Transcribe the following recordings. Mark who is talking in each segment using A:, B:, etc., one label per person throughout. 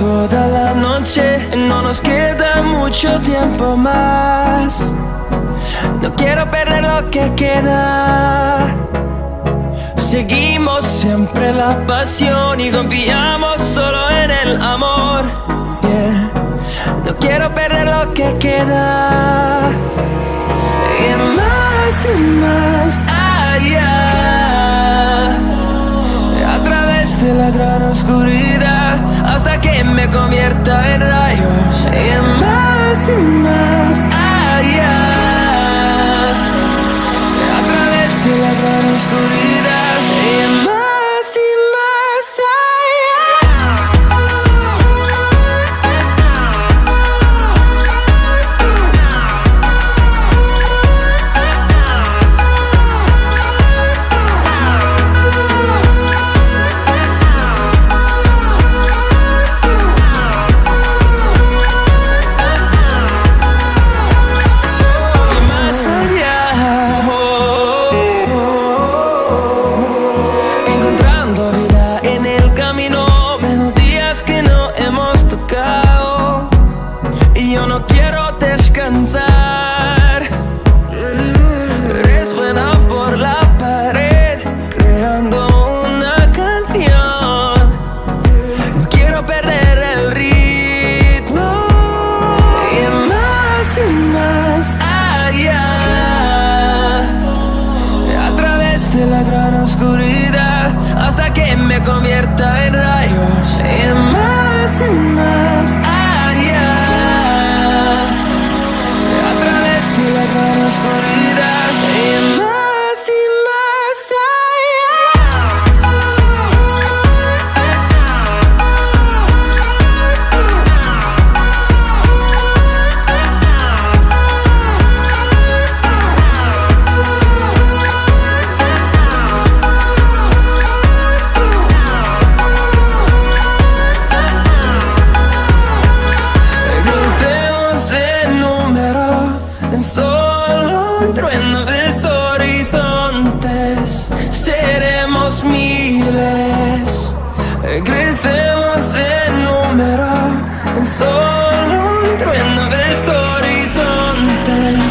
A: toda la noche, no nos queda mucho tiempo más. No quiero perder lo que queda. Seguimos siempre la pasión y confiamos solo en el amor. Yeah. No quiero perder lo que queda. Y más allá, a través de la gran oscuridad, hasta que me convierta en rayos. Y más allá, a través de la gran oscuridad, y más convierta en rayos. Y más allá, a través de la gran oscuridad. Y más allá. Seremos miles, crecemos en número, en solo un trueno de horizontes.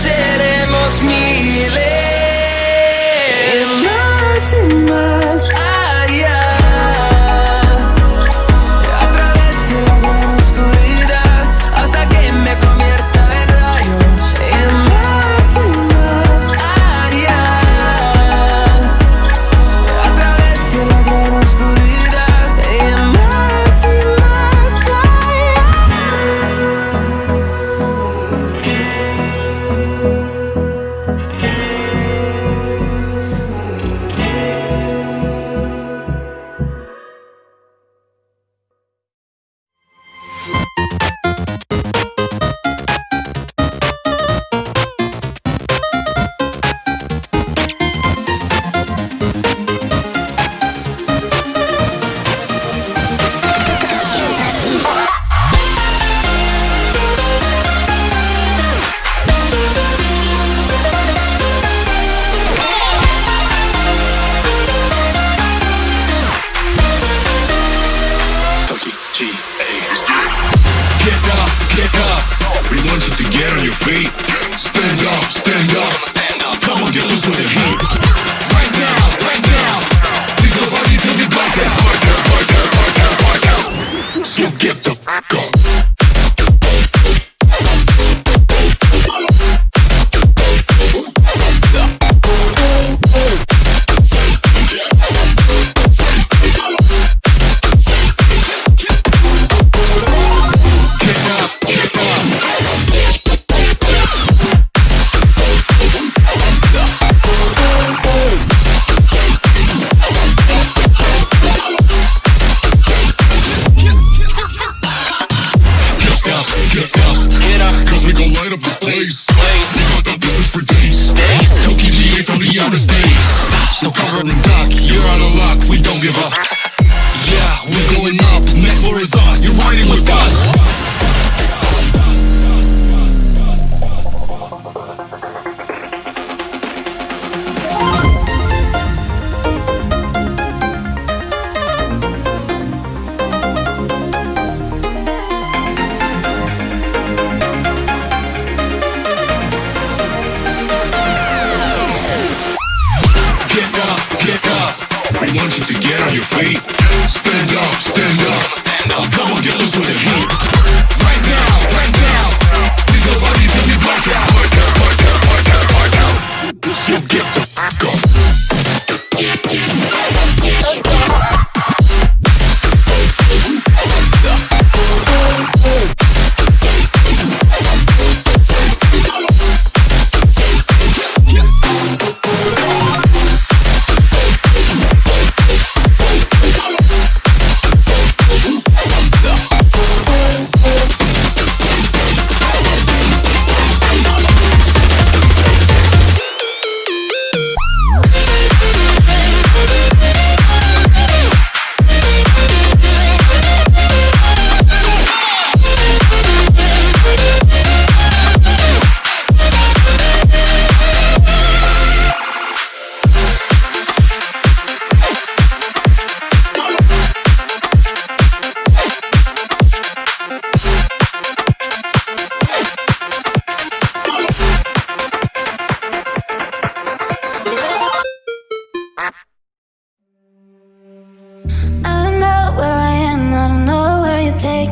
A: Seremos miles, y más allá, a través de la gran oscuridad, hasta que me convierta en rayos. Y más allá, a través de la gran oscuridad, y más allá.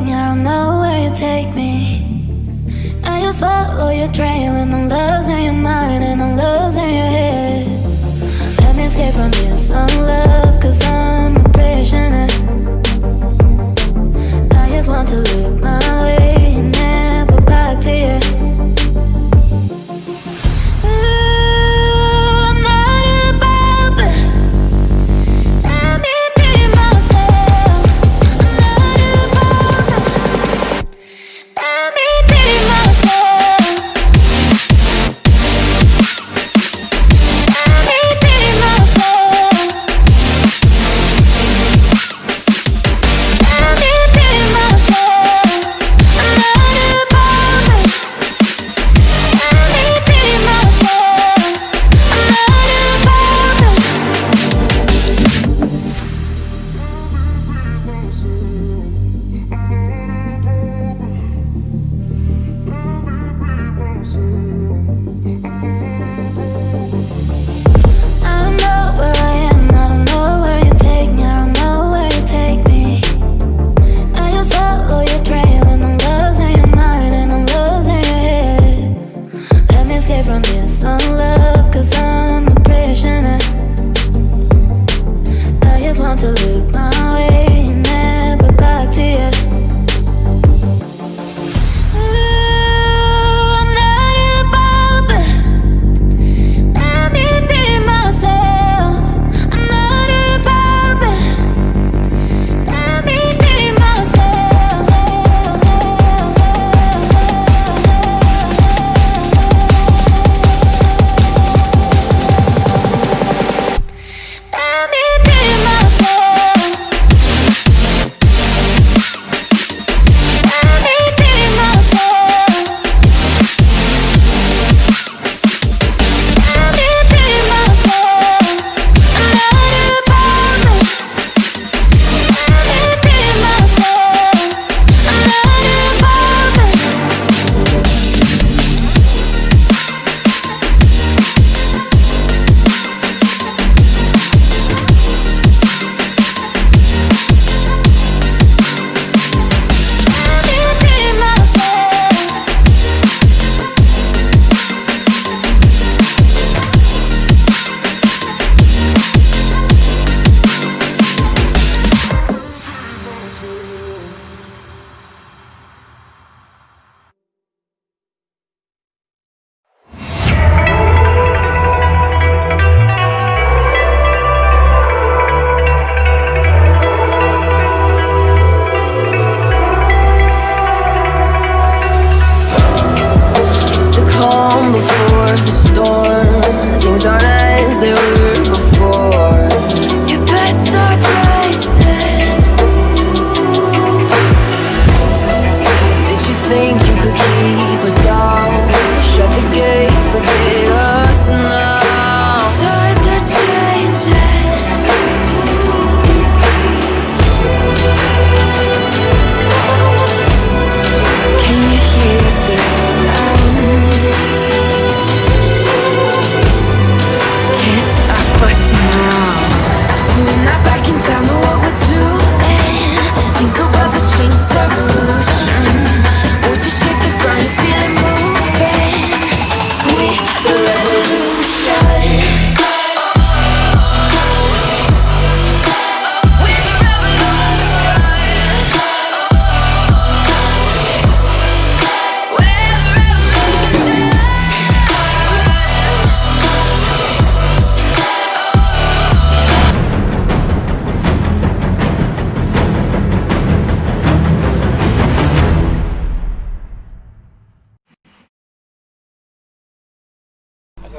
B: taking, I don't know where you take me. I just follow your trail and I'm losing your mind and I'm losing your head. Let me escape from this unlove, cause I'm a prisoner. I just want to look my way and never back to you.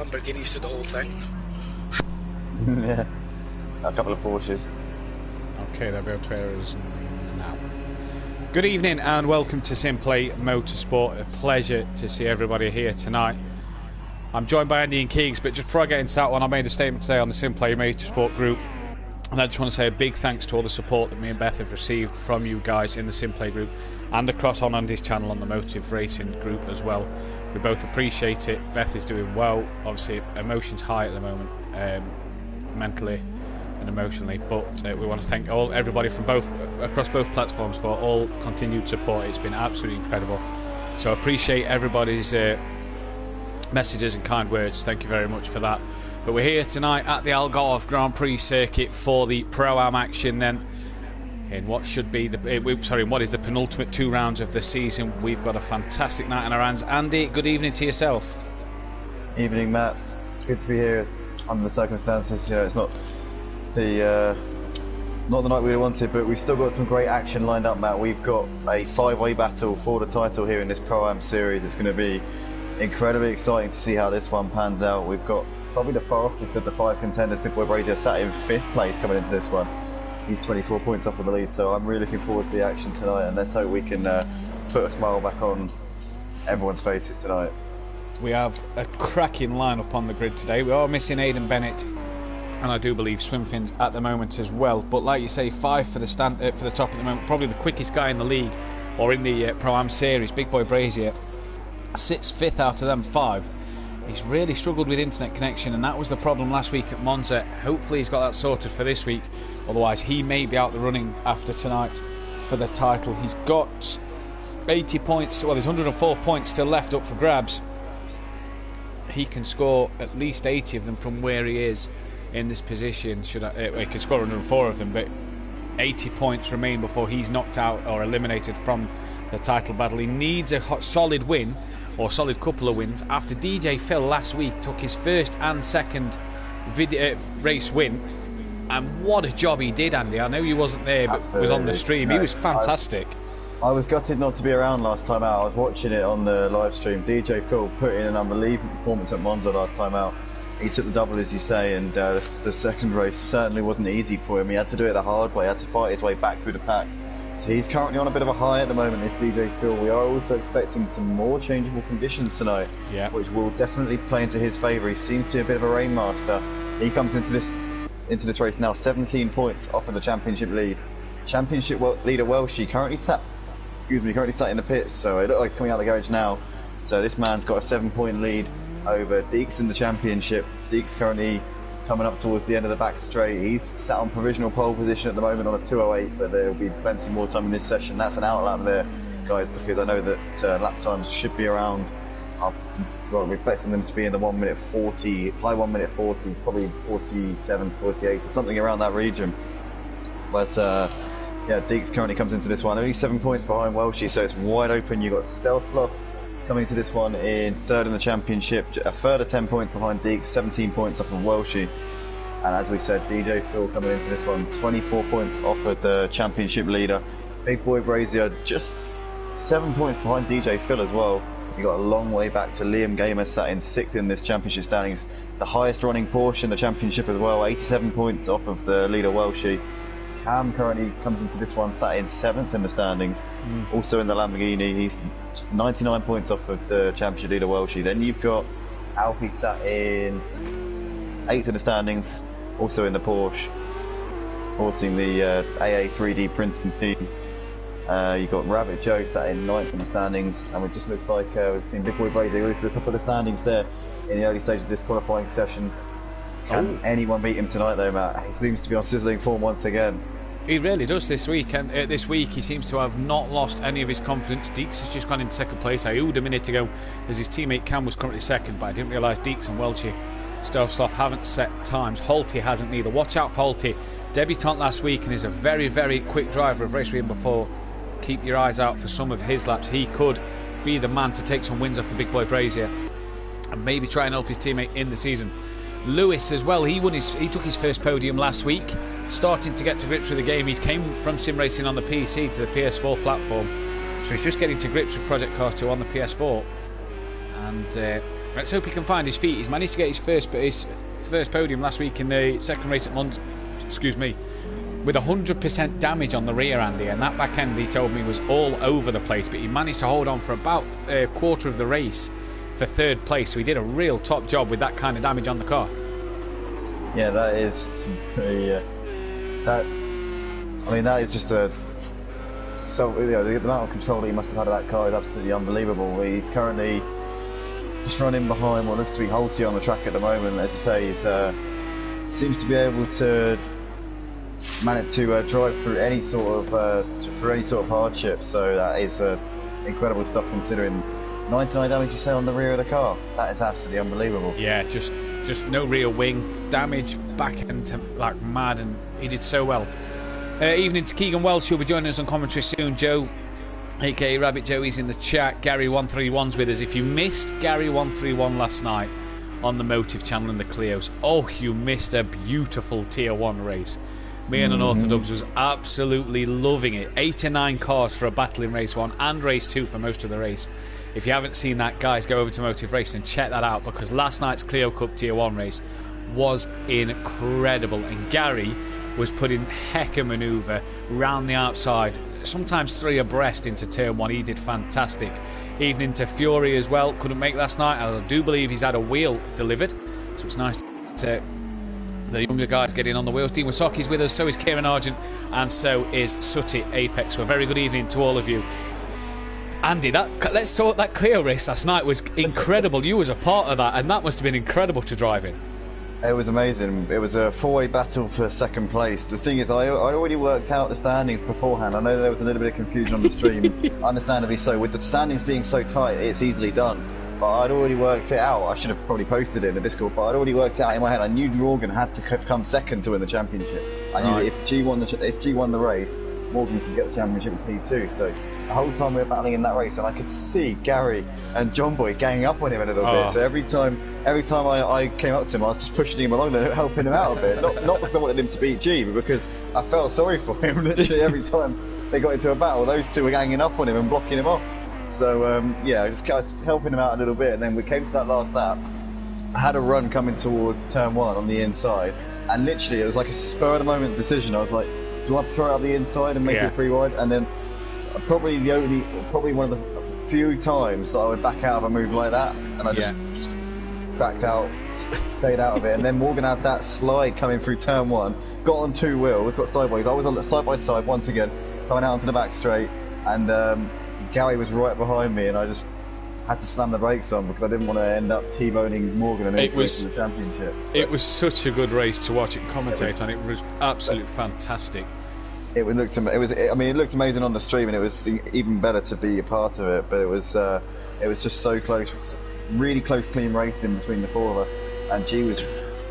C: Lamborghinis to the whole thing.
D: Yeah, a couple of Porsches.
E: Okay, they'll be able to hear us now. Good evening and welcome to Simplay Motorsport. A pleasure to see everybody here tonight. I'm joined by Andy and Keegs, but just before I get into that one, I made a statement today on the Simplay Motorsport group, and I just want to say a big thanks to all the support that me and Beth have received from you guys in the Simplay group and across on Andy's channel on the Motive Racing group as well. We both appreciate it. Beth is doing well. Obviously, emotions high at the moment, mentally and and emotionally. But we want to thank everybody from across both platforms for all continued support. It's been absolutely incredible. So I appreciate everybody's messages and kind words. Thank you very much for that. But we're here tonight at the Algarve Grand Prix circuit for the Pro-Am action then. In what should be what is the penultimate 2 rounds of the season. We've got a fantastic night on our hands. Andy, good evening to yourself.
D: Evening, Matt. Good to be here under the circumstances. It's not the night we wanted, but we've still got some great action lined up, Matt. We've got a 5-way battle for the title here in this Pro-Am series. It's going to be incredibly exciting to see how this one pans out. We've got probably the fastest of the 5 contenders. Big Boy Brazier sat in 5th place coming into this one. He's 24 points off of the lead, so I'm really looking forward to the action tonight, and let's hope we can put a smile back on everyone's faces tonight. We
E: have a cracking lineup on the grid today. We are missing Aidan Bennett, and I do believe Swimfins at the moment as well. But like you say, 5 for the top at the moment. Probably the quickest guy in the league, or in the Pro-Am series. Big Boy Brazier sits 5th out of them 5. He's really struggled with internet connection, and that was the problem last week at Monza. Hopefully he's got that sorted for this week. Otherwise, he may be out the running after tonight for the title. He's got 80 points. Well, there's 104 points still left up for grabs. He can score at least 80 of them from where he is in this position. He can score 104 of them, but 80 points remain before he's knocked out or eliminated from the title battle. He needs a solid win, or solid couple of wins, after DJ Phil last week took his first and second race win. And what a job he did, Andy. I know he wasn't there, but was on the stream. He was fantastic.
D: I was gutted not to be around last time out. I was watching it on the live stream. DJ Phil put in an unbelievable performance at Monza last time out. He took the double, as you say, and the second race certainly wasn't easy for him. He had to do it the hard way. He had to fight his way back through the pack. So he's currently on a bit of a high at the moment, this DJ Phil. We are also expecting some more changeable conditions tonight, which will definitely play into his favour. He seems to be a bit of a rainmaster. He comes into this race now 17 points off of the championship lead. Championship leader Welshie currently sat in the pits, so it looks like he's coming out of the garage now. So this man's got a 7-point lead over Deeks in the championship. Deeks currently coming up towards the end of the back straight. He's sat on provisional pole position at the moment on a 2:08, but there will be plenty more time in this session. That's an outlap there, guys, because I know that lap times should be around. We're expecting them to be in the 1 minute 40, high 1 minute 40s, probably 47s, 48s, or something around that region. But Deeks currently comes into this one only 7 points behind Welshie, so it's wide open. You've got Stelsloth coming to this one in 3rd in the championship, a further 10 points behind Deeks, 17 points off of Welshie. And as we said, DJ Phil coming into this one, 24 points off of the championship leader. Big Boy Brazier just 7 points behind DJ Phil as well. You got a long way back to Liam Gamer, sat in 6th in this championship standings. The highest running Porsche in the championship as well, 87 points off of the leader Welshie. Cam currently comes into this one sat in 7th in the standings. Also in the Lamborghini, he's 99 points off of the championship leader Welshie. Then you've got Alfie sat in 8th in the standings, also in the Porsche, supporting the AA 3D printing team. You've got Rabbit Joe sat in 9th in the standings, and it just looks like we've seen Big Boy Brazier go to the top of the standings there in the early stage of this qualifying session. Can anyone beat him tonight though, Matt? He seems to be on sizzling form once again.
E: He really does this week, and this week he seems to have not lost any of his confidence. Deeks has just gone into 2nd place. I oohed a minute ago as his teammate Cam was currently 2nd, but I didn't realise Deeks and Welchie Stelsloth haven't set times. Holty hasn't either. Watch out for Holty. Debutant last week and is a very, very quick driver. I've raced with him before. Keep your eyes out for some of his laps. He could be the man to take some wins off of Big Boy Brazier and maybe try and help his teammate in the season. Lewis as well, he took his first podium last week, starting to get to grips with the game. He came from sim racing on the PC to the PS4 platform, so he's just getting to grips with Project Cars 2 on the PS4, and let's hope he can find his feet. He's managed to get his first podium last week in the 2nd race at Monza, with 100% damage on the rear, Andy, and that back end, he told me, was all over the place, but he managed to hold on for about a quarter of the race for 3rd place, so he did a real top job with that kind of damage on the car.
D: Yeah, that is that is just the amount of control that he must have had of that car is absolutely unbelievable. He's currently just running behind what looks to be Holty on the track at the moment. As you say, he seems to be able to managed to drive through any sort of hardship. So that is incredible stuff considering 99 damage you say on the rear of the car. That is absolutely unbelievable.
E: Yeah, just no rear wing damage, back end like mad, and he did so well. Evening to Keegan Welsh, who'll be joining us on commentary soon. Joe, aka Rabbit Joe, he's in the chat. Gary 131's with us. If you missed Gary 131 last night on the Motive channel in the Clios, oh, you missed a beautiful Tier 1 race. Me and Unorthodox was absolutely loving it. 89 cars for a battle in race 1 and race 2 for most of the race. If you haven't seen that, guys, go over to Motive Racing and check that out, because last night's Clio Cup Tier 1 race was incredible, and Gary was putting heck of manoeuvre round the outside, sometimes 3 abreast into turn 1. He did fantastic. Evening to Fury as well, couldn't make last night. I do believe he's had a wheel delivered, so it's nice to the younger guys getting on the wheels. Dean Wasaki's with us, so is Kieran Argent, and so is Sooty Apex. So a very good evening to all of you. Andy, let's talk. That Clio race last night was incredible. You was a part of that, and that must have been incredible to drive in.
D: It was amazing. It was a 4-way battle for second place. The thing is, I already worked out the standings beforehand. I know there was a little bit of confusion on the stream, understandably so. With the standings being so tight, it's easily done. But I'd already worked it out. I should have probably posted it in the Discord, but I'd already worked it out in my head. I knew Morgan had to come second to win the championship. I knew that if G won the race, Morgan could get the championship in P2. So the whole time we were battling in that race, and I could see Gary and John Boy ganging up on him a little bit. So every time I came up to him, I was just pushing him along, helping him out a bit. Not because I wanted him to beat G, but because I felt sorry for him. Literally every time they got into a battle, those two were ganging up on him and blocking him off. So yeah, I was helping him out a little bit, and then we came to that last lap. I had a run coming towards turn 1 on the inside, and literally it was like a spur of the moment decision. I was like, do I throw it out the inside and make it 3 wide? And then probably one of the few times that I would back out of a move like that, and I just backed out, stayed out of it. And then Morgan had that slide coming through turn 1, got on 2 wheels, got sideways. I was on side by side once again, coming out onto the back straight, and Gary was right behind me, and I just had to slam the brakes on because I didn't want to end up T-boning Morgan and in the championship.
E: It was such a good race to watch and commentate on. It was absolutely fantastic.
D: It looked amazing on the stream, and it was even better to be a part of it. But it was just so close, really close, clean racing between the 4 of us, and G was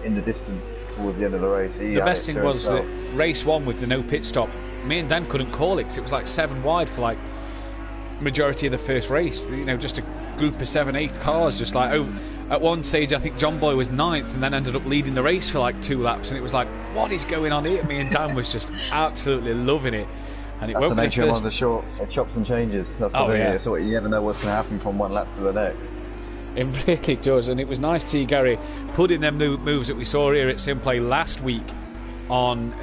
D: in the distance towards the end of the race. The best thing was that
E: race 1 with the no pit stop, me and Dan couldn't call it because it was like 7 wide for like majority of the first race. You know, just a group of 7-8 cars, just like at one stage I think John Boy was 9th and then ended up leading the race for like 2 laps, and it was like, what is going on here? Me and Dan was just absolutely loving it. And
D: that's the nature of the short chops and changes. That's the thing. Yeah. So you never know what's going to happen from one lap to the next.
E: It really does, and it was nice to see Gary put in them new moves that we saw here at Simplay last week on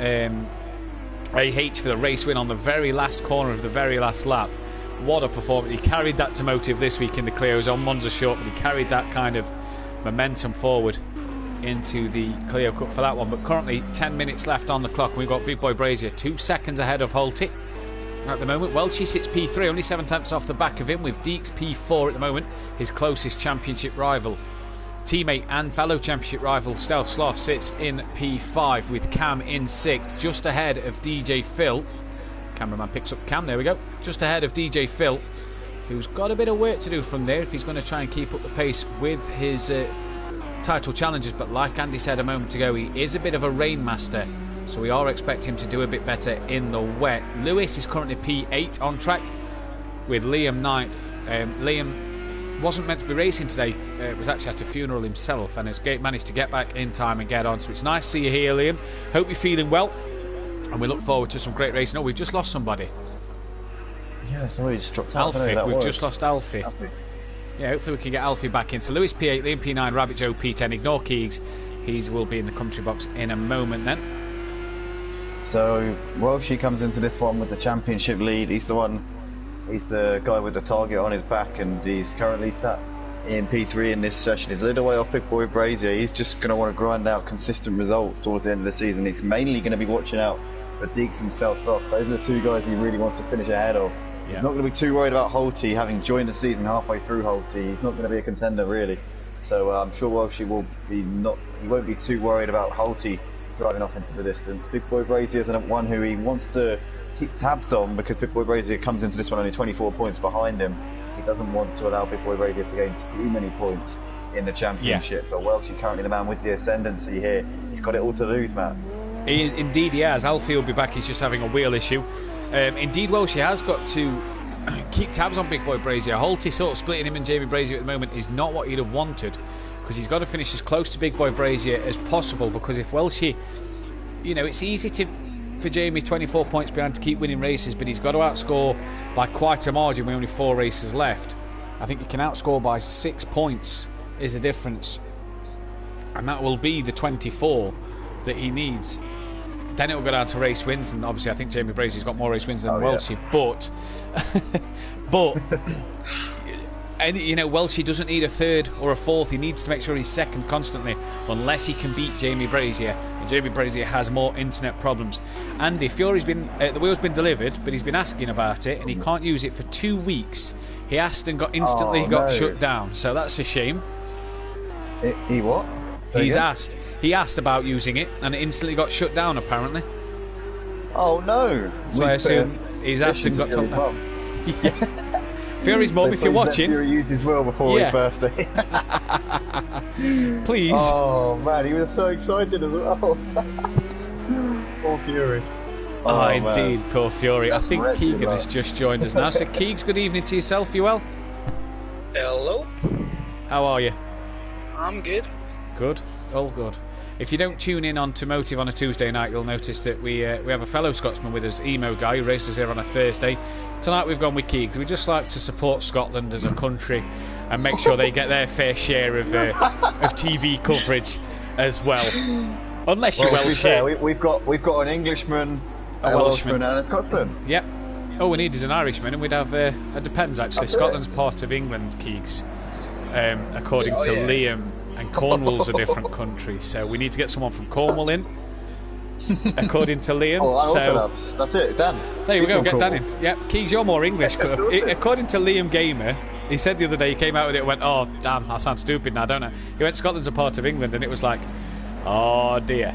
E: AH for the race win on the very last corner of the very last lap. What a performance. He carried that to Motive this week in the Clios on Monza short, but he carried that kind of momentum forward into the Clio Cup for that one. But currently 10 minutes left on the clock. We've got Big Boy Brazier 2 seconds ahead of Holty at the moment. Welchie sits P3, only 7 tenths off the back of him, with Deeks P4 at the moment, his closest championship rival. Teammate and fellow championship rival Stealth Sloth sits in P5 with Cam in 6th, just ahead of DJ Phil. Cameraman picks up Cam, there we go. Just ahead of DJ Phil, who's got a bit of work to do from there if he's going to try and keep up the pace with his title challenges. But like Andy said a moment ago, he is a bit of a rainmaster, so we are expecting him to do a bit better in the wet. Lewis is currently P8 on track with Liam 9th. Liam wasn't meant to be racing today, was actually at a funeral himself, and has managed to get back in time and get on. So it's nice to see you here, Liam. Hope you're feeling well, and we look forward to some great racing. Oh, we've just lost somebody.
D: Yeah, somebody just dropped out.
E: Alfie, we've just lost Alfie. Yeah, hopefully we can get Alfie back in. So Lewis P8, Liam P9, Rabbit Joe P10. Ignore Keegs. He will be in the commentary box in a moment then.
D: So Welshie comes into this one with the championship lead. He's the guy with the target on his back, and he's currently sat in P3 in this session. He's a little way off Big Boy Brazier. He's just going to want to grind out consistent results towards the end of the season. He's mainly going to be watching out for Deeks and Stealth Sloth. Those are the 2 guys he really wants to finish ahead of. He's not going to be too worried about Holty, having joined the season halfway through Holty. He's not going to be a contender really. So I'm sure Welshie will be he won't be too worried about Holty driving off into the distance. Big Boy Brazier is one who he wants to keep tabs on, because Big Boy Brazier comes into this one only 24 points behind him. He doesn't want to allow Big Boy Brazier to gain too many points in the championship. But Welshie currently the man with the ascendancy here. He's got it all to lose, Matt.
E: Indeed he has. Alfie will be back. He's just having a wheel issue. Indeed, Welshie has got to keep tabs on Big Boy Brazier. Holty sort of splitting him and Jamie Brazier at the moment is not what he'd have wanted, because he's got to finish as close to Big Boy Brazier as possible, because if Welshie, you know, it's easy for Jamie 24 points behind to keep winning races, but he's got to outscore by quite a margin with only 4 races left. I think he can outscore by 6 points is the difference, and that will be the 24 that he needs. Then it will go down to race wins, and obviously I think Jamie Brazier's got more race wins than Welshie, but and you know, Welshie doesn't need a 3rd or a 4th. He needs to make sure he's 2nd constantly, unless he can beat Jamie Brazier, and Jamie Brazier has more internet problems. Andy, Fury's been the wheel's been delivered, but he's been asking about it, and he can't use it for 2 weeks. He asked and got instantly shut down, so that's a shame.
D: He what?
E: He's asked. He asked about using it, and it instantly got shut down, apparently.
D: Oh no!
E: So I assume he's asked and got told. Fury's mum, if you're watching.
D: Fury used his wheel before his birthday.
E: Please.
D: Oh man, he was so excited as well. Poor Fury.
E: Oh indeed,
D: man.
E: Poor Fury.
D: That's
E: I think
D: wretched,
E: Keegan has just joined us now. So Keegs, good evening to yourself. You well?
C: Hello.
E: How are you?
C: I'm good.
E: Good, all good. If you don't tune in on Motive on a Tuesday night, you'll notice that we have a fellow Scotsman with us, Emo Guy, who races here on a Thursday. Tonight we've gone with Keegs. We just like to support Scotland as a country and make sure they get their fair share of TV coverage as well. Unless you're Welsh.
D: We've got an Englishman, a Welshman, and a Scotsman.
E: Yep. All we need is an Irishman, and we'd have it depends actually. Scotland's part of England, Keegs, according to Liam. And Cornwall's a different country, so we need to get someone from Cornwall in, according to Liam.
D: That's it, Dan.
E: There we go, get Dan in. Yeah, Keegs, you're more English. According to Liam Gamer, he said the other day, he came out with it and went, oh, damn, I sound stupid now, don't I? He went, Scotland's a part of England, and it was like, oh, dear.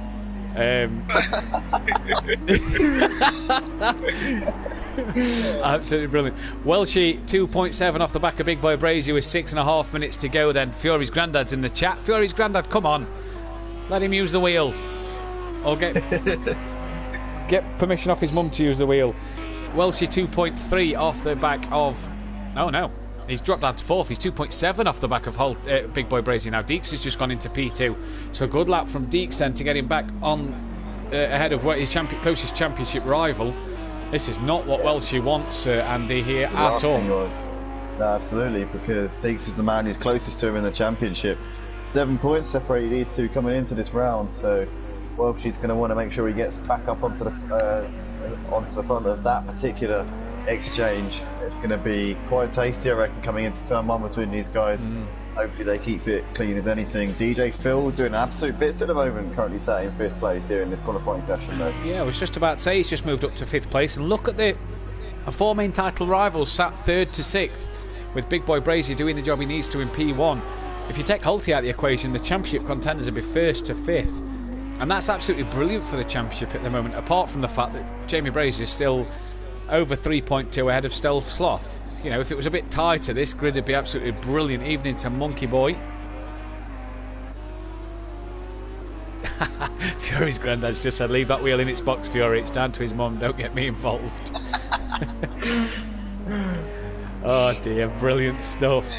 E: Absolutely brilliant. Welshie 2.7 off the back of Big Boy Brazier with 6.5 minutes to go. Then Fury's granddad's in the chat. Fury's granddad, come on, let him use the wheel, or get permission off his mum to use the wheel. Welshie 2.3 off the back of, oh no, he's dropped down to 4th. He's 2.7 off the back of Big Boy Brazier now. Deeks has just gone into P2, so a good lap from Deeks then to get him back on ahead of his closest championship rival. This is not what Welshie wants, Andy, here at all.
D: No, absolutely, because Deeks is the man who's closest to him in the championship. 7 points separated these two coming into this round, so Welshie's going to want to make sure he gets back up onto the front of that particular exchange. It's going to be quite tasty, I reckon, coming into turn 1 between these guys. Hopefully they keep it clean as anything. DJ Phil doing absolute bits at the moment, currently sat in 5th place here in this qualifying session though. Yeah,
E: I was just about to say he's just moved up to 5th place, and look at the 4 main title rivals sat 3rd to 6th, with Big Boy Brazier doing the job he needs to in P1. If you take Holty out of the equation, the championship contenders will be 1st to 5th, and that's absolutely brilliant for the championship at the moment, apart from the fact that Jamie Brazier is still over 3.2 ahead of Stealth Sloth. You know, if it was a bit tighter, this grid would be absolutely brilliant, even into Monkey Boy. Fury's granddad's just said, leave that wheel in its box, Fury. It's down to his mum. Don't get me involved. Oh dear, brilliant stuff.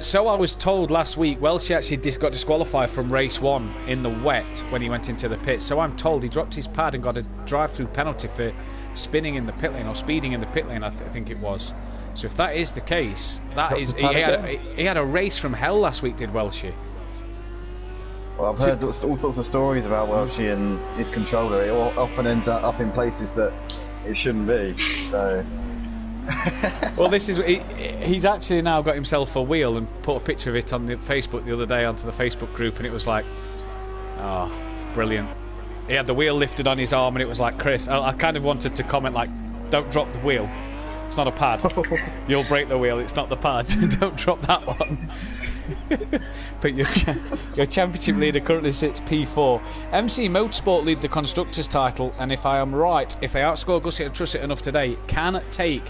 E: So I was told last week, Welshie actually got disqualified from race 1 in the wet when he went into the pit. So I'm told he dropped his pad and got a drive-through penalty for spinning in the pit lane, or speeding in the pit lane, I think it was. So if that is the case, that is he had a race from hell last week, did Welshie.
D: Well, I've heard all sorts of stories about Welshie and his controller. It often ends up in places that it shouldn't be. So.
E: Well, this is he's actually now got himself a wheel and put a picture of it on the Facebook the other day onto the Facebook group, and it was like, oh, brilliant. He had the wheel lifted on his arm, and it was like, Chris, I kind of wanted to comment like, don't drop the wheel. It's not a pad. You'll break the wheel. It's not the pad. Don't drop that one. But your championship leader currently sits P4. MC Motorsport lead the constructors title, and if I am right, if they outscore Gusset and Trusset enough today, can take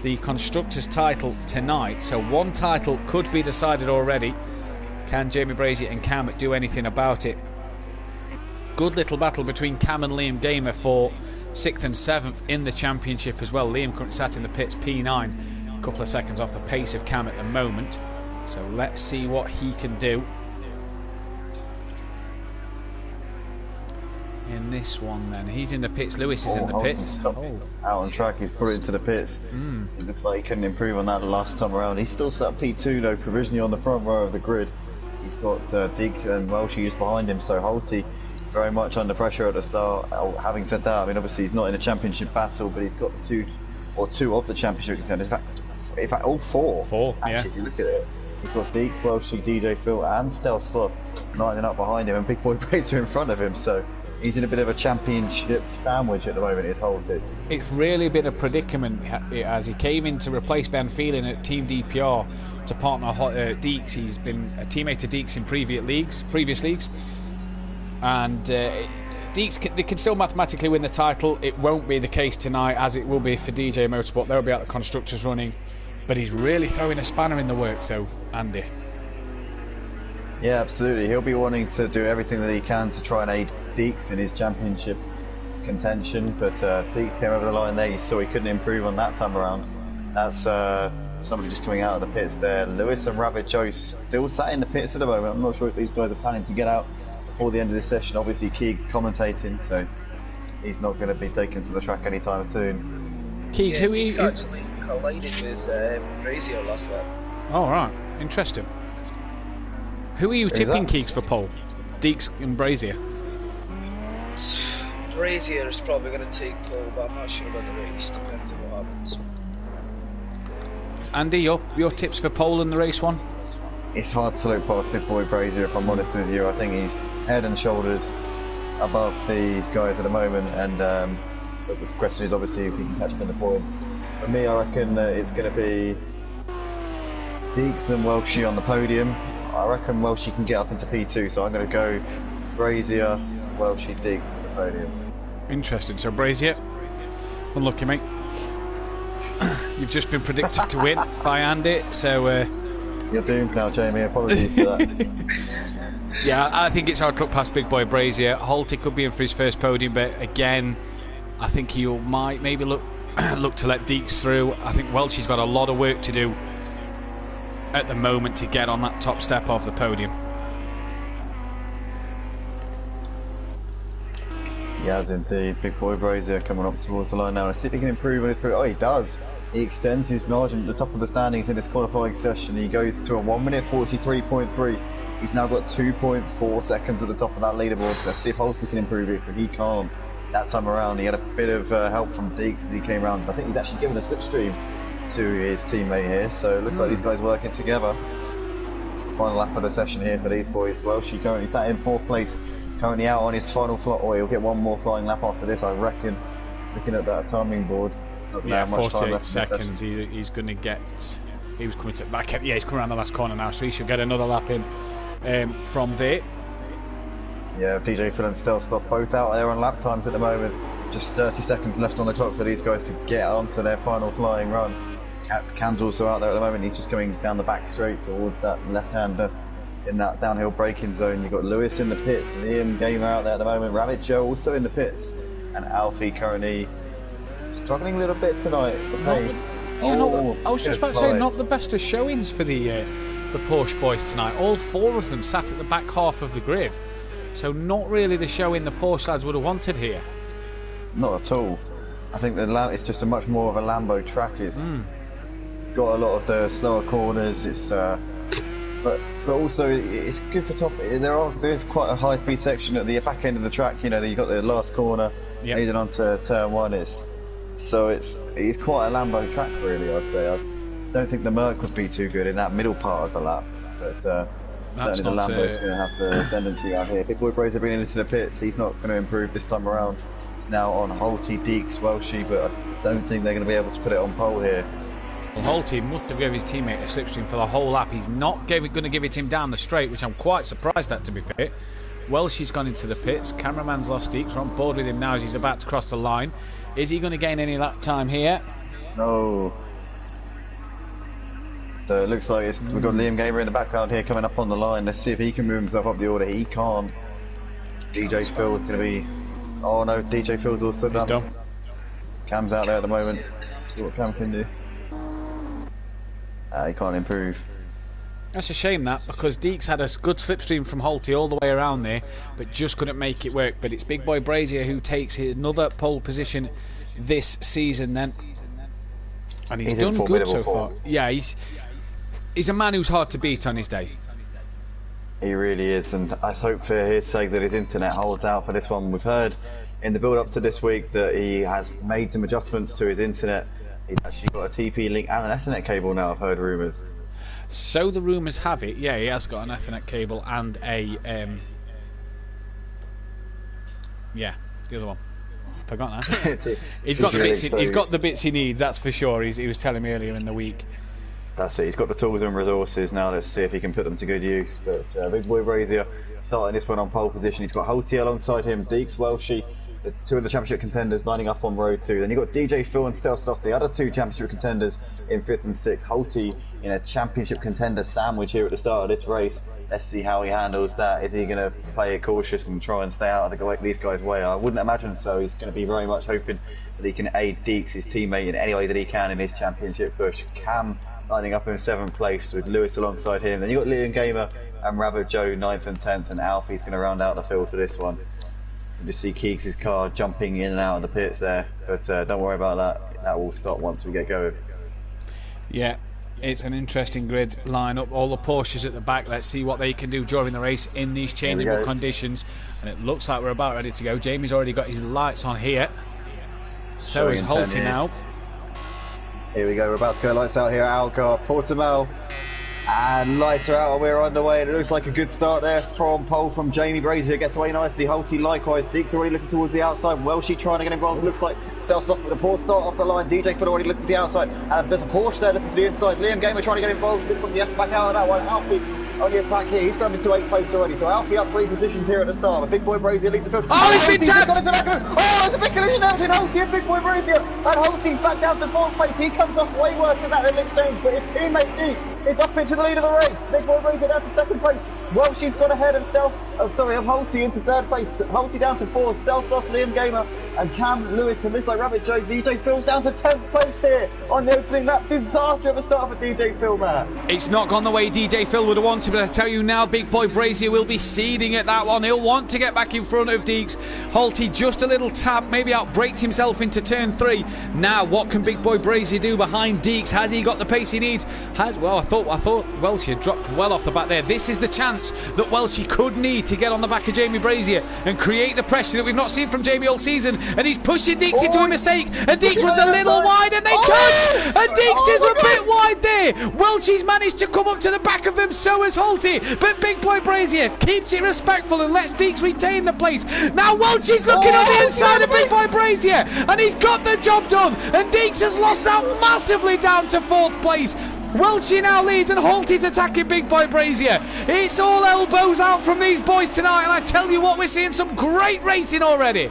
E: the constructors title tonight. So one title could be decided already. Can Jamie Brazier and Cam do anything about it? Good little battle between Cam and Liam Gamer for 6th and 7th in the championship as well. Liam currently sat in the pits P9, a couple of seconds off the pace of Cam at the moment. So let's see what he can do in this one then. He's in the pits, Lewis is in the pits.
D: Out on track, he's put into the pits. It looks like he couldn't improve on that the last time around. He's still sat P2 though, provisionally on the front row of the grid. He's got Deeks and Welshie just behind him, so Holty very much under pressure at the start. Having said that, I mean obviously he's not in a championship battle, but he's got two of the championship contenders. In fact all four. Actually,
E: yeah.
D: If you look at it, he's got Deeks, Welshie, DJ Phil and Stealth Sloth lining up behind him, and Big Boy Brazier in front of him, so he's in a bit of a championship sandwich at the moment, is Holty.
E: It's really been a predicament as he came in to replace Ben Phelan at Team DPR to partner Deeks. He's been a teammate to Deeks in previous leagues. And Deeks, they can still mathematically win the title. It won't be the case tonight, as it will be for DJ Motorsport. They'll be out the constructors running. But he's really throwing a spanner in the works, so Andy.
D: Yeah, absolutely. He'll be wanting to do everything that he can to try and aid Deeks in his championship contention. But Deeks came over the line there. You saw he couldn't improve on that time around. That's somebody just coming out of the pits there. Lewis and Rabbit Joe still sat in the pits at the moment. I'm not sure if these guys are planning to get out before the end of this session. Obviously Keegs commentating, so he's not going to be taken to the track anytime soon.
E: Keegs, who is
C: actually collided with Brazier last lap.
E: Oh right, interesting. Who are you tipping, Keegs, for pole? Deeks and Brazier?
C: Brazier is probably going to take pole, but I'm not sure about the race, depending on what happens.
E: Andy, your tips for pole in the race one?
D: It's hard to look past Big Boy Brazier, if I'm honest with you. I think he's head and shoulders above these guys at the moment, and but the question is obviously if he can catch up in the points. For me, I reckon it's going to be Deeks and Welshie on the podium. I reckon Welshie can get up into P2, so I'm going to go Brazier, Welshie, Deeks at the podium.
E: Interesting. So Brazier, unlucky mate. You've just been predicted to win by Andy, so
D: you're doomed now, Jamie. Apologies for that.
E: Yeah, I think it's hard to look past Big Boy Brazier. Holty could be in for his first podium, but again, I think he might maybe look to let Deeks through. I think Welshie's got a lot of work to do at the moment to get on that top step of the podium.
D: Yes, indeed. Big Boy Brazier coming up towards the line now. Let's see if he can improve on his... Oh, he does. He extends his margin at the top of the standings in this qualifying session. He goes to a 1 minute 43.3. He's now got 2.4 seconds at the top of that leaderboard. Let's see if Holty can improve it, so he can't. That time around, he had a bit of help from Deeks as he came around. I think he's actually given a slipstream to his teammate here, so it looks like these guys working together. Final lap of the session here for these boys. Well, she currently sat in 4th place, currently out on his final flight. Or he'll get one more flying lap after this, I reckon. Looking at that timing board, it's not
E: yeah,
D: much
E: 48
D: time left
E: seconds. He's going to get. He was coming to the back end. Yeah, he's coming around the last corner now, so he should get another lap in from there.
D: Yeah, DJ Phil and Stealth Sloth both out there on lap times at the moment. Just 30 seconds left on the clock for these guys to get onto their final flying run. Cam's also out there at the moment. He's just coming down the back straight towards that left-hander in that downhill braking zone. You've got Lewis in the pits, Liam Gamer out there at the moment, Rabbit Joe also in the pits, and Alfie currently struggling a little bit tonight. The pace.
E: I was just about to say, not the best of showings for the Porsche boys tonight. All 4 of them sat at the back half of the grid, so not really the showing the Porsche lads would have wanted here. Not
D: at all. I think it's just a much more of a Lambo track. It's got a lot of the slower corners. It's but also it's good for top. There's quite a high speed section at the back end of the track. You know, you've got the last corner leading onto turn 1. It's quite a Lambo track, really. I'd say. I don't think the Merc would be too good in that middle part of the lap, but certainly the Lambo's going to have the ascendancy out here. Big Boy Brazier bringing into the pits. He's not going to improve this time around. He's now on Holty, Deeks, Welshie, but I don't think they're going to be able to put it on pole here.
E: Well, Holty must have given his teammate a slipstream for the whole lap. He's not going to give it him down the straight, which I'm quite surprised at, to be fair. Welshie's gone into the pits. Cameraman's lost Deeks. We're on board with him now as he's about to cross the line. Is he going to gain any lap time here?
D: No. So it looks like we've got Liam Gamer in the background here coming up on the line. Let's see if he can move himself up the order. He can't. DJ Phil's going to be... Oh no, DJ Phil's also done.
E: He's done.
D: Cam's out there at the moment. See what Cam can do. He can't improve.
E: That's a shame, that, because Deeks had a good slipstream from Holty all the way around there, but just couldn't make it work. But it's Big Boy Brazier who takes another pole position this season then. And he's done good so far. Yeah, he's a man who's hard to beat on his day.
D: He really is, and I hope for his sake that his internet holds out for this one. We've heard in the build-up to this week that he has made some adjustments to his internet. He's actually got a TP link and an Ethernet cable now, I've heard rumours.
E: So the rumours have it, yeah, he has got an Ethernet cable and a... yeah, the other one. Forgot now. He's got the bits he needs, that's for sure. He was telling me earlier in the week.
D: That's it, he's got the tools and resources now. Let's see if he can put them to good use. But Big Boy Brazier starting this one on pole position. He's got Holty alongside him, Deeks, Welshie, the two of the championship contenders lining up on row 2. Then you've got DJ Phil and Stealth Stuff, the other two championship contenders in 5th and 6th. Holty in a championship contender sandwich here at the start of this race. Let's see how he handles that. Is he going to play it cautious and try and stay out of these guys' way? I wouldn't imagine so. He's going to be very much hoping that he can aid Deeks, his teammate, in any way that he can in his championship push. Cam lining up in 7th place with Lewis alongside him. Then you've got Liam Gamer and Rabbit Joe 9th and 10th, and Alfie's going to round out the field for this one. You just see Keeks' car jumping in and out of the pits there, but don't worry about that. That will stop once we get going.
E: Yeah, it's an interesting grid lineup. All the Porsches at the back. Let's see what they can do during the race in these changeable conditions. And it looks like we're about ready to go. Jamie's already got his lights on here. So is Holty now.
D: Here we go, we're about to go lights out here at Algarve, Portimao, and lights are out and we're underway. And it looks like a good start there from pole from Jamie Brazier, gets away nicely. Holty likewise, Deeks already looking towards the outside, Welshie trying to get involved. It looks like Stealth off with a poor start off the line. DJ Phil already looking to the outside, and there's a Porsche there looking to the inside. Liam Gamer trying to get involved, looks like he has to back out of that one. Alfie on the attack here, he's going into 8th place already, so Alfie up 3 positions here at the start. But Big Boy Brazier leads the field.
E: Oh, he's been tapped!
D: Oh, there's a big collision now between Holty and Big Boy Brazier, and Holty's back down to 4th place. He comes off way worse than that little exchange, but his teammate Deeks is up into the lead of the race. Big Boy Brazier down to 2nd place. Welshie's gone ahead of Holty into 3rd place. Holty down to 4th, Stealth off Liam Gamer and Cam Lewis, and looks like Rabbit Joe. DJ Phil's down to 10th place here on the opening lap. Disaster of a start for DJ Phil, man.
E: It's not gone the way DJ Phil would have wanted, but I tell you now, Big Boy Brazier will be seething at that one. He'll want to get back in front of Deeks. Holty just a little tap, maybe outbraked himself into turn 3. Now, what can Big Boy Brazier do behind Deeks? Has he got the pace he needs? Well, I thought Welshie had dropped well off the back there. This is the chance that Welshie could need to get on the back of Jamie Brazier and create the pressure that we've not seen from Jamie all season. And he's pushing Deeks into a mistake, and Deeks runs a little wide, and they touch, and Deeks is a bit wide there. Welshie's managed to come up to the back of them, so has Holty, but Big Boy Brazier keeps it respectful and lets Deeks retain the place. Now Welshie's looking on the inside of Big Boy Brazier, and he's got the job done, and Deeks has lost out massively down to 4th place. Welshie now leads and Holty's attacking Big Boy Brazier. It's all elbows out from these boys tonight, and I tell you what, we're seeing some great racing already.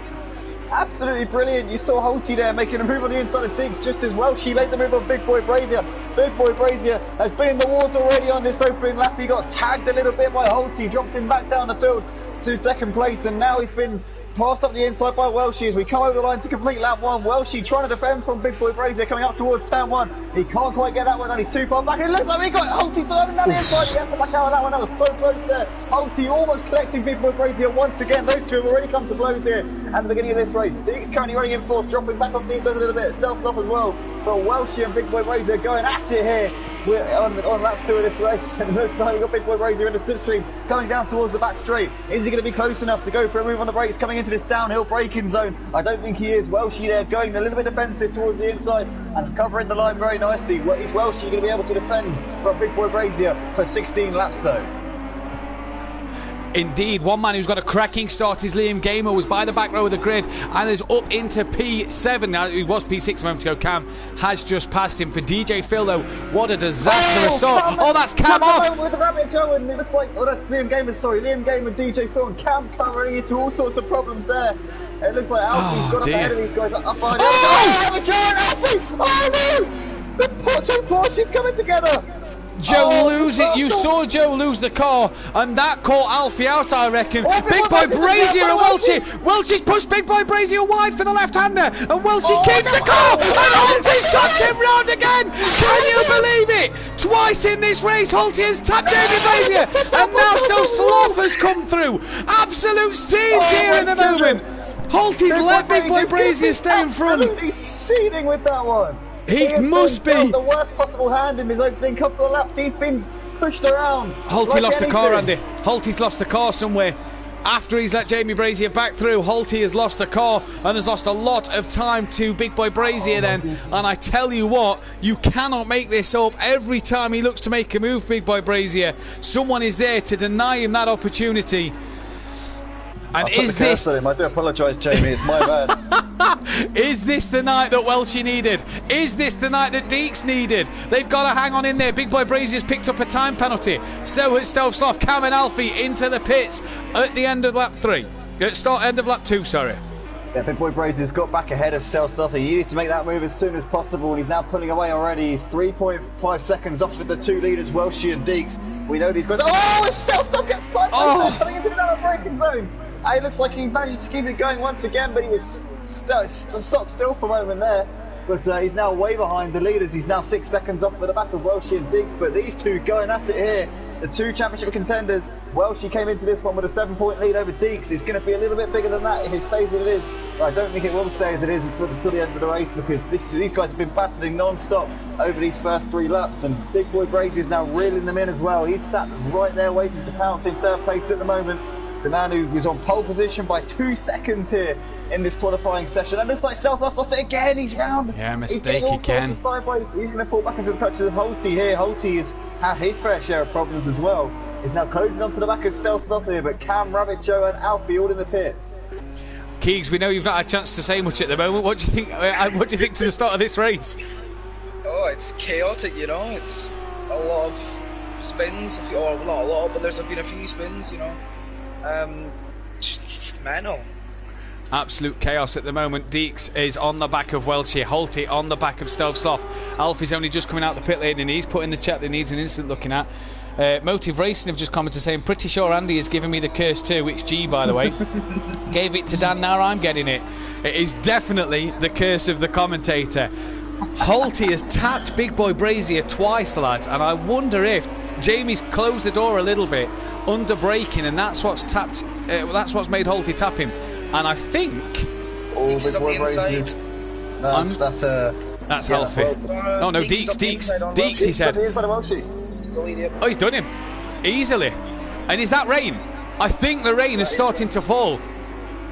D: Absolutely brilliant. You saw Holty there making a move on the inside of Deeks just as Welshie made the move on Big Boy Brazier. Big Boy Brazier has been in the wars already on this opening lap. He got tagged a little bit by Holty, dropped him back down the field to 2nd place, and now he's been passed up the inside by Welshie as we come over the line to complete lap 1. Welshie trying to defend from Big Boy Brazier coming up towards turn 1. He can't quite get that one done, he's too far back. It looks like we got Holty driving down the inside. He has to back out of that one, that was so close there. Holty almost collecting Big Boy Brazier once again. Those two have already come to blows here at the beginning of this race. Deeks currently running in 4th, dropping back off these guys a little bit. Stealth stop as well. But Welshie and Big Boy Brazier going at it here. We're on lap 2 of this race, and it looks like we've got Big Boy Brazier in the slipstream coming down towards the back straight. Is he going to be close enough to go for a move on the brakes coming into this downhill braking zone? I don't think he is. Welshie there going a little bit defensive towards the inside and covering the line very nicely. Is Welshie going to be able to defend from Big Boy Brazier for 16 laps though?
E: Indeed, one man who's got a cracking start is Liam Gamer, was by the back row of the grid and is up into P7. Now, it was P6 a moment ago. Cam has just passed him. For DJ Phil, though, what a disastrous start. Oh, that's Cam off.
D: With the rabbit Joe, and it looks like, oh, that's Liam Gamer, sorry. Liam Gamer, DJ Phil, and Cam covering into all sorts of problems there. It looks like Alfie's got up ahead of these guys. Up behind Rabbit Joe and Alfie! Oh, no! The two Porsches coming together!
E: Joe lose it. You saw Joe lose the car, and that caught Alfie out, I reckon. Big Boy Brazier and Welchie. Welchie's pushed Big Boy Brazier wide for the left-hander, and Welchie keeps the car, and Holty's tapped him round again. Can you believe it? Twice in this race, Holty has tapped Jamie Brazier, and now still Sloth has come through. Absolute scenes here in the moment. Holty's let Big Boy Brazier stay in front.
D: Absolutely seething with that one.
E: He must be
D: the worst possible hand in his opening couple of laps. He's been pushed around.
E: Holty lost the car, Andy. Holty's lost the car somewhere. After he's let Jamie Brazier back through, Holty has lost the car and has lost a lot of time to Big Boy Brazier then. And I tell you what, you cannot make this up. Every time he looks to make a move, Big Boy Brazier, someone is there to deny him that opportunity. And is this...
D: I do apologise, Jamie, it's my bad.
E: Is this the night that Welchie needed? Is this the night that Deeks needed? They've got to hang on in there. Big Boy Brazier's picked up a time penalty. So has Stealth Sloth. Cam and Alfie into the pits at the end of lap 3. End of lap 2, sorry.
D: Yeah, Big Boy Brazier's got back ahead of Stealth Sloth. He needed to make that move as soon as possible, and he's now pulling away already. He's 3.5 seconds off with the two leaders, Welchie and Deeks. We know these guys. Oh, if Stealth Sloth gets sideways, coming into another braking zone. It looks like he managed to keep it going once again, but he was stock still for a moment there. But he's now way behind the leaders. He's now 6 seconds off with the back of Welchie and Diggs. But these two going at it here, the two championship contenders. Welchie came into this one with a 7-point lead over Diggs. It's going to be a little bit bigger than that if it stays as it is. But I don't think it will stay as it is until the end of the race, because these guys have been battling non-stop over these first 3 laps. And Big Boy Brazy is now reeling them in as well. He's sat right there waiting to pounce in third place at the moment. The man who was on pole position by 2 seconds here in this qualifying session. And looks like Stealth Sloth lost it again. He's round.
E: Yeah, mistake again.
D: Sideways. He's going to fall back into the clutches of Holty here. Holty has had his fair share of problems as well. He's now closing onto the back of Stealth Sloth here, but Cam, Rabbit, Joe and Alfie all in the pits.
E: Keegs, we know you've not had a chance to say much at the moment. What do you think? What do you think to the start of this race?
C: Oh, it's chaotic, you know. It's a lot of spins. Or not a lot, but there's been a few spins, you know. Mental.
E: Absolute chaos at the moment. Deeks is on the back of Welchie, Holty on the back of Stealth Sloth. Alfie's only just coming out the pit lane and he's put in the chat that needs an instant looking at. Motive Racing have just commented saying, pretty sure Andy is giving me the curse too. It's G, by the way. Gave it to Dan, now I'm getting it. It is definitely the curse of the commentator. Holty has tapped Big Boy Brazier twice, lads, and I wonder if Jamie's closed the door a little bit under braking, and that's what's tapped. That's what's made Holty tap him. And I think.
D: Oh, Big Boy Brazier.
E: That's Alfie. Oh no, Deeks, he said. Oh, he's done him easily. And is that rain? I think the rain is starting to fall.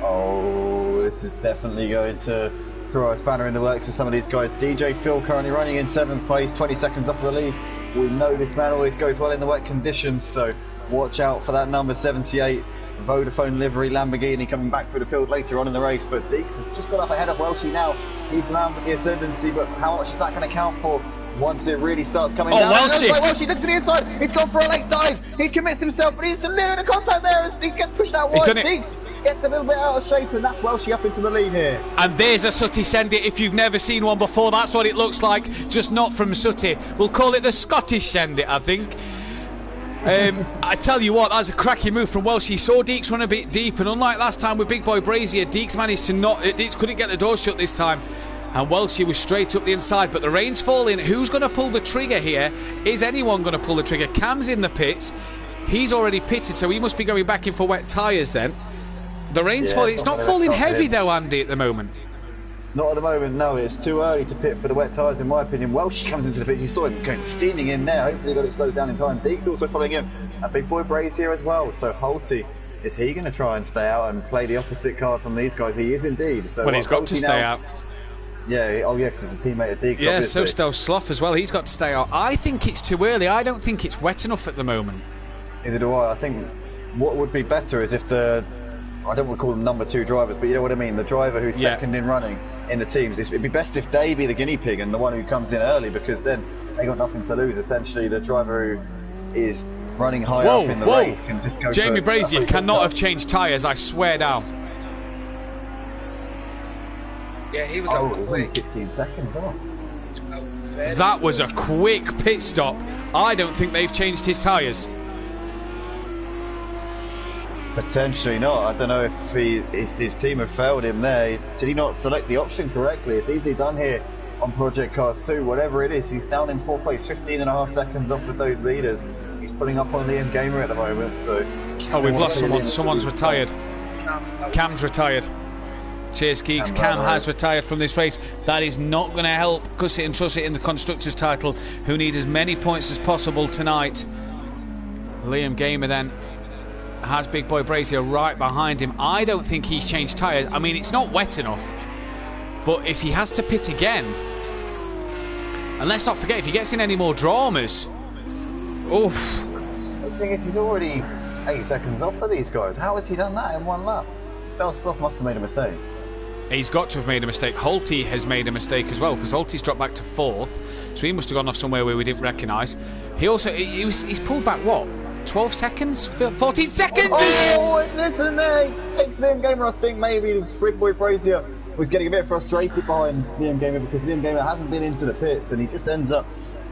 D: Oh, this is definitely going to throw a spanner in the works for some of these guys. DJ Phil currently running in 7th place, 20 seconds off of the lead. We know this man always goes well in the wet conditions, so watch out for that number 78 Vodafone livery Lamborghini coming back through the field later on in the race. But Deeks has just got up ahead of Welchie now. He's the man with the ascendancy, but how much is that going to count for once it really starts coming down?
E: Welchie!
D: Welchie looks to the inside. He's gone for a late dive. He commits himself, but he's a little bit of contact there as he gets pushed out wide. Deeks gets a little bit out of shape, and that's Welchie up into the lead here.
E: And there's a Sooty Send It. If you've never seen one before, that's what it looks like, just not from Sooty. We'll call it the Scottish Send It, I think. I tell you what, that's a cracking move from Welsh. He saw Deeks run a bit deep, and unlike last time with Big Boy Brazier, Deeks managed to not. Deeks couldn't get the door shut this time, and Welsh was straight up the inside. But the rain's falling. Who's going to pull the trigger here? Is anyone going to pull the trigger? Cam's in the pits. He's already pitted, so he must be going back in for wet tyres then. The rain's falling. It's not falling heavy though, Andy, at the moment.
D: Not at the moment, no. It's too early to pit for the wet tyres, in my opinion. Welsh comes into the pit. You saw him going steaming in there. Hopefully he got it slowed down in time. Deeks also following him. And Big Boy Braze here as well. So Holty, is he going to try and stay out and play the opposite card from these guys? He is indeed. So
E: well, he's got to stay out.
D: Yeah, oh yeah, because he's a teammate of Deeks.
E: Yeah,
D: obviously.
E: so Stealth Sloth as well. He's got to stay out. I think it's too early. I don't think it's wet enough at the moment.
D: Neither do I. I think what would be better is if I don't want to call them number 2 drivers, but you know what I mean, the driver who's second in running in the teams, it'd be best if they be the guinea pig and the one who comes in early, because then they got nothing to lose. Essentially, the driver who is running high up in the race can just go.
E: Jamie Brazier cannot have changed tyres, I swear down.
C: Yeah, he was out quick.
D: 15 seconds off.
E: That was a quick pit stop. I don't think they've changed his tyres.
D: Potentially not. I don't know if his team have failed him there. Did he not select the option correctly? It's easily done here on Project Cars 2. Whatever it is, he's down in 4th place, 15.5 seconds off with those leaders. He's pulling up on Liam Gamer at the moment. So.
E: Oh, we've lost someone. Someone's retired. Cam's retired. Cheers, Geeks. Cam has retired from this race. That is not going to help Gusset and Trusset in the Constructors' title, who need as many points as possible tonight. Liam Gamer then has Big Boy Brazier right behind him. I don't think he's changed tyres. I mean, it's not wet enough, but if he has to pit again, and let's not forget, if he gets in any more dramas, oof.
D: The thing is, he's already 8 seconds off for these guys. How has he done that in 1 lap? Stelzloff must have made a mistake.
E: He's got to have made a mistake. Holty has made a mistake as well, because Holty's dropped back to 4th, so he must have gone off somewhere where we didn't recognise. He also, he's pulled back, what, 12 seconds? 14 seconds!
D: Oh, listen there! He takes Liam Gamer. I think maybe Big Boy Brazier was getting a bit frustrated behind Liam Gamer, because Liam Gamer hasn't been into the pits, and he just ends up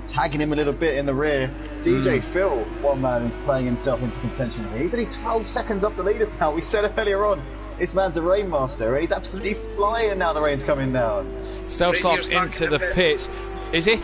D: tagging him a little bit in the rear. DJ Phil, one man who's playing himself into contention here. He's only 12 seconds off the leaders now. We said it earlier on. This man's a rainmaster. He's absolutely flying now. The rain's coming down.
E: Stelzloff into the pits. Is he?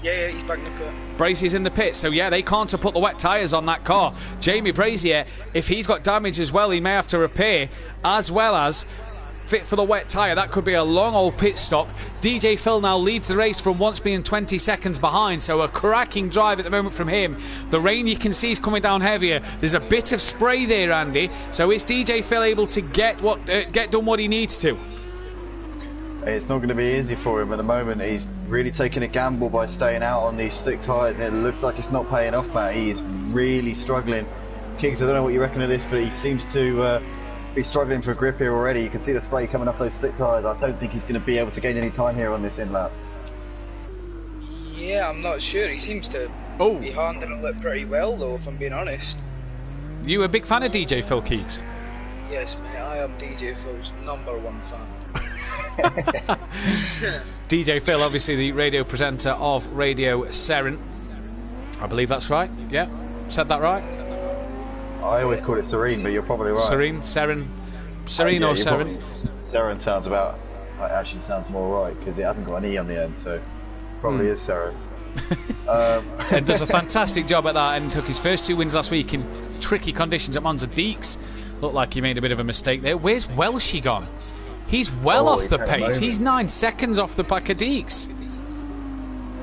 C: Yeah, he's back in the pit.
E: Brazier's in the pit, so yeah, they can't have put the wet tyres on that car. Jamie Brazier, if he's got damage as well, he may have to repair, as well as fit for the wet tyre. That could be a long old pit stop. DJ Phil now leads the race from once being 20 seconds behind, so a cracking drive at the moment from him. The rain you can see is coming down heavier. There's a bit of spray there, Andy, so is DJ Phil able to get done what he needs to?
D: It's not going to be easy for him at the moment. He's really taking a gamble by staying out on these slick tyres, and it looks like it's not paying off, Matt. He is really struggling. Kings, I don't know what you reckon of this, but he seems to be struggling for grip here already. You can see the spray coming off those slick tyres. I don't think he's going to be able to gain any time here on this in lap.
C: Yeah, I'm not sure. He seems to be handling it pretty well, though, if I'm being honest.
E: You a big fan of DJ Phil, Keeks?
C: Yes, mate. I am DJ Phil's #1 fan.
E: DJ Phil, obviously the radio presenter of Radio Seren. I believe that's right. Yeah, said that right?
D: I always call it Serene, but you're probably right.
E: Serene, Seren, Serene or Seren?
D: Seren sounds about. It actually sounds more right because it hasn't got an E on the end, so probably is Seren.
E: And does a fantastic job at that, and took his first 2 wins last week in tricky conditions at Monza. Deeks looked like he made a bit of a mistake there. Where's Welshie gone? He's well off the pace. He's 9 seconds off the back of Deeks.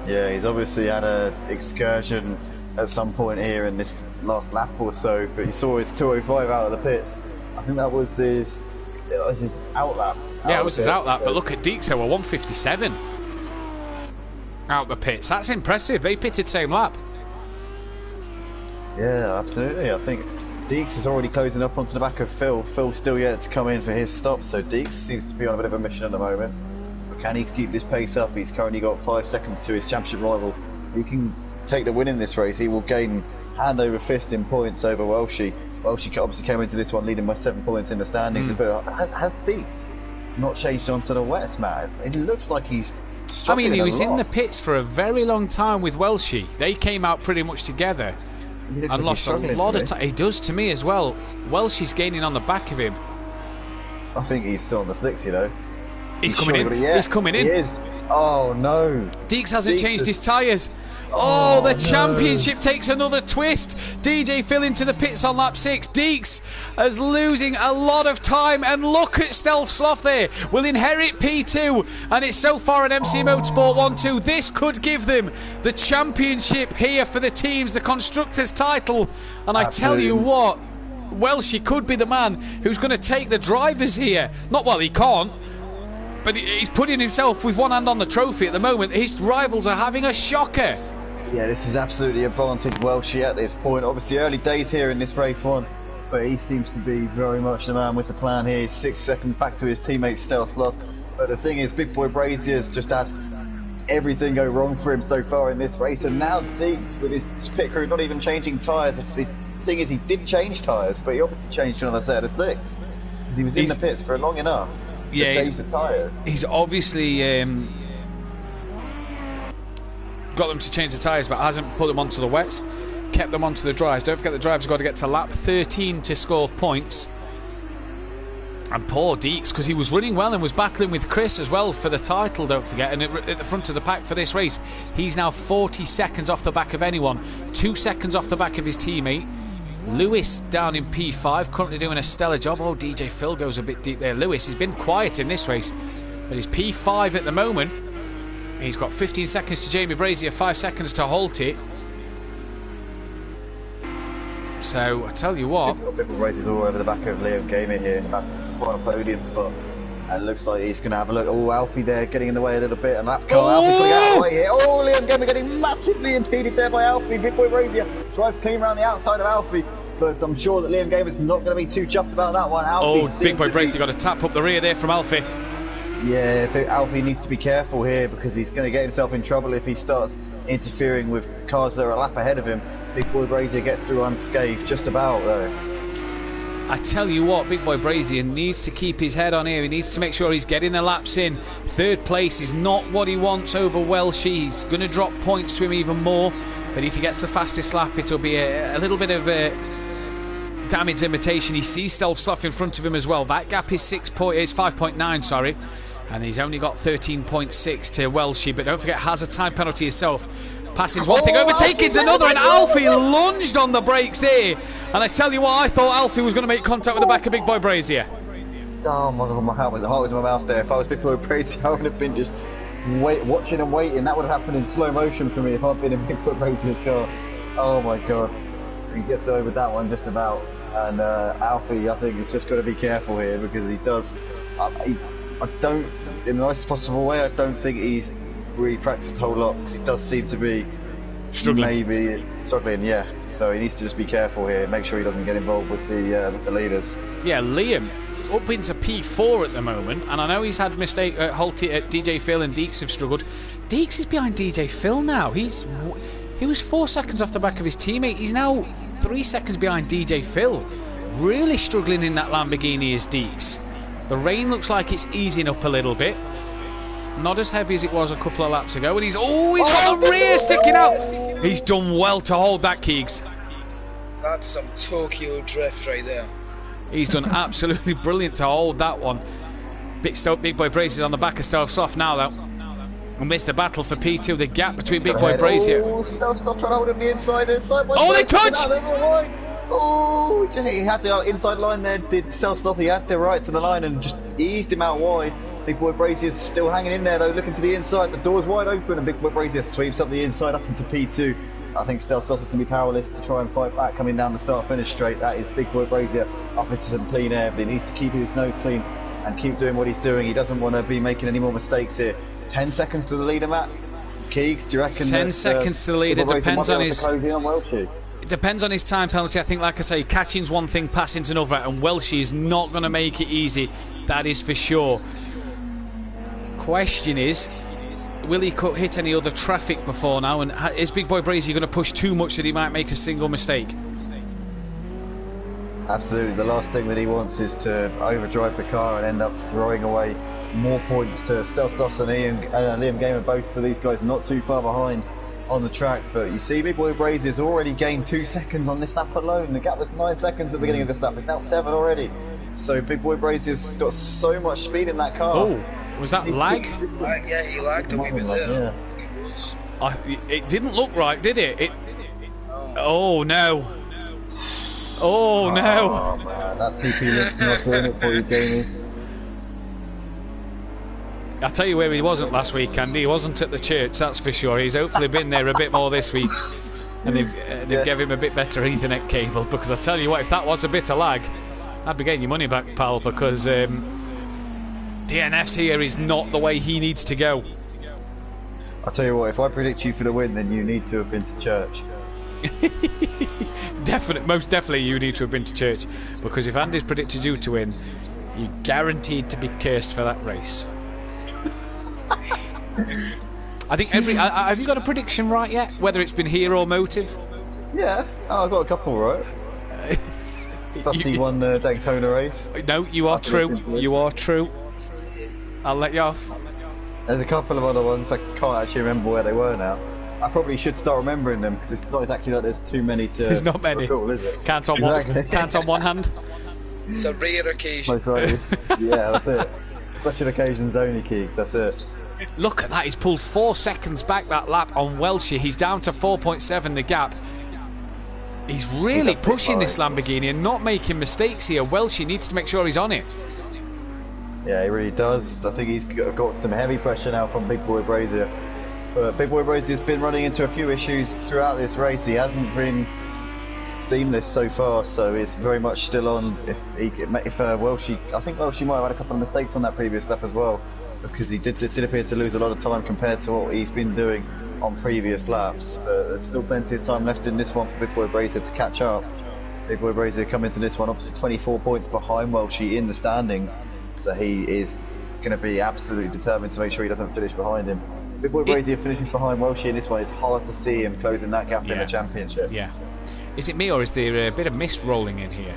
D: Yeah, he's obviously had an excursion at some point here in this last lap or so, but he saw his 205 out of the pits. I think that was his out lap.
E: Yeah, it was his out lap, but look at Deeks, they were 157 out the pits. That's impressive. They pitted same lap.
D: Yeah, absolutely. I think Deeks is already closing up onto the back of Phil. Phil's still yet to come in for his stop, so Deeks seems to be on a bit of a mission at the moment. But can he keep this pace up? He's currently got 5 seconds to his championship rival. He can take the win in this race. He will gain hand over fist in points over Welshie. Welshie obviously came into this one leading by 7 points in the standings. But has Deeks not changed onto the wets, Matt? It looks like he's struggling.
E: I mean, he was in the pits for a very long time with Welshie. They came out pretty much together and lost a lot of time. He does to me as well. Welshie's gaining on the back of him.
D: I think he's still on the slicks, you know.
E: He's coming in. He's coming in.
D: He is. Oh no.
E: Deeks hasn't changed his tyres. Oh, the championship takes another twist. DJ Phil into the pits on lap 6. Deeks is losing a lot of time, and look at Stelzloff there. Will inherit P2, and it's so far an MC Motorsport 1-2. This could give them the championship here for the teams, the constructors title. And I tell you what, Welshie could be the man who's going to take the drivers here. Not well, he can't, but he's putting himself with one hand on the trophy at the moment. His rivals are having a shocker.
D: Yeah, this is absolutely advantage Welshie at this point. Obviously early days here in this race one. but he seems to be very much the man with the plan here. He's 6 seconds back to his teammate Stealth Loss. But the thing is, Big Boy Brazier's just had everything go wrong for him so far in this race, and now Deeks with his pit crew not even changing tyres. The thing is, he did change tyres, but he obviously changed another set of slicks because he was in the pits for long enough to change the tyres.
E: He's obviously got them to change the tyres, but hasn't put them onto the wets, kept them onto the dries. Don't forget the drivers have got to get to lap 13 to score points. And poor Deeks, because he was running well and was battling with Chris as well for the title, don't forget, and at the front of the pack for this race. He's now 40 seconds off the back of anyone, 2 seconds off the back of his teammate. Lewis down in P5, currently doing a stellar job. Oh, DJ Phil goes a bit deep there. Lewis has been quiet in this race, but he's P5 at the moment. He's got 15 seconds to Jamie Brazier, 5 seconds to halt it. So I tell you what,
D: Big races all over the back of Liam Gaming here. That's quite a podium spot. And it looks like he's going to have a look. Oh, Alfie there getting in the way a little bit. And that car, Alfie's going to get out of the way here. Oh, Liam Gaming getting massively impeded there by Alfie. Big Boy Brazier drives clean around the outside of Alfie. But I'm sure that Liam Gaming's not going to be too chuffed about that one. Alfie
E: Big Boy Brazier got a tap up the rear there from Alfie.
D: Yeah, Alfie needs to be careful here because he's going to get himself in trouble if he starts interfering with cars that are a lap ahead of him. Big Boy Brazier gets through unscathed, just about though.
E: I tell you what, Big Boy Brazier needs to keep his head on here. He needs to make sure he's getting the laps in. Third place is not what he wants over Welshie. He's going to drop points to him even more. But if he gets the fastest lap, it'll be a little bit of a damage limitation. He sees Stealth Sloth in front of him as well. That gap is 5.9, sorry. And he's only got 13.6 to Welshie. But don't forget, has a time penalty himself. Passing's one thing, overtaking's another, and Alfie lunged on the brakes there. And I tell you what, I thought Alfie was going to make contact with the back of Big Boy Brazier.
D: Oh my God, my heart was in my mouth there. If I was Big Boy Brazier, I would have been just watching and waiting. That would have happened in slow motion for me if I'd been in Big Boy Brazier's car. Oh my God. He gets over that one just about. And Alfie, I think, has just got to be careful here because he does. I don't, in the nicest possible way, I don't think he's really practiced a whole lot because he does seem to be struggling, yeah. So he needs to just be careful here, make sure he doesn't get involved with the leaders.
E: Yeah, Liam up into P4 at the moment, and I know he's had mistake at DJ Phil and Deeks have struggled. Deeks is behind DJ Phil now. He was 4 seconds off the back of his teammate. He's now 3 seconds behind DJ Phil. Really struggling in that Lamborghini is Deeks. The rain looks like it's easing up a little bit. Not as heavy as it was a couple of laps ago, and he's got the rear sticking out. He's done well to hold that, Keegs.
C: That's some Tokyo drift right there.
E: He's done absolutely brilliant to hold that one. Big Boy Brazier on the back of Stealth Soft now, though. And missed the battle for P2. The gap between Big Boy Brazier.
D: Oh, Stealth Soft trying to hold him the inside.
E: Oh, they touch!
D: Oh, he had the inside line there. Did Stealth Soft? He had the right to the line and just eased him out wide. Big Boy Brazier's still hanging in there though, looking to the inside. The door's wide open and Big Boy Brazier sweeps up the inside up into P2. I think Stealth Sloth is going to be powerless to try and fight back coming down the start-finish straight. That is Big Boy Brazier up into some clean air, but he needs to keep his nose clean and keep doing what he's doing. He doesn't want to be making any more mistakes here. 10 seconds to the leader, Matt. Keegs, do you reckon
E: 10 seconds to the leader, depends on his...
D: It
E: depends on his time penalty. I think, like I say, catching's one thing, passing's another, and Welshie is not going to make it easy. That is for sure. Question is, will he hit any other traffic before now? And is Big Boy Brazier going to push too much that he might make a single mistake?
D: Absolutely. The last thing that he wants is to overdrive the car and end up throwing away more points to Stealth Dawson and Liam Gamer. Both of these guys not too far behind on the track. But you see, Big Boy Brazier's already gained 2 seconds on this lap alone. The gap was 9 seconds at the beginning of this lap. It's now 7 already. So Big Boy Brazier's got so much speed in that car.
E: Oh. Was that lag?
C: Yeah, he lagged a wee bit there.
E: Yeah. It didn't look right, did it? Oh no. Oh no.
D: Oh man, that TP lift's not doing it for you, Jamie.
E: I'll tell you where he wasn't last week, Andy. He wasn't at the church, that's for sure. He's hopefully been there a bit more this week. And they've given him a bit better Ethernet cable, because I tell you what, if that was a bit of lag, I'd be getting your money back, pal, because DNF's here is not the way he needs to go.
D: I'll tell you what, if I predict you for the win, then you need to have been to church.
E: Most definitely you need to have been to church, because if Andy's predicted you to win, you're guaranteed to be cursed for that race. I think have you got a prediction right yet? Whether it's been here or motive?
D: Yeah, I got a couple right. Dusty won the Daytona race.
E: No, you are true. You are true. I'll let you off.
D: There's a couple of other ones I can't actually remember where they were now. I probably should start remembering them because it's not exactly like there's too many to.
E: There's not many.
D: Recall, is it?
E: Can't on one hand.
C: It's a rare occasion.
D: Most likely. Yeah, that's it. Special occasions only, Keeks. That's it.
E: Look at that. He's pulled 4 seconds back that lap on Welshie. He's down to 4.7 the gap. He's really pushing this Lamborghini and not making mistakes here. Welshie needs to make sure he's on it.
D: Yeah, he really does. I think he's got some heavy pressure now from Big Boy Brazier. But Big Boy Brazier's been running into a few issues throughout this race. He hasn't been seamless so far, so it's very much still on. If Welshie, I think Welshie might have had a couple of mistakes on that previous lap as well, because he did appear to lose a lot of time compared to what he's been doing on previous laps. But there's still plenty of time left in this one for Big Boy Brazier to catch up. Big Boy Brazier coming into this one obviously 24 points behind Welshie in the standings, so he is going to be absolutely determined to make sure he doesn't finish behind him. Big Boy Brazier finishing behind Welshie in this one. It's hard to see him closing that gap in the championship.
E: Yeah. Is it me, or is there a bit of mist rolling in here?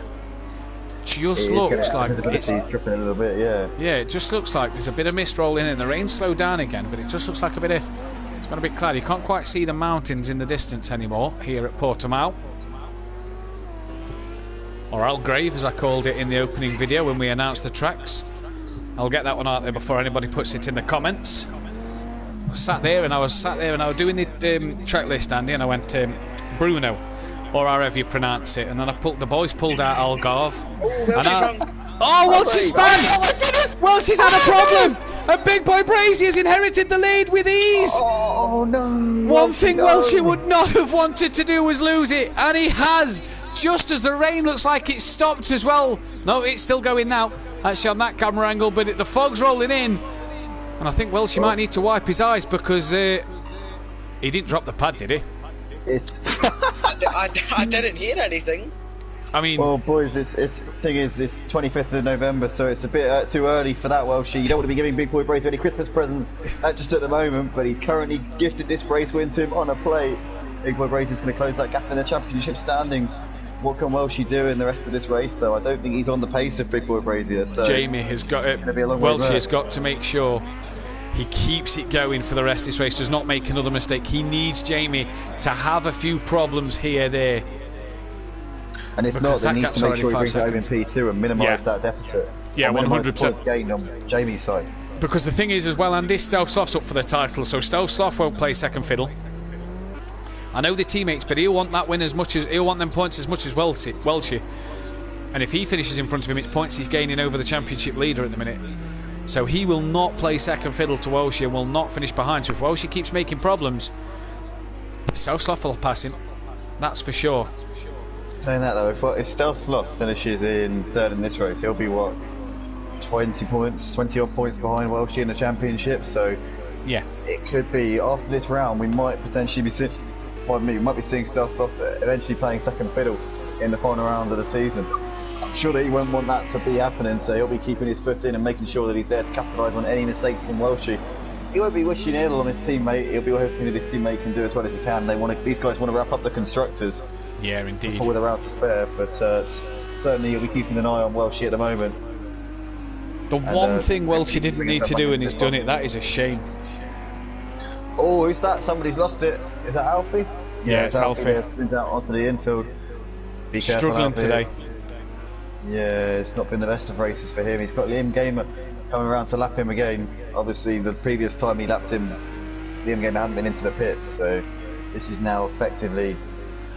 E: Just looks like it's
D: dripping a little bit. Yeah.
E: Yeah, it just looks like there's a bit of mist rolling in. The rain slowed down again, but it just looks like a bit of. It's gone a bit cloudy. You can't quite see the mountains in the distance anymore here at Portimao, or Algarve, as I called it in the opening video when we announced the tracks. I'll get that one out there before anybody puts it in the comments. I was sat there and I was doing the track list, Andy, and I went Bruno, or however you pronounce it, and then the boys pulled out Algarve. Welshie's spun! Welshie's had a problem! And Big Boy Brazier's inherited the lead with ease!
D: Oh no!
E: One thing Welshie would not have wanted to do was lose it, and he has, just as the rain looks like it's stopped as well. No, it's still going now, actually on that camera angle, but the fog's rolling in. And I think Welshie might need to wipe his eyes, because he didn't drop the pad, did he?
C: I didn't hear anything.
E: I mean,
D: well, boys, it's 25th of November, so it's a bit too early for that, Welshie. You don't want to be giving Big Boy Brazier any Christmas presents just at the moment, but he's currently gifted this race win to him on a plate. Big Boy Brazier's going to close that gap in the championship standings. What can Welshie do in the rest of this race, though? I don't think he's on the pace of Big Boy Brazier. So
E: Jamie has got it. Welshie has got to make sure he keeps it going for the rest of this race, does not make another mistake. He needs Jamie to have a few problems here, there.
D: And if not, then he needs to make sure he brings it home in P2 and minimise that deficit.
E: Yeah, 100%.
D: Points gained on Jamie's side.
E: Because the thing is as well, Andy, Stelsloff's up for the title, so Stelsloff won't play second fiddle. I know the teammates, but he'll want that win he'll want them points as much as Welshie. And if he finishes in front of him, it's points he's gaining over the championship leader at the minute. So he will not play second fiddle to Welshie and will not finish behind. So if Welshie keeps making problems, Stelsloff will pass him. That's for sure.
D: Saying that though, if Stelsloff finishes in third in this race, he'll be what, 20 odd points behind Welshie in the championship. So
E: yeah,
D: it could be after this round we might potentially be seeing Stelsloff eventually playing second fiddle in the final round of the season. I'm sure that he won't want that to be happening, so he'll be keeping his foot in and making sure that he's there to capitalise on any mistakes from Welshie. He won't be wishing ill on his teammate. He'll be hoping that his teammate can do as well as he can. These guys want to wrap up the constructors.
E: Yeah, indeed.
D: Before they're out to spare, but certainly he'll be keeping an eye on Welshie at the moment.
E: The one thing Welshie didn't need to do, and he's done it. That is a shame.
D: Oh, who's that? Somebody's lost it. Is that Alfie?
E: Yeah, it's Alfie.
D: Spins out onto the infield. Be careful,
E: struggling
D: Alfie.
E: today.
D: Yeah, it's not been the best of races for him. He's got Liam Gamer coming around to lap him again. Obviously, the previous time he lapped him, Liam Gamer hadn't been into the pits, so this is now effectively...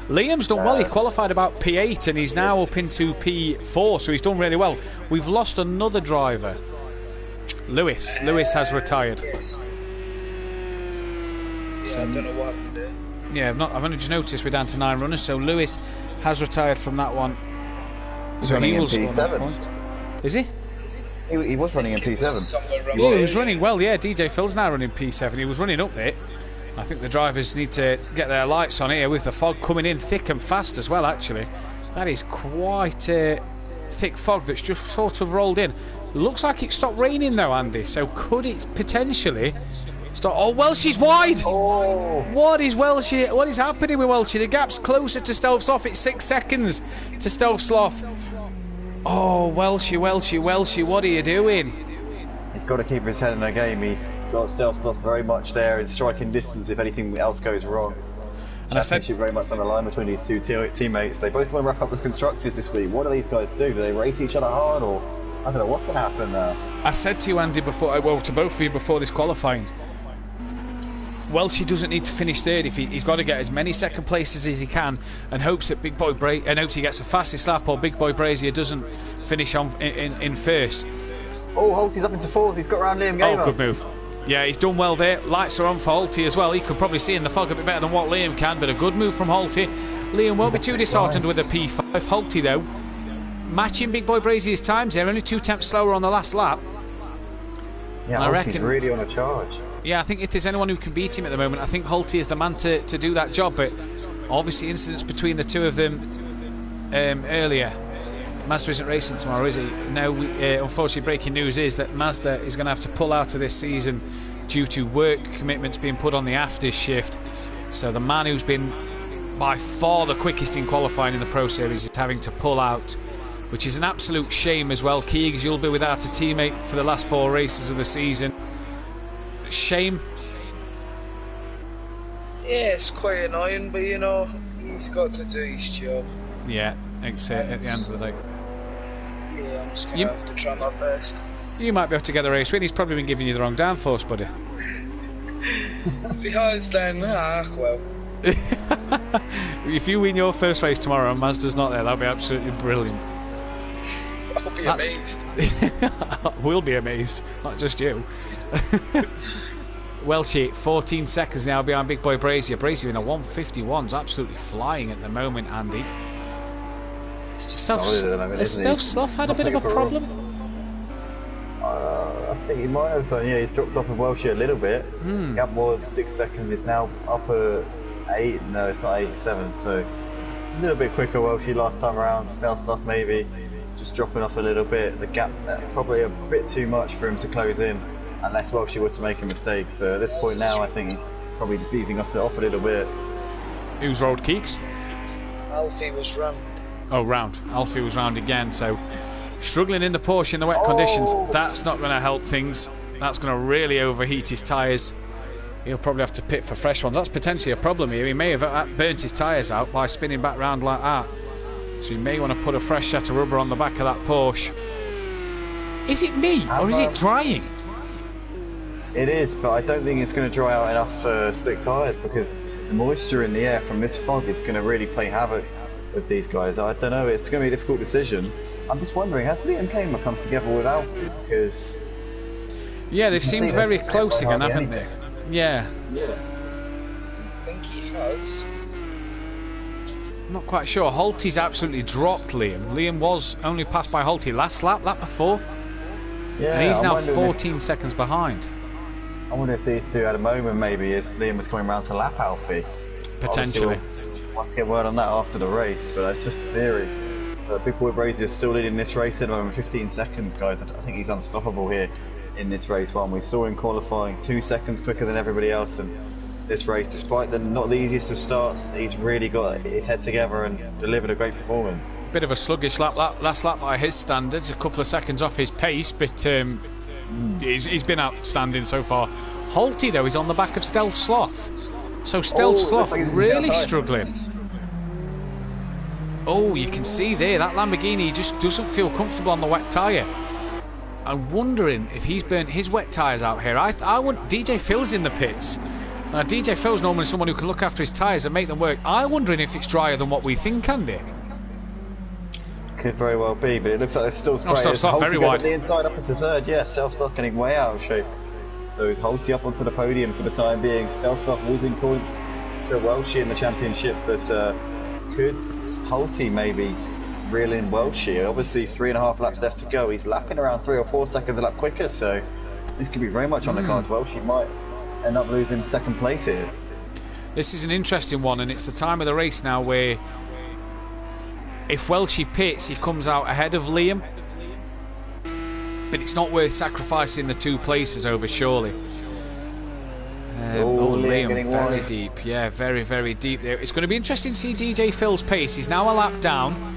E: Liam's done well. He qualified about P8 and he's now up into P4, so he's done really well. We've lost another driver. Lewis has retired.
C: Yeah, I don't know what happened there.
E: Yeah, I've only just noticed we're down to 9 runners, so Lewis has retired from that one.
D: He's running in P7.
E: Is he?
D: He was running in P7.
E: Yeah, he was running well. Yeah, DJ Phil's now running P7. He was running up there. I think the drivers need to get their lights on here with the fog coming in thick and fast as well, actually. That is quite a thick fog that's just sort of rolled in. Looks like it stopped raining though, Andy, so could it potentially stop? Oh, Welshie's wide!
D: Oh.
E: What is Welshie? What is happening with Welshie? The gap's closer to Stealth Sloth. It's 6 seconds to Stealth Sloth. Oh, Welshie, what are you doing?
D: He's got to keep his head in the game. He's got Stealth Sloth very much there in striking distance if anything else goes wrong.
E: And I said,
D: very much on the line between these two teammates. They both want to wrap up the constructors this week. What do these guys do? Do they race each other hard, or I don't know what's going to happen there?
E: I said to you, Andy, before, well, to both of you before this qualifying, Welshie doesn't need to finish third. If he's got to get as many second places as he can, and hopes that hopes he gets the fastest lap, or Big Boy Brazier doesn't finish on in first.
D: Oh, Holty's up into fourth. He's got round Liam Gamer.
E: Oh, good move. Yeah, he's done well there. Lights are on for Holty as well. He could probably see in the fog a bit better than what Liam can, but a good move from Holty. Liam won't be too disheartened with a P5. Holty, though, matching Big Boy Brazier's times. They're only 2 tenths slower on the last lap.
D: Yeah, I reckon he's really on a charge.
E: Yeah, I think if there's anyone who can beat him at the moment, I think Holty is the man to do that job. But obviously, incidents between the two of them earlier. Mazda isn't racing tomorrow, is he? No, unfortunately, breaking news is that Mazda is going to have to pull out of this season due to work commitments being put on the after shift. So the man who's been by far the quickest in qualifying in the Pro Series is having to pull out, which is an absolute shame as well. Keegs, you'll be without a teammate for the last 4 races of the season. Shame.
C: Yeah, it's quite annoying, but you know, he's got to do his job.
E: Yeah, it's at the end of the day.
C: Yeah, I'm just going to have to try my best.
E: You might be able to get the race win. He's probably been giving you the wrong downforce, buddy.
C: If he has, then, well.
E: If you win your first race tomorrow and Mazda's not there, that'll be absolutely brilliant.
C: I'll be amazed.
E: We'll be amazed, not just you. Welshie, 14 seconds now behind Big Boy Brazier. Brazier in the 151's absolutely flying at the moment, Andy. Has Stealth Sloth had a bit of a problem?
D: I think he might have done. Yeah, he's dropped off of Welshie a little bit. Gap was 6 seconds. It's now up at 8. No, it's not 8.7. So a little bit quicker Welshie last time around. Stealth Sloth maybe just dropping off a little bit. The gap probably a bit too much for him to close in, unless Welshie were to make a mistake. So at this point now, I think he's probably just easing us off a little bit.
E: Who's rolled Keeks?
C: Alfie was round.
E: Oh, round. Alfie was round again, so struggling in the Porsche in the wet conditions. That's not going to help things. That's going to really overheat his tyres. He'll probably have to pit for fresh ones. That's potentially a problem here. He may have burnt his tyres out by spinning back round like that. So you may want to put a fresh set of rubber on the back of that Porsche. Is it me, or is it drying?
D: It is, but I don't think it's going to dry out enough slick tyres, because the moisture in the air from this fog is going to really play havoc with these guys. I don't know, it's going to be a difficult decision. I'm just wondering, has Liam Gamer come together with Alfie? Because
E: yeah, they've seemed very close again, haven't they? Yeah.
C: I think he has.
E: I'm not quite sure. Holty's absolutely dropped Liam. Liam was only passed by Holty last lap before.
D: Yeah,
E: and he's now 14 seconds behind.
D: I wonder if these two had a moment maybe as Liam was coming round to lap Alfie.
E: Potentially.
D: We'll want to get word on that after the race, but that's just a theory. Big Boy Brazier is still leading this race at the moment, 15 seconds, guys. I think he's unstoppable here in this race one. We saw him qualifying 2 seconds quicker than everybody else, and this race, despite not the easiest of starts, he's really got his head together and delivered a great performance.
E: Bit of a sluggish last lap by his standards, a couple of seconds off his pace, but he's been outstanding so far. Holty, though, is on the back of Stealth Sloth. So Stealth Sloth really struggling. Oh, you can see there, that Lamborghini just doesn't feel comfortable on the wet tyre. I'm wondering if he's burnt his wet tyres out here. I want DJ Phil's in the pits. Now, DJ Phil's normally someone who can look after his tyres and make them work. I'm wondering if it's drier than what we think, Andy.
D: Could very well be, but it looks like there's still spray.
E: Stealth Sloth very wide.
D: The inside up into third, yeah. Stealth Sloth getting way out of shape. So Holty up onto the podium for the time being. Stealth Sloth losing points to Welshie in the championship, but could Holty maybe reel in Welshie? Obviously 3.5 laps left to go. He's lapping around 3 or 4 seconds a lap quicker, so this could be very much on the cards. Welshie might end up losing second place here.
E: This is an interesting one, and it's the time of the race now where if Welshie pits, he comes out ahead of Liam. But it's not worth sacrificing the 2 places over, surely. Liam, very deep. Yeah, very, very deep there. It's going to be interesting to see DJ Phil's pace. He's now a lap down.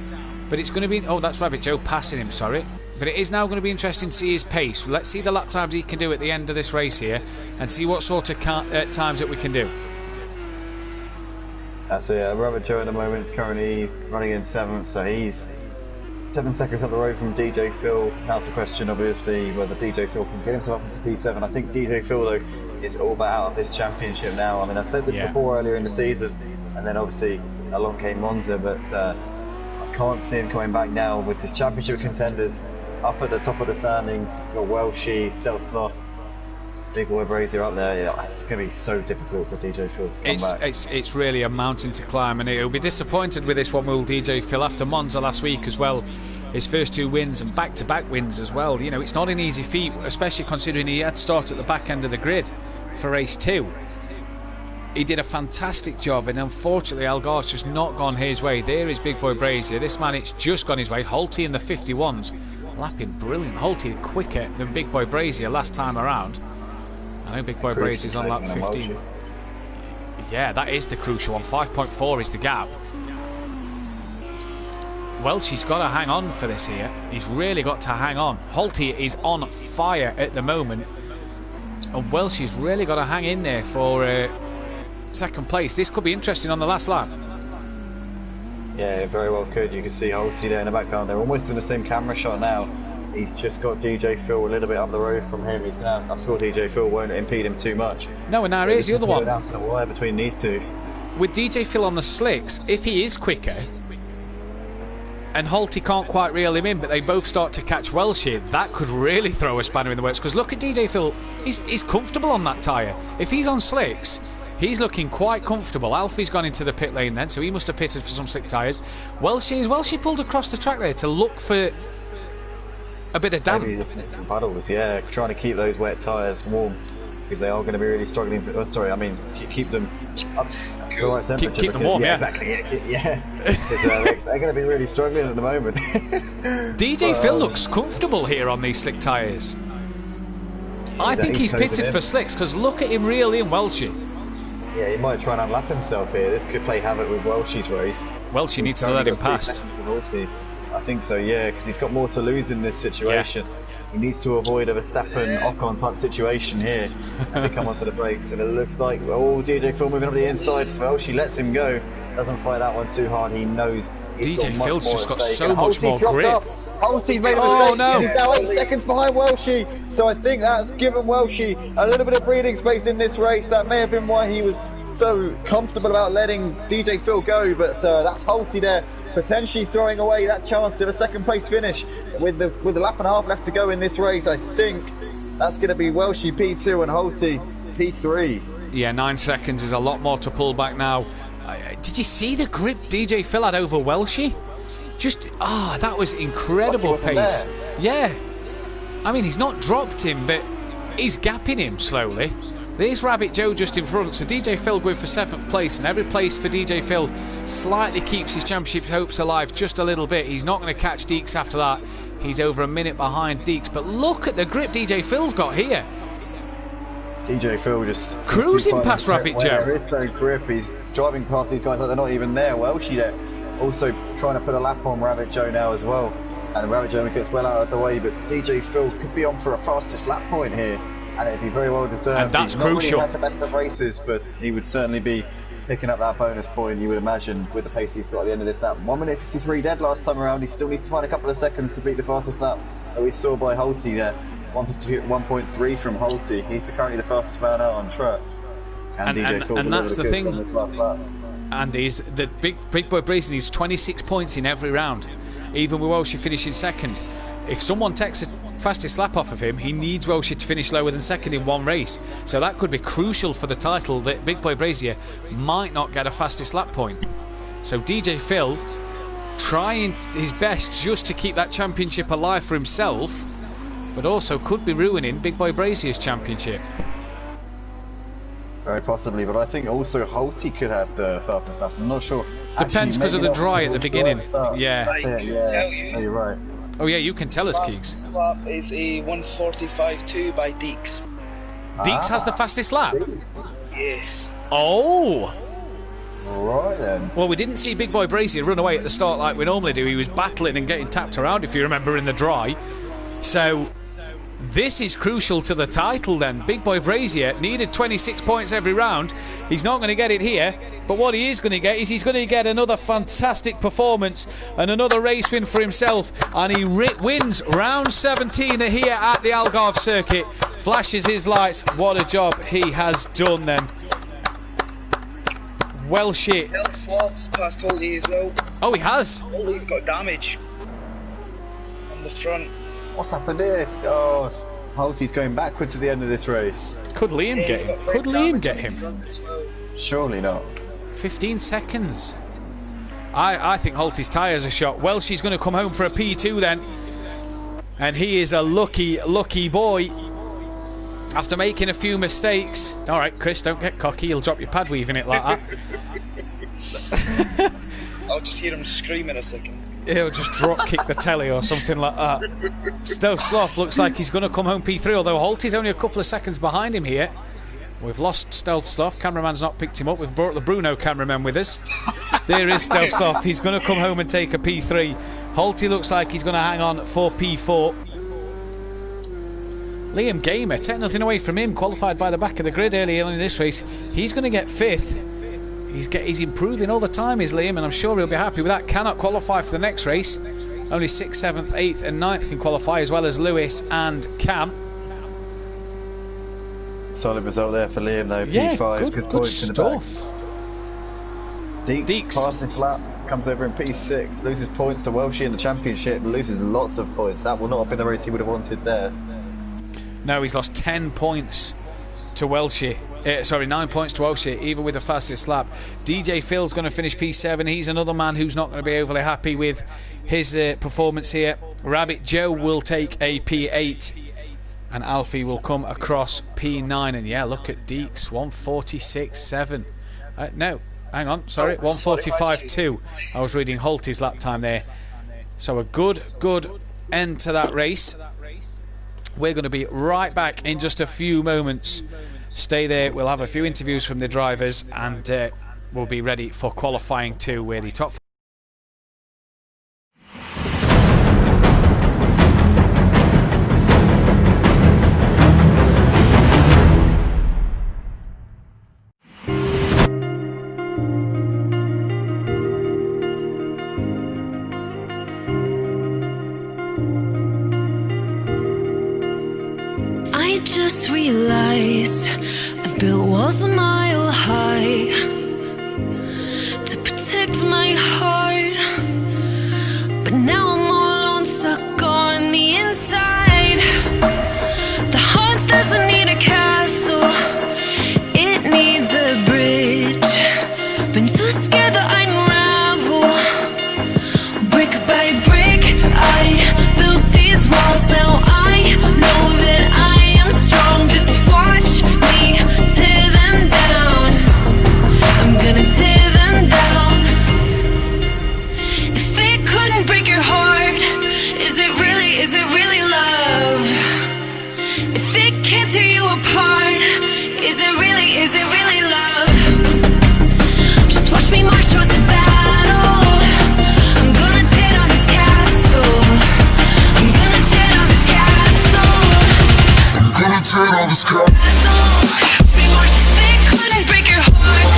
E: But it's going to be... Oh, that's Rabbit Joe passing him, sorry. But it is now going to be interesting to see his pace. Let's see the lap times he can do at the end of this race here. And see what sort of times that we can do.
D: That's it. Rabbit Joe at the moment is currently running in 7th. So he's 7 seconds up the road from DJ Phil. That's the question, obviously, whether DJ Phil can get himself into P7. I think DJ Phil, though, is all but out of this championship now. I mean, I said this before earlier in the season. And then, obviously, along came Monza. But... can't see him coming back now with his championship contenders up at the top of the standings. Got Welshie, Stelsnoff, Big Boy Brazier up there. Yeah, it's going to be so difficult for DJ Phil to come back.
E: It's really a mountain to climb, and he'll be disappointed with this one, will DJ Phil, after Monza last week as well. His first 2 wins and back-to-back wins as well. You know, it's not an easy feat, especially considering he had to start at the back end of the grid for race 2. He did a fantastic job, and unfortunately Algarve's just not gone his way. There is Big Boy Brazier. This man, it's just gone his way. Holty in the 51s, lapping brilliant. Holty quicker than Big Boy Brazier last time around. I know Big Boy Brazier's on lap 15. Yeah, that is the crucial one. 5.4 is the gap. Welshie's got to hang on for this here. He's really got to hang on. Holty is on fire at the moment, and Welshie's really got to hang in there for... second place. This could be interesting on the last lap.
D: Yeah, it very well could. You can see Holty there in the background. They're almost in the same camera shot now. He's just got DJ Phil a little bit up the road from him. He's gonna. I'm sure DJ Phil won't impede him too much.
E: No, and now here's the other one.
D: Down to the wire between these 2.
E: With DJ Phil on the slicks, if he is quicker and Holty can't quite reel him in, but they both start to catch Welshie, that could really throw a spanner in the works. Because look at DJ Phil. He's comfortable on that tyre. If he's on slicks, he's looking quite comfortable. Alfie's gone into the pit lane then, so he must have pitted for some slick tyres. Welshie pulled across the track there to look for a bit of damp.
D: Maybe some puddles, yeah, trying to keep those wet tyres warm, because they are going to be really struggling. Keep them up to the right temperature.
E: Keep them warm, yeah.
D: Exactly, yeah. They're going to be really struggling at the moment.
E: DJ Phil looks comfortable here on these slick tyres. I think he's pitted for slicks, because look at him reel in Welshie.
D: Yeah, he might try and unlap himself here. This could play havoc with Welshie's race.
E: Welshie needs to let him past.
D: I think so, yeah, because he's got more to lose in this situation. Yeah. He needs to avoid a Verstappen Ocon type situation here as they come onto the brakes. And it looks like, DJ Phil moving up the inside as well. She lets him go. Doesn't fight that one too hard. He knows
E: DJ Phil's just got so much more grip.
D: Holty's made a mistake. No. He's now 8 seconds behind Welshie. So I think that's given Welshie a little bit of breathing space in this race. That may have been why he was so comfortable about letting DJ Phil go. But that's Holty there, potentially throwing away that chance of a second place finish with the lap and a half left to go in this race. I think that's going to be Welshie P2 and Holty P3.
E: Yeah, 9 seconds is a lot more to pull back now. Did you see the grip DJ Phil had over Welshie? That was incredible pace. Yeah, I mean, he's not dropped him, but he's gapping him slowly. There's Rabbit Joe just in front, so DJ Phil going for 7th place, and every place for DJ Phil slightly keeps his championship hopes alive just a little bit. He's not going to catch Deeks after that. He's over a minute behind Deeks, but look at the grip DJ Phil's got here.
D: DJ Phil just
E: cruising past Rabbit Joe.
D: There is no grip. He's driving past these guys like they're not even there. Welshie there also trying to put a lap on Rabbit Joe now as well, and Rabbit Joe gets well out of the way, but DJ Phil could be on for a fastest lap point here, and it'd be very well deserved.
E: And that's crucial.
D: He's not really had the best of races, but he would certainly be picking up that bonus point, you would imagine, with the pace he's got at the end of this lap. 1 minute 53 dead last time around. He still needs to find a couple of seconds to beat the fastest lap that we saw by Holty there. 1.3 from Holty. He's currently the fastest man out on track.
E: And that's the thing. And is the big boy Brazen needs 26 points in every round, even with Welshie finishing second. If someone takes a fastest lap off of him, he needs Welshie to finish lower than second in one race. So that could be crucial for the title, that Big Boy Brazier might not get a fastest lap point. So DJ Phil trying his best just to keep that championship alive for himself, but also could be ruining Big Boy Brazier's championship.
D: Very possibly, but I think also Holty could have the fastest lap. I'm not sure.
E: Depends because of the dry at the beginning. Yeah.
D: That's it, yeah.
C: Tell you.
D: Oh, you're right.
E: Oh yeah, you can tell us, Keegs.
C: Fastest lap is a 1:45.2 by Deeks.
E: Deeks has the fastest lap.
C: Yes.
E: Oh.
D: Right then.
E: Well, we didn't see Big Boy Brazier run away at the start like we normally do. He was battling and getting tapped around, if you remember, in the dry. So this is crucial to the title then. Big Boy Brazier needed 26 points every round. He's not going to get it here, but what he is going to get is he's going to get another fantastic performance and another race win for himself, and he wins round 17 here at the Algarve circuit. Flashes his lights. What a job he has done then. Well shit.
C: Still Sloth's past Holty as well.
E: Oh, he has?
C: Holty's got damage on the front.
D: What's happened here? Oh, Holty's going backwards at the end of this race.
E: Could Liam get him? Could Liam get him?
D: Surely not.
E: 15 seconds. I think Holty's tyres are shot. Well, she's going to come home for a P2 then. And he is a lucky boy. After making a few mistakes. Alright, Chris, don't get cocky. You'll drop your pad weaving it like that.
C: I'll just hear him scream in a second.
E: He'll just drop kick the telly or something like that. Stealth Sloth looks like he's going to come home P3, although Holty's only a couple of seconds behind him here. We've lost Stealth Sloth. Cameraman's not picked him up. We've brought the Bruno cameraman with us. There is Stealth Sloth. He's going to come home and take a P3. Holty looks like he's going to hang on for P4. Liam Gamer, take nothing away from him, qualified by the back of the grid early on in this race. He's going to get 5th. He's improving all the time, is Liam, and I'm sure he'll be happy with that. Cannot qualify for the next race. Only 6th, 7th, 8th and 9th can qualify, as well as Lewis and Cam.
D: Solid result there for Liam though.
E: Yeah,
D: P5,
E: good
D: points in the back.
E: stuff.
D: Deeks, fastest lap, comes over in P6, loses points to Welshie in the championship, loses lots of points. That will not have been the race he would have wanted there.
E: No, he's lost 10 points to Welshie. 9 points to Welshie, even with the fastest lap. DJ Phil's going to finish P7. He's another man who's not going to be overly happy with his performance here. Rabbit Joe will take a P8. And Alfie will come across P9. And yeah, look at Deeks, 146.7. No, hang on, sorry, 145.2. I was reading Holty's lap time there. So a good end to that race. We're going to be right back in just a few moments. Stay there, we'll have a few interviews from the drivers, and we'll be ready for qualifying 2, where the top
A: I just realized I've built walls a mile high to protect my heart, but now I'm all alone, stuck on the inside. The heart doesn't need a castle, it needs a bridge. Been too scared that I'd unravel. Brick by brick, I built these walls. Now I know that I am strong. Just watch me tear them down. I'm gonna tear them down. If it couldn't break your heart, is it really love? If it can't tear you apart, is it really love? Just watch me march towards the battle. I'm gonna tear down this castle. I'm gonna tear down this castle. I'm gonna tear down this castle. Watch me march. If it couldn't break your heart,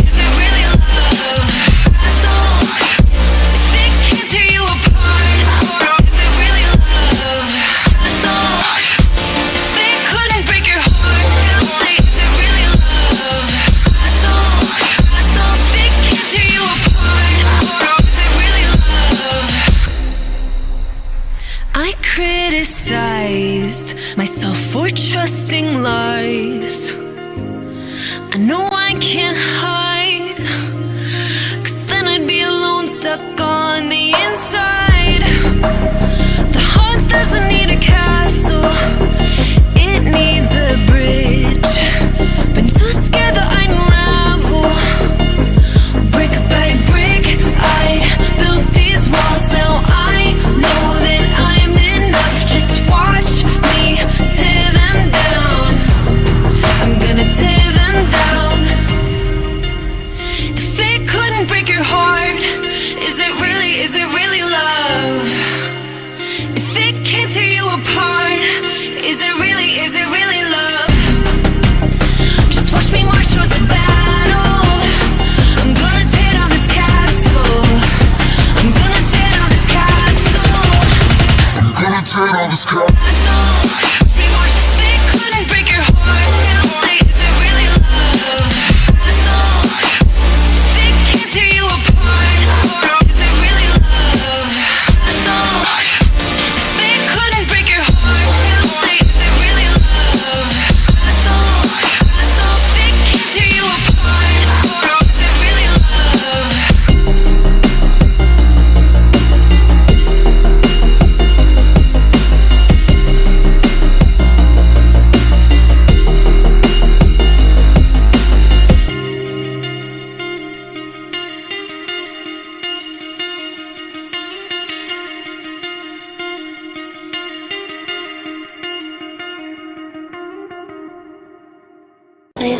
A: is it really love? If it can't tear you apart, is it really love? If it couldn't break your heart, is it really love? If it can't tear you apart, is it really love? I criticized myself for trusting lies. I know I can't hide, 'cause then I'd be alone, stuck on the inside. The heart doesn't need a castle, it needs a bridge. Been too scared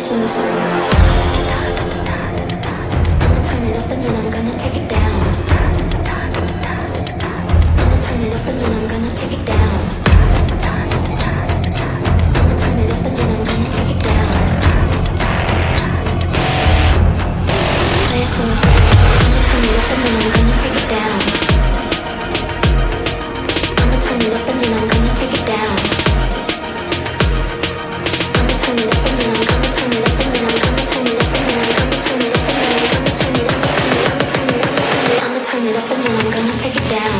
B: Jesus. I'ma turn it up and then I'm gonna take it down. I'ma turn it up and then I'm gonna take it down. I'ma turn it up and then I'm gonna take it down. Jesus. I'ma turn it up and then I'm gonna take it down. I'ma turn it up and then I'm gonna take it down. I'ma turn it up and then I'm gonna turn it up and then I'm gonna turn it up and then I'm gonna turn it up and then I'm gonna turn it up and then I'm gonna turn it up I'ma turn it up and then I'm gonna take it down.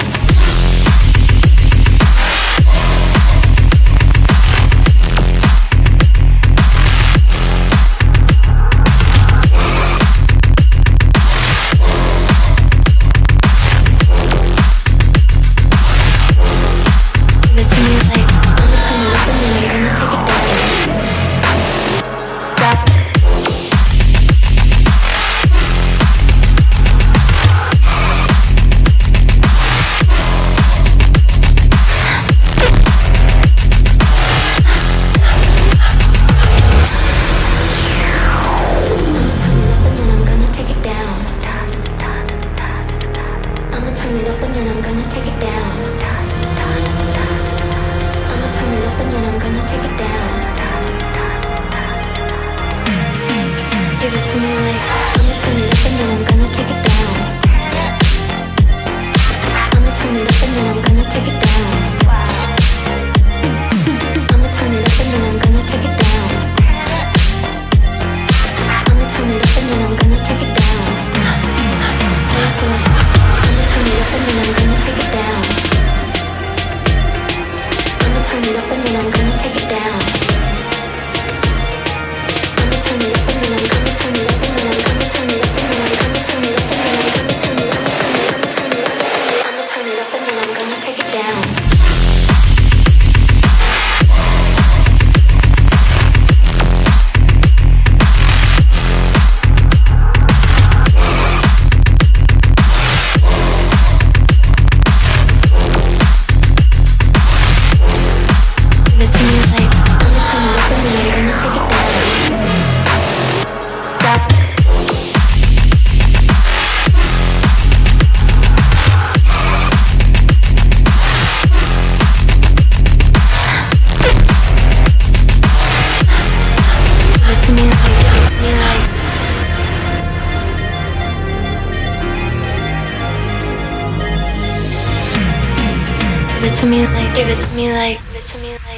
B: Give it to me like, give it to me like, give it to me like.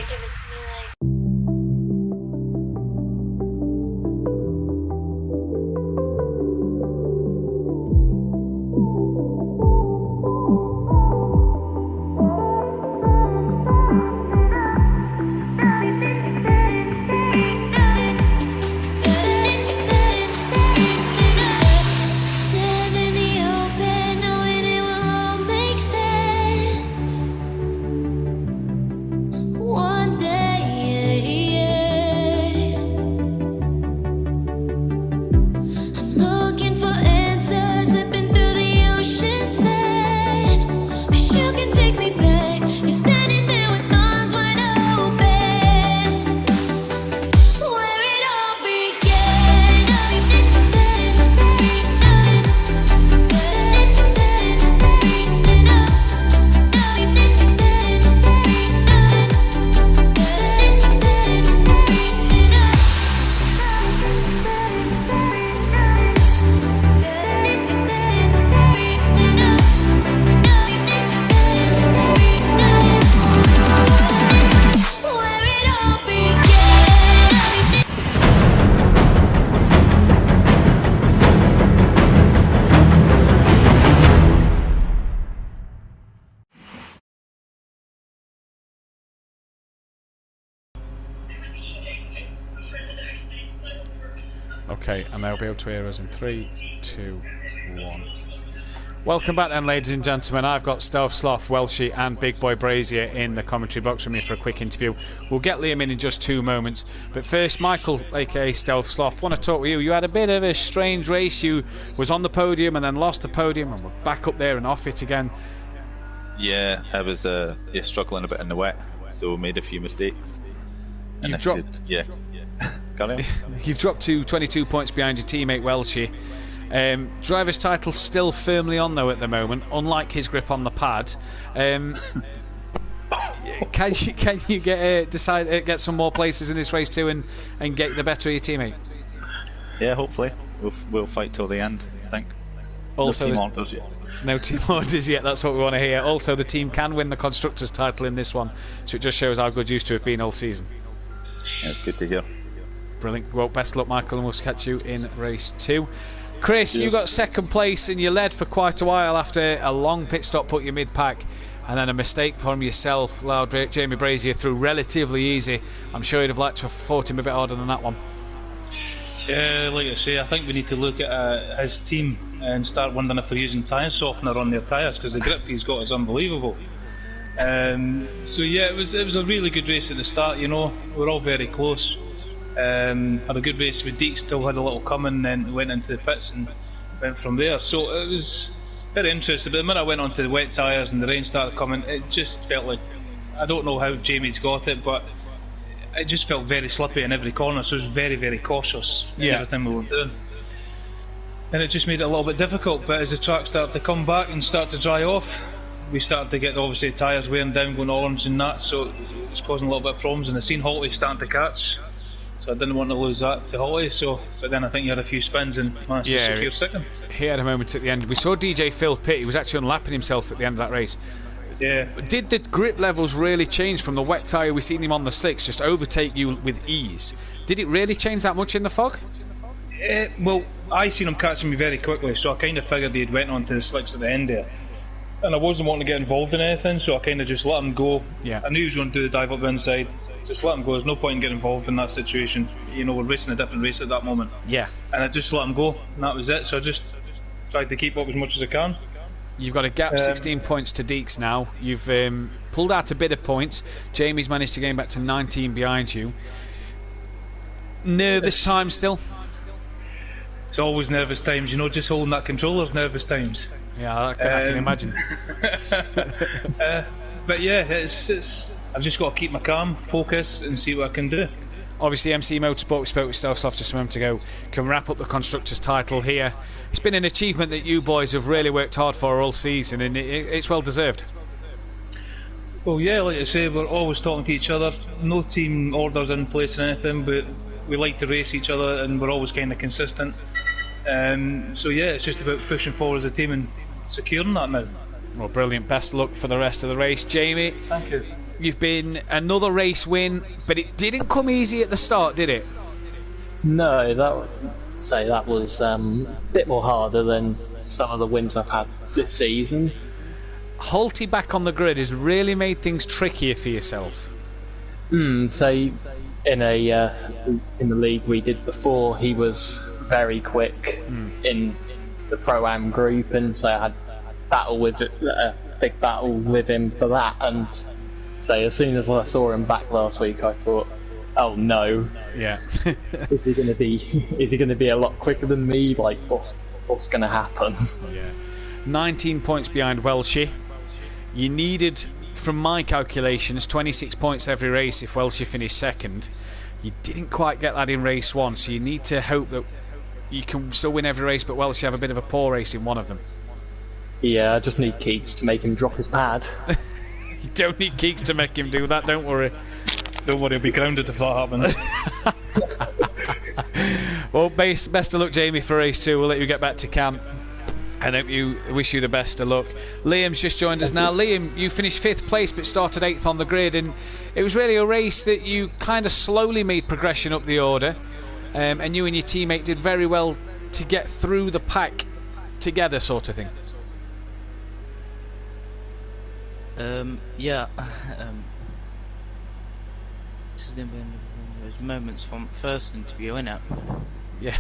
E: Okay, and they'll be able to hear us in 3, 2, 1. Welcome back then, ladies and gentlemen. I've got Stealth Sloth, Welshie and Big Boy Brazier in the commentary box with me for a quick interview. We'll get Liam in just 2 moments. But first, Michael, aka Stealth Sloth, want to talk with you. You had a bit of a strange race. You was on the podium and then lost the podium and were back up there and off it again.
F: Yeah, I was struggling a bit in the wet, so made a few mistakes. And
E: You've dropped.
F: Got him.
E: You've dropped to 22 points behind your teammate Welshie. Driver's title still firmly on though at the moment, unlike his grip on the pad. Can you get some more places in this race too and get the better of your teammate?
F: Yeah, hopefully we'll fight till the end, I think.
E: Also,
F: no team orders yet.
E: No team orders yet. That's what we want to hear. Also, the team can win the constructors' title in this one, so it just shows how good you used to have been all season.
F: Yeah, it's good to hear.
E: Brilliant. Well, best of luck, Michael, and we'll catch you in race 2. Chris, you got second place and you led for quite a while after a long pit stop put you mid-pack, and then a mistake from yourself allowed Jamie Brazier through relatively easy. I'm sure you'd have liked to have fought him a bit harder than that one.
G: Yeah, like I say, I think we need to look at his team and start wondering if they're using tyre softener on their tyres, because the grip he's got is unbelievable. So yeah, it was a really good race at the start. You know, we're all very close. Had a good race with Deeks, still had a little coming, then went into the pits and went from there. So it was very interesting. But the minute I went onto the wet tyres and the rain started coming, it just felt like, I don't know how Jamie's got it, but it just felt very slippy in every corner, so I was very, very cautious in everything we were doing. And it just made it a little bit difficult, but as the track started to come back and start to dry off, we started to get, obviously, tyres wearing down, going orange and that, so it was causing a little bit of problems. And I seen Holty starting to catch, so I didn't want to lose that to Holty. But then I think he had a few spins and managed to secure second.
E: He had a moment at the end. We saw DJ Phil pit. He was actually unlapping himself at the end of that race.
G: Yeah.
E: Did the grip levels really change from the wet tyre we seen him on the slicks just overtake you with ease? Did it really change that much in the fog?
G: Well, I seen him catching me very quickly, so I kind of figured he'd went onto the slicks at the end there. And I wasn't wanting to get involved in anything, so I kind of just let him go.
E: Yeah.
G: I knew he was going to do the dive up the inside. Just let him go. There's no point in getting involved in that situation. You know, we're racing a different race at that moment.
E: Yeah.
G: And I just let him go, and that was it. So I just tried to keep up as much as I can.
E: You've got a gap 16 points to Deeks now. You've pulled out a bit of points. Jamie's managed to gain back to 19 behind you. Nervous time still?
G: It's always nervous times, you know, just holding that controller's nervous times.
E: Yeah, I can imagine.
G: But yeah, it's I've just got to keep my calm, focus, and see what I can do.
E: Obviously, MC Motorsport, we spoke with Stelsoft just a moment ago, can wrap up the Constructors' title here. It's been an achievement that you boys have really worked hard for all season, and it's well deserved.
G: Well, yeah, like I say, we're always talking to each other. No team orders in place or anything, but we like to race each other, and we're always kind of consistent. So yeah, it's just about pushing forward as a team and securing that now.
E: Well, brilliant. Best luck for the rest of the race. Jamie,
G: thank you.
E: You've been another race win, but it didn't come easy at the start, did it?
H: No, that was a bit more harder than some of the wins I've had this season.
E: Holty back on the grid has really made things trickier for yourself.
H: So in the league we did before, he was very quick in the Pro-Am group, and so I had a big battle with him for that. And so as soon as I saw him back last week, I thought, oh no,
E: yeah,
H: is he going to be a lot quicker than me? Like, what's going to happen?
E: Yeah, 19 points behind Welshie. You needed, from my calculations, 26 points every race if Welshie finished second. You didn't quite get that in race 1, so you need to hope that you can still win every race, but Welshie have a bit of a poor race in one of them.
H: Yeah, I just need Keeks to make him drop his pad.
E: You don't need Keeks to make him do that, don't worry.
G: Don't worry, he'll be grounded if that
E: happens. Well, best of luck, Jamie, for race 2. We'll let you get back to camp. And wish you the best of luck. Liam's just joined us now. Liam, you finished 5th place but started 8th on the grid, and it was really a race that you kind of slowly made progression up the order, and you and your teammate did very well to get through the pack together, sort of thing.
I: Yeah. This is going to be one of those moments from first interview, isn't it?
E: Yeah.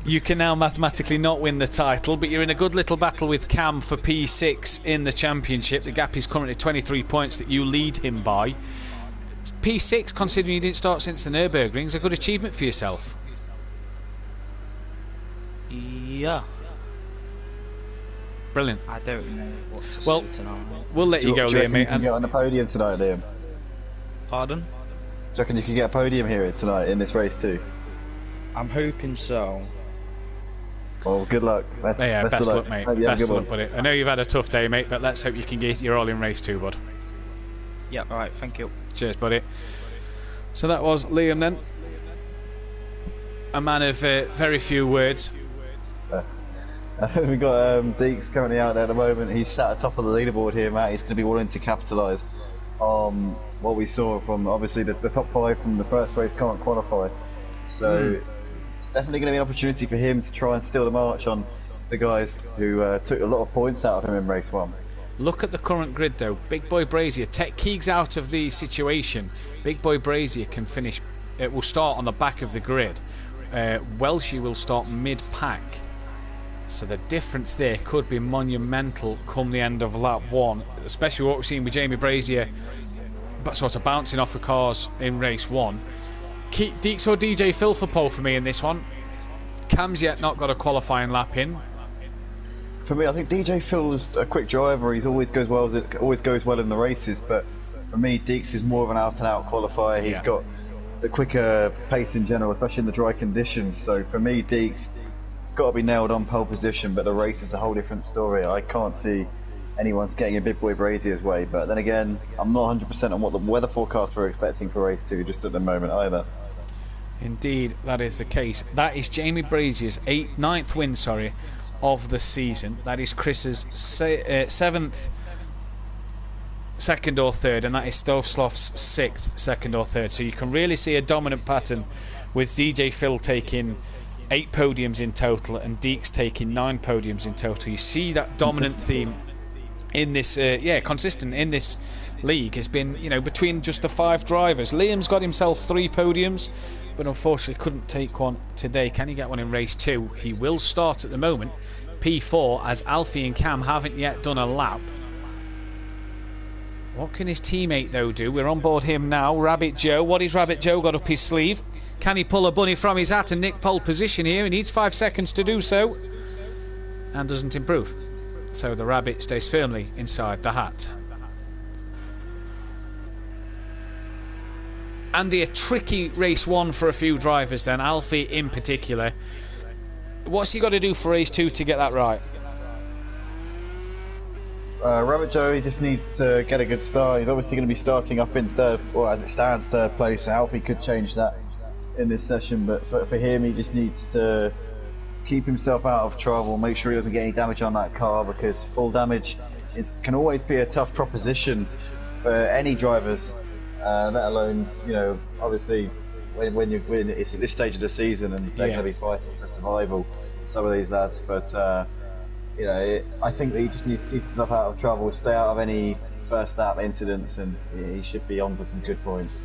E: You can now mathematically not win the title, but you're in a good little battle with Cam for P6 in the championship. The gap is currently 23 points that you lead him by. P6, considering you didn't start since the Nürburgring, is a good achievement for yourself.
I: Yeah.
E: Brilliant.
I: I don't know what to say tonight.
E: We'll let you go, Liam.
D: You can get on the podium tonight, Liam.
I: Pardon?
D: you reckon you can get a podium here tonight in this race too?
J: I'm hoping so.
D: Well, good luck. Best
E: of luck, mate. Best of luck, buddy. I know you've had a tough day, mate, but let's hope you can get your all in race 2, bud.
J: Yeah, alright, thank you.
E: Cheers, buddy. So that was Liam then. A man of very few words.
D: We've got Deeks currently out there at the moment. He's sat at the top of the leaderboard here, Matt. He's going to be wanting to capitalise on what we saw from, obviously, the top 5 from the first race can't qualify. So it's definitely going to be an opportunity for him to try and steal the march on the guys who took a lot of points out of him in race 1.
E: Look at the current grid though. Big Boy Brazier, Tech Keegs out of the situation. Big Boy Brazier can finish, it will start on the back of the grid. Welshie will start mid-pack. So the difference there could be monumental come the end of lap 1, especially what we've seen with Jamie Brazier but sort of bouncing off the cars in race 1. Deeks or DJ Phil for pole for me in this one. Cam's yet not got a qualifying lap in.
D: For me, I think DJ Phil's a quick driver. He always goes well in the races, but for me, Deeks is more of an out-and-out qualifier. He's got the quicker pace in general, especially in the dry conditions. So for me, Deeks, it's got to be nailed on pole position, but the race is a whole different story. I can't see anyone's getting a Big Boy Brazier's way, but then again, I'm not 100% on what the weather forecast we're expecting for race 2 just at the moment either.
E: Indeed, that is the case. That is Jamie Brazier's 9th win, of the season. That is Chris's 7th, 2nd or 3rd, and that is Stovsloff's 6th, 2nd or 3rd. So you can really see a dominant pattern with DJ Phil taking 8 podiums in total and Deeks taking 9 podiums in total. You see that dominant theme in this, consistent in this league. Has been, between just the 5 drivers. Liam's got himself 3 podiums, but unfortunately couldn't take one today. Can he get one in race 2? He will start at the moment P4, as Alfie and Cam haven't yet done a lap. What can his teammate though do? We're on board him now. Rabbit Joe. What has Rabbit Joe got up his sleeve? Can he pull a bunny from his hat and nick pole position here? He needs 5 seconds to do so, and doesn't improve. So the rabbit stays firmly inside the hat. Andy, a tricky race 1 for a few drivers then, Alfie in particular. What's he got to do for race 2 to get that right?
D: Rabbit Joe, he just needs to get a good start. He's obviously going to be starting up in 3rd, or as it stands, 3rd place. Alfie could change that in this session, but for him, he just needs to keep himself out of trouble, make sure he doesn't get any damage on that car, because full damage can always be a tough proposition for any drivers. Let alone, obviously when it's at this stage of the season and they're going to be fighting for survival, some of these lads. But I think that he just needs to keep himself out of trouble, stay out of any first lap incidents, and he should be on for some good points.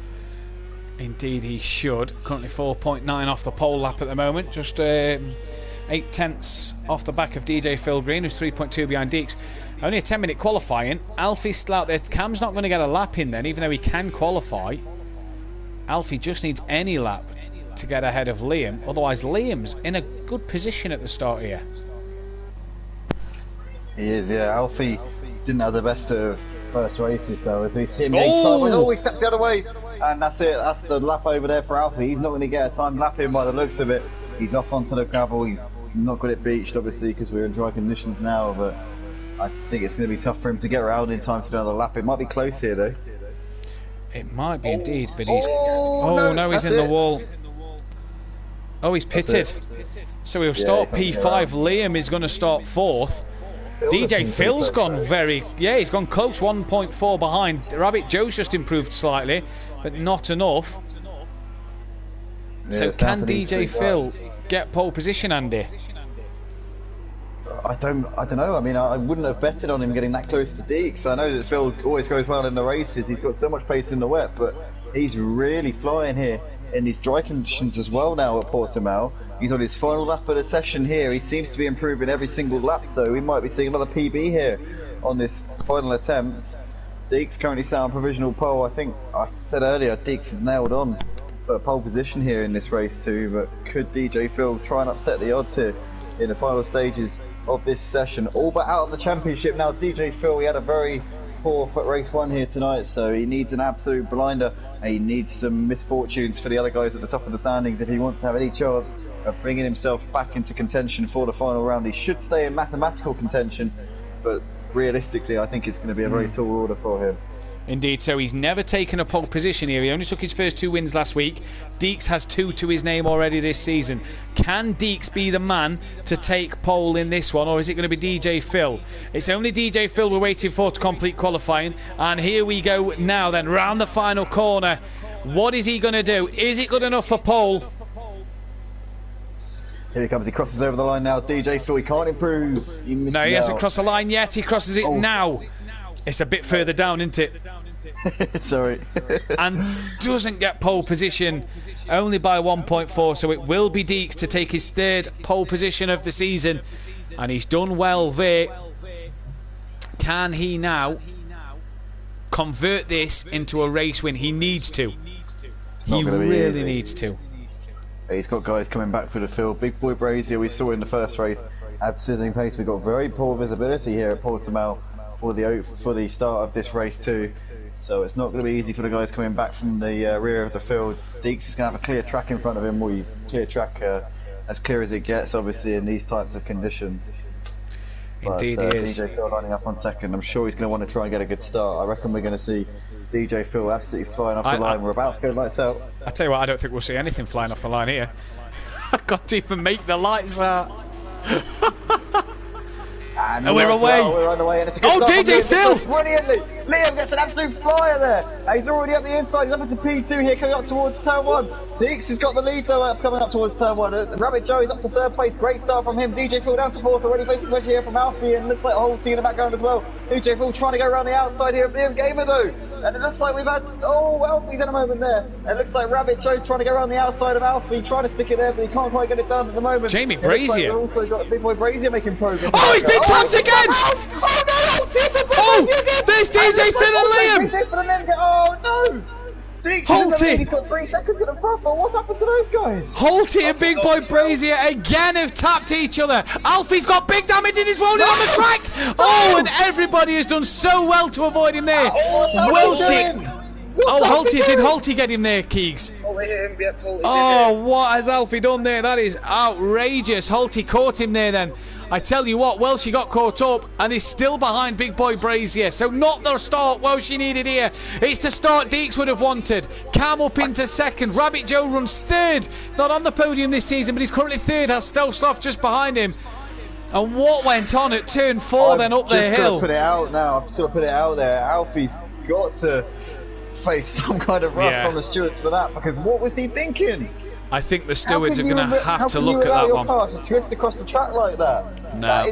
E: Indeed he should. Currently 4.9 off the pole lap at the moment, just 8 tenths off the back of DJ Phil Green, who's 3.2 behind Deeks. Only a 10-minute qualifying. Alfie's still out there. Cam's not going to get a lap in then, even though he can qualify. Alfie just needs any lap to get ahead of Liam. Otherwise, Liam's in a good position at the start here.
D: He is, yeah. Alfie didn't have the best of first races though, as we see him getting sideways. Oh, he stepped the other way, and that's it. That's the lap over there for Alfie. He's not going to get a time lap in by the looks of it. He's off onto the gravel. He's not good at beached, obviously, because we're in dry conditions now, but I think it's going to be tough for him to get around in time to do another lap. It might be close here though.
E: It might be indeed, but he's... no, he's in the wall. Oh, he's pitted. So he'll start P5. Liam is going to start 4th. DJ Phil's gone he's gone close, 1.4 behind. Rabbit Joe's just improved slightly, but not enough. So can DJ Phil get pole position, Andy?
D: I don't know. I mean, I wouldn't have betted on him getting that close to Deeks. I know that Phil always goes well in the races. He's got so much pace in the wet, but he's really flying here in these dry conditions as well now at Portimao. He's on his final lap of the session here. He seems to be improving every single lap, so we might be seeing another PB here on this final attempt. Deeks currently sat on provisional pole. I think I said earlier Deeks is nailed on for pole position here in this race too, but could DJ Phil try and upset the odds here in the final stages of this session? All but out of the championship now. DJ Phil, he had a very poor race 1 here tonight, so he needs an absolute blinder and he needs some misfortunes for the other guys at the top of the standings if he wants to have any chance of bringing himself back into contention for the final round. He should stay in mathematical contention, but realistically I think it's going to be a very tall order for him.
E: Indeed, so he's never taken a pole position here. He only took his first 2 wins last week. Deeks has 2 to his name already this season. Can Deeks be the man to take pole in this one, or is it going to be DJ Phil? It's only DJ Phil we're waiting for to complete qualifying. And here we go now then, round the final corner. What is he going to do? Is it good enough for pole?
D: Here he comes, he crosses over the line now. DJ Phil, he can't improve.
E: No, he hasn't crossed the line yet. He crosses it now. It's a bit further down, isn't it?
D: Sorry.
E: And doesn't get pole position, only by 1.4, so it will be Deeks to take his 3rd pole position of the season, and he's done well there. Can he now convert this into a race win? He needs to. He really needs to.
D: He's got guys coming back through the field. Big Boy Brazier, we saw in the first race, had sizzling pace. We've got very poor visibility here at Portimao for the start of this race too. So it's not going to be easy for the guys coming back from the rear of the field. Deeks is going to have a clear track in front of him. Well, he's clear track as clear as it gets, obviously, in these types of conditions.
E: Indeed,
D: but,
E: he is.
D: DJ Phil lining up on 2nd. I'm sure he's going to want to try and get a good start. I reckon we're going to see DJ Phil absolutely flying off the line. We're about to go lights out.
E: I tell you what, I don't think we'll see anything flying off the line here. I can't even make the lights out.
D: And
E: we're away.
D: We're on the way, and it's a good start
E: DJ Phil!
D: Brilliantly. Liam gets an absolute flyer there. He's already up the inside. He's up into P2 here, coming up towards turn 1. Deeks has got the lead though, coming up towards turn 1. Rabbit Joe is up to 3rd place. Great start from him. DJ Phil down to 4th, already facing pressure here from Alfie, and looks like a whole team in the background as well. DJ Phil trying to go around the outside here of Liam Gamer though. And it looks like we've had, Alfie's in a moment there. It looks like Rabbit Joe's trying to go around the outside of Alfie, trying to stick it there, but he can't quite get it done at the moment.
E: Jamie Brazier.
D: We've also got Big Boy Brazier making progress.
E: Oh, he's been tapped again! There's DJ Phil and Liam!
D: DJ Phil and Liam oh no!
E: Holty!
D: He's got 3 seconds in the front, but what's happened to those guys?
E: Holty and Big Boy Brazier again have tapped each other. Alfie's got big damage and he's rolling on the track. Oh, and everybody has done so well to avoid him there. Holty, did Holty get him there, Keegs? Oh, what has Alfie done there? That is outrageous. Holty caught him there then. I tell you what, Welshie got caught up and is still behind Big Boy Brazier. So not the start Welshie needed here. It's the start Deeks would have wanted. Cam up into 2nd. Rabbit Joe runs 3rd. Not on the podium this season, but he's currently 3rd. Has Stealth Sloth just behind him. And what went on at turn 4 then up the hill?
D: I've just got to put it out now. I've just got to put it out there. Alfie's got to face some kind of wrath from the stewards for that, because what was he thinking?
E: I think the stewards are going to have to look at that one.
D: Car to drift across the track like that.
E: No.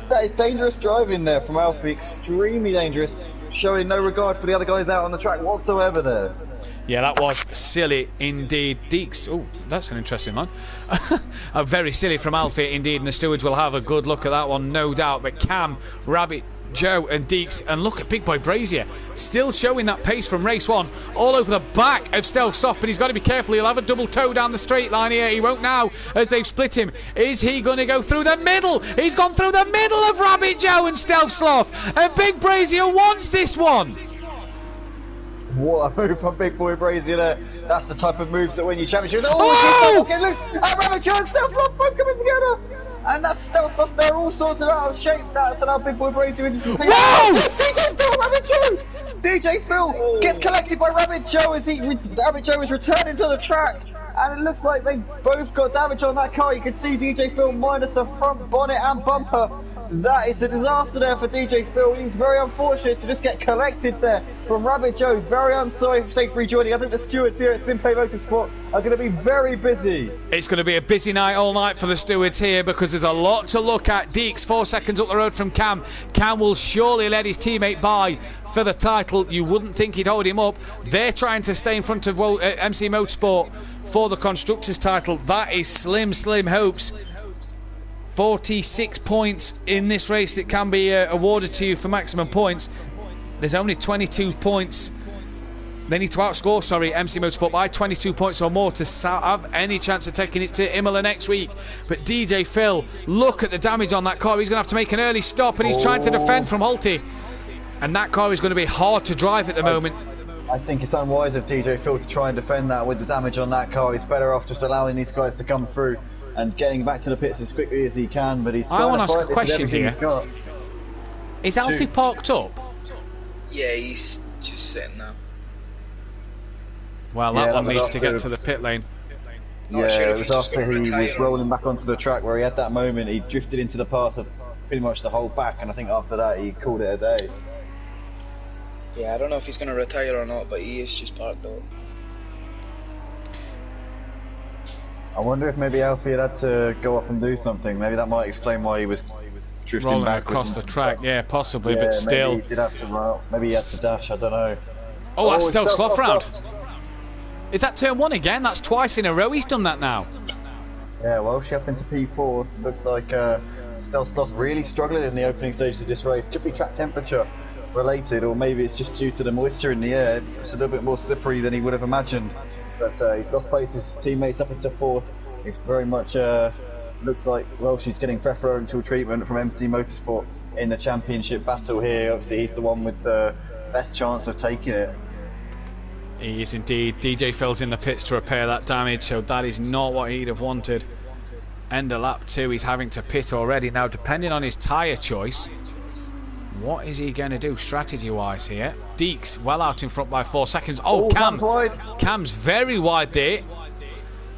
D: That is dangerous driving there from Alfie. Extremely dangerous, showing no regard for the other guys out on the track whatsoever there.
E: Yeah, that was silly indeed. Deeks, oh, that's an interesting one. Very silly from Alfie indeed, and the stewards will have a good look at that one, no doubt. But Cam, Rabbit, Joe and Deeks, and look at Big Boy Brazier still showing that pace from race 1 all over the back of Stealth Soft, but he's got to be careful. He'll have a double toe down the straight line here. He won't now as they've split him. Is he going to go through the middle? He's gone through the middle of Rabbit Joe and Stealth Sloth, and Big Brazier wants this one.
D: What a move from Big Boy Brazier there. That's the type of moves that win you championships. Oh! Get loose! Rabbit Joe and Stealth Sloth both coming together. And that's Stealth Sloth, they're all sorted out of shape. That's how Big Boy Brazier into some pace. DJ Phil, Rabbit Joe! DJ Phil gets collected by Rabbit Joe as Rabbit Joe is returning to the track. And it looks like they both got damage on that car. You can see DJ Phil minus the front bonnet and bumper. That is a disaster there for DJ Phil. He's very unfortunate to just get collected there from Rabbit Joe. He's very unsorry for safe rejoining. I think the stewards here at Simplay Motorsport are going to be very busy.
E: It's going to be a busy night all night for the stewards here, because there's a lot to look at. Deeks 4 seconds up the road from Cam. Cam will surely let his teammate by for the title. You wouldn't think he'd hold him up. They're trying to stay in front of MC Motorsport for the Constructors title. That is slim hopes. 46 points in this race that can be awarded to you for maximum points. There's only 22 points. They need to outscore, MC Motorsport by 22 points or more to have any chance of taking it to Imola next week. But DJ Phil, look at the damage on that car. He's going to have to make an early stop, and he's trying to defend from Holty. And that car is going to be hard to drive at the moment.
D: I think it's unwise of DJ Phil to try and defend that with the damage on that car. He's better off just allowing these guys to come through and getting back to the pits as quickly as he can. But he's trying
E: I want
D: to
E: to ask
D: fight
E: a question here. Is Alfie parked up?
C: Yeah, he's just sitting there.
E: Well, that one needs to get to the pit lane.
D: Yeah, it was after he was rolling back onto the track where he had that moment. He drifted into the path of pretty much the whole back, and I think after that he called it a day.
C: Yeah, I don't know if he's going to retire or not, but he is just parked up.
D: I wonder if maybe Alfie had to go off and do something. Maybe that might explain why he was drifting
E: rolling
D: backwards
E: across the track. Yeah, possibly, but still.
D: Maybe he did have to, maybe he had to dash, I don't know.
E: Oh, that's still slough round. Is that turn 1 again? That's twice in a row he's done that now.
D: Yeah, Welsh up into P4, so it looks like Stealth Sloth really struggling in the opening stages of this race. Could be track temperature related, or maybe it's just due to the moisture in the air. It's a little bit more slippery than he would have imagined. But he's lost places, his teammates up into 4th. It's very much, looks like Welsh is getting preferential treatment from MC Motorsport in the championship battle here. Obviously he's the one with the best chance of taking it.
E: He is indeed. DJ Phil's in the pits to repair that damage, so that is not what he'd have wanted. End of lap 2, he's having to pit already. Now, depending on his tyre choice, what is he going to do strategy-wise here? Deeks well out in front by 4 seconds. Oh, Cam's very wide there.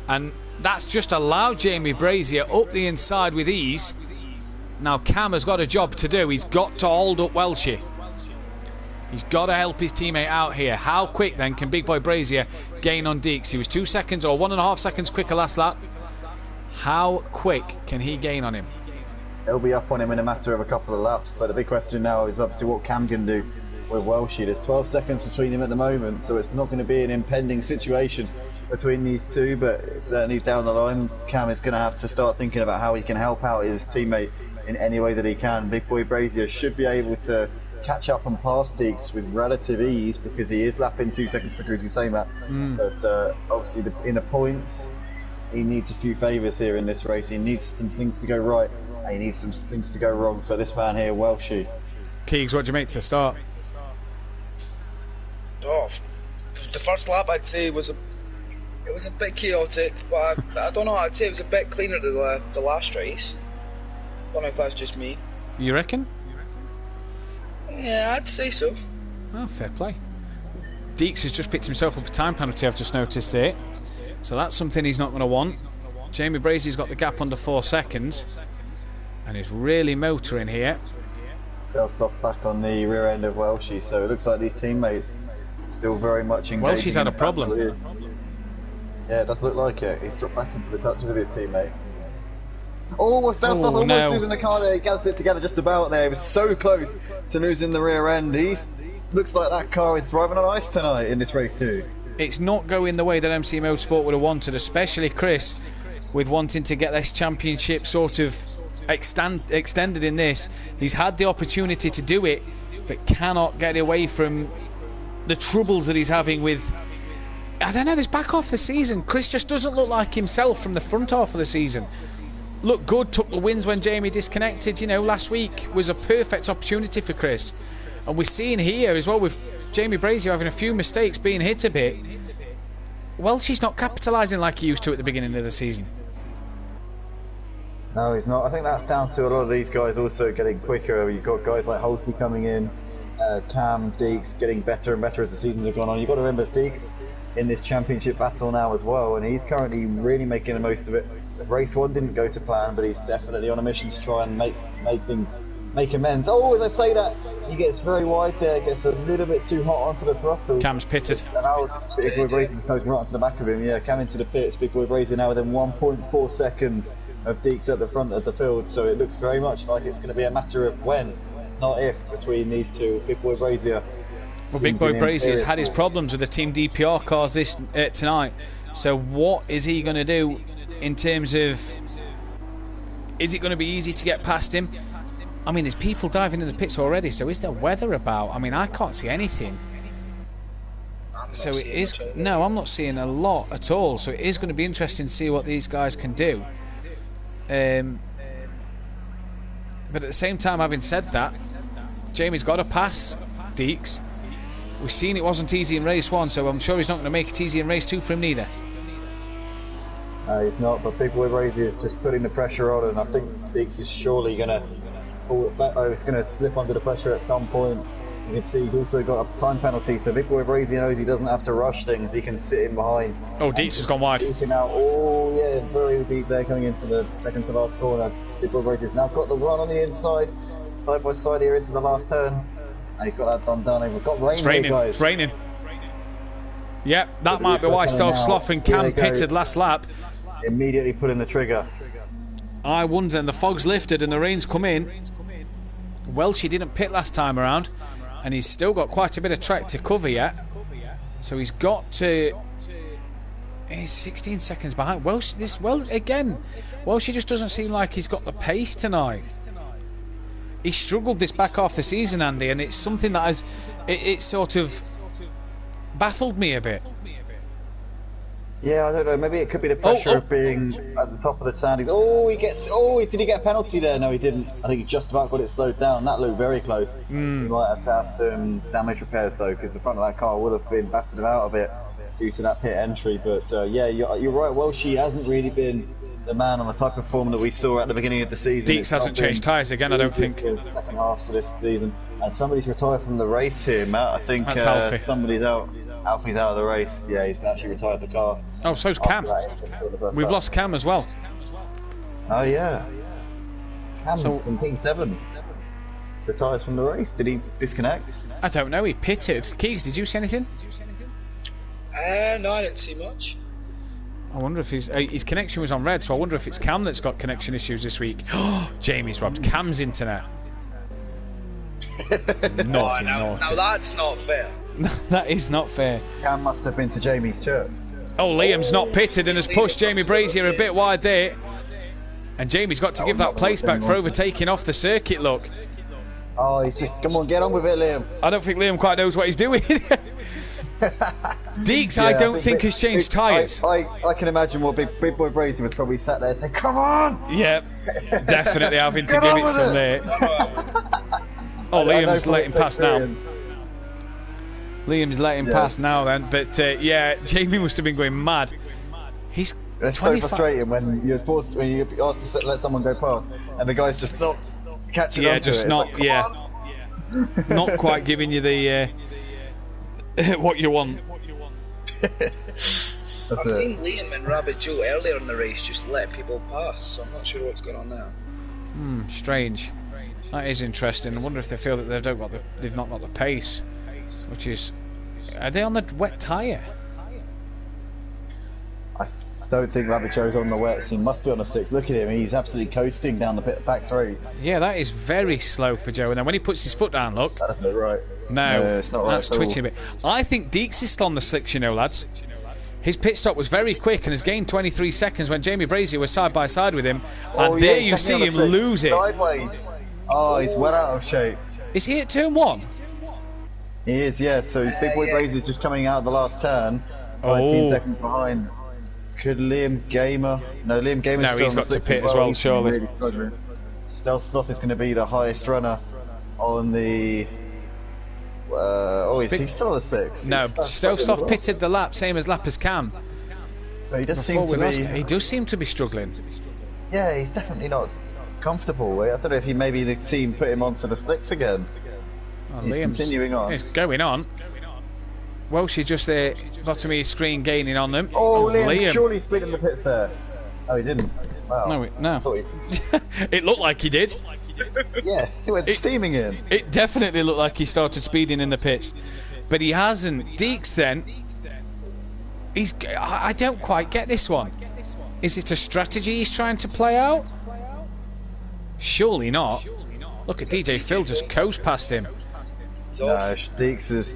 E: And that's just allowed Jamie Brazier up the inside with ease. Now, Cam has got a job to do. He's got to hold up Welshie. He's got to help his teammate out here. How quick then can Big Boy Brazier gain on Deeks? He was 2 seconds or 1.5 seconds quicker last lap. How quick can he gain on him?
D: He'll be up on him in a matter of a couple of laps, but the big question now is obviously what Cam can do with Welshie. There's 12 seconds between him at the moment, so it's not going to be an impending situation between these two, but certainly down the line Cam is going to have to start thinking about how he can help out his teammate in any way that he can. Big Boy Brazier should be able to catch up and pass Deeks with relative ease because he is lapping 2 seconds quicker, as you say, Matt. But obviously in the points he needs a few favours here in this race. He needs some things to go right and he needs some things to go wrong for this man here, Welshie.
E: Keegs, what do you make to the start?
C: Oh, the first lap I'd say was a bit chaotic, but I don't know, I'd say it was a bit cleaner than the last race. Don't know if that's just me.
E: You reckon?
C: Yeah, I'd say so.
E: Oh, fair play. Deeks has just picked himself up a time penalty, I've just noticed there. So that's something he's not going to want. Jamie Brazier's got the gap under 4 seconds. And he's really motoring here.
D: Delstoff back on the rear end of Welshie, so it looks like these teammates still very much engaged.
E: Welshie's had a problem.
D: Yeah, it does look like it. He's dropped back into the touches of his teammate. Oh, Delstoff almost losing the car there. He gets it together just about there. He was so close to losing the rear end. Looks like that car is driving on ice tonight in this race too.
E: It's not going the way that MC Motorsport would have wanted, especially Chris, with wanting to get this championship sort of extended in this. He's had the opportunity to do it, but cannot get away from the troubles that he's having with, I don't know, this back half of the season. Chris just doesn't look like himself from the front half of the season. Looked good, took the wins when Jamie disconnected. You know, last week was a perfect opportunity for Chris. And we're seeing here as well with Jamie Brazier having a few mistakes, being hit a bit. Welshie's not capitalising like he used to at the beginning of the season.
D: No, he's not. I think that's down to a lot of these guys also getting quicker. You've got guys like Holty coming in, Cam, Deeks getting better and better as the seasons have gone on. You've got to remember Deeks in this championship battle now as well, and he's currently really making the most of it. Race 1 didn't go to plan, but he's definitely on a mission to try and make amends. Oh, as I say that, he gets very wide there, gets a little bit too hot onto the throttle.
E: Cam's pitted.
D: Big Boy Brazier goes right onto the back of him. Yeah, Cam into the pits. Big Boy Brazier now within 1.4 seconds of Deeks at the front of the field, so it looks very much like it's going to be a matter of when, not if, between these two. Big Boy Brazier.
E: Well, Big Boy Brazier's had his problems with the Team DPR cars tonight, so what is he going to do in terms of, is it going to be easy to get past him? I mean, there's people diving in the pits already, so is there weather about? I mean, I can't see anything. So it is, no, I'm not seeing a lot at all, so it is going to be interesting to see what these guys can do. But at the same time, having said that, Jamie's got to pass Deeks. We've seen it wasn't easy in race 1, so I'm sure he's not going to make it easy in race 2 for him neither.
D: He's not, but Big Boy Brazy is just putting the pressure on, and I think Deeks is surely going to it's going to slip under the pressure at some point. You can see he's also got a time penalty, so Big Boy Brazy knows he doesn't have to rush things, he can sit in behind.
E: Oh, Deeks has gone wide.
D: Out. Oh yeah, very deep there coming into the second to last corner. Big Boy Brazy's now got the run on the inside, side by side here into the last turn. And he's got that done. We've got rain here, guys.
E: It's raining. Yep, that might be why Slough and Cam pitted last lap.
D: Immediately pulling the trigger.
E: I wonder, and the fog's lifted and the rain's come in. Welsh, he didn't pit last time around, and he's still got quite a bit of track to cover yet. So he's got to... He's 16 seconds behind. Welsh, he just doesn't seem like he's got the pace tonight. He struggled this back half the season, Andy, and it's something that has... It sort of baffled me a bit.
D: Yeah, I don't know. Maybe it could be the pressure of being at the top of the standings. Did he get a penalty there? No, he didn't. I think he just about got it slowed down. That looked very close. He might have to have some damage repairs though, because the front of that car would have been battered out of it due to that pit entry. But yeah, you're right. Welsh hasn't really been the man on the type of form that we saw at the beginning of the season.
E: Deeks hasn't changed tyres again, I don't think.
D: Second half of this season, and somebody's retired from the race here, Matt. I think
E: that's
D: somebody's out. Alfie's out of the race. Yeah, he's actually retired the car.
E: Oh, so's Cam. We've lost Cam as well.
D: Oh yeah, Cam from P7 retires from the race. Did he disconnect?
E: I don't know. He pitted. Keegs, did you see anything?
C: No, I didn't see much.
E: I wonder if his connection was on red, so I wonder if it's Cam that's got connection issues this week. Jamie's robbed Cam's internet. Naughty.
C: Now that's not fair.
E: That is not fair.
D: Cam must have been to Jamie's church.
E: Oh, Liam's not pitted and has pushed Jamie Brazier a bit wide there. And Jamie's got to give that place back for overtaking off the circuit, look.
D: Oh, he's just... Come on, get on with it, Liam.
E: I don't think Liam quite knows what he's doing. Deeks, yeah, I don't think has changed tyres.
D: I can imagine what Big Boy Brazy was probably sat there saying, come on!
E: Yeah, definitely having to give it some there. Oh, Liam's letting pass now. Liam's letting pass now then, but yeah, Jamie must have been going mad. He's
D: It's so frustrating when you're asked to let someone go past, and the guy's just not catching on to
E: just
D: it.
E: not, not quite giving you the what you want.
C: I've seen Liam and Rabbit Joe earlier in the race just let people pass, so I'm not sure what's going on now.
E: Strange. That is interesting. I wonder if they feel that they've not got the pace, which is. Are they on the wet tyre?
D: I don't think Rabbit Joe's on the wets. He must be on a 6. Look at him. He's absolutely coasting down the back 3.
E: Yeah, that is very slow for Joe. And then when he puts his foot down, look.
D: That's not right.
E: No,
D: it's not right.
E: That's twitching a bit. I think Deeks is still on the slicks, you know, lads. His pit stop was very quick and has gained 23 seconds when Jamie Brazier was side by side with him. And there you see him lose it.
D: Sideways. Oh, he's well out of shape.
E: Is he at turn 1?
D: He is, yeah. So Big Boy Brazier's just coming out of the last turn. 19 seconds behind. Could Liam Gamer? No, Liam Gamer's
E: no,
D: still
E: he's
D: on the
E: got to
D: 6
E: pit as well, surely.
D: Really struggling. Stealth Sloth is going to be the highest runner on the. He's still on the 6.
E: No, Stealth Sloth pitted the lap, same as lap as Cam.
D: But he does seem to be.
E: He does seem to be struggling.
D: Yeah, he's definitely not comfortable. I don't know if maybe the team put him onto the slicks again.
E: Oh,
D: he's continuing on.
E: He's going on. Welsh just there, bottom of his screen, gaining on them.
D: Oh, Liam surely split in the pits there. Oh, he didn't. Wow.
E: No. It looked like he did.
D: Yeah, he went steaming in.
E: It definitely looked like he started speeding in the pits, but he hasn't. Deeks then. I don't quite get this one. Is it a strategy he's trying to play out? Surely not. Look at DJ Phil just coast past him.
D: No, Deeks is.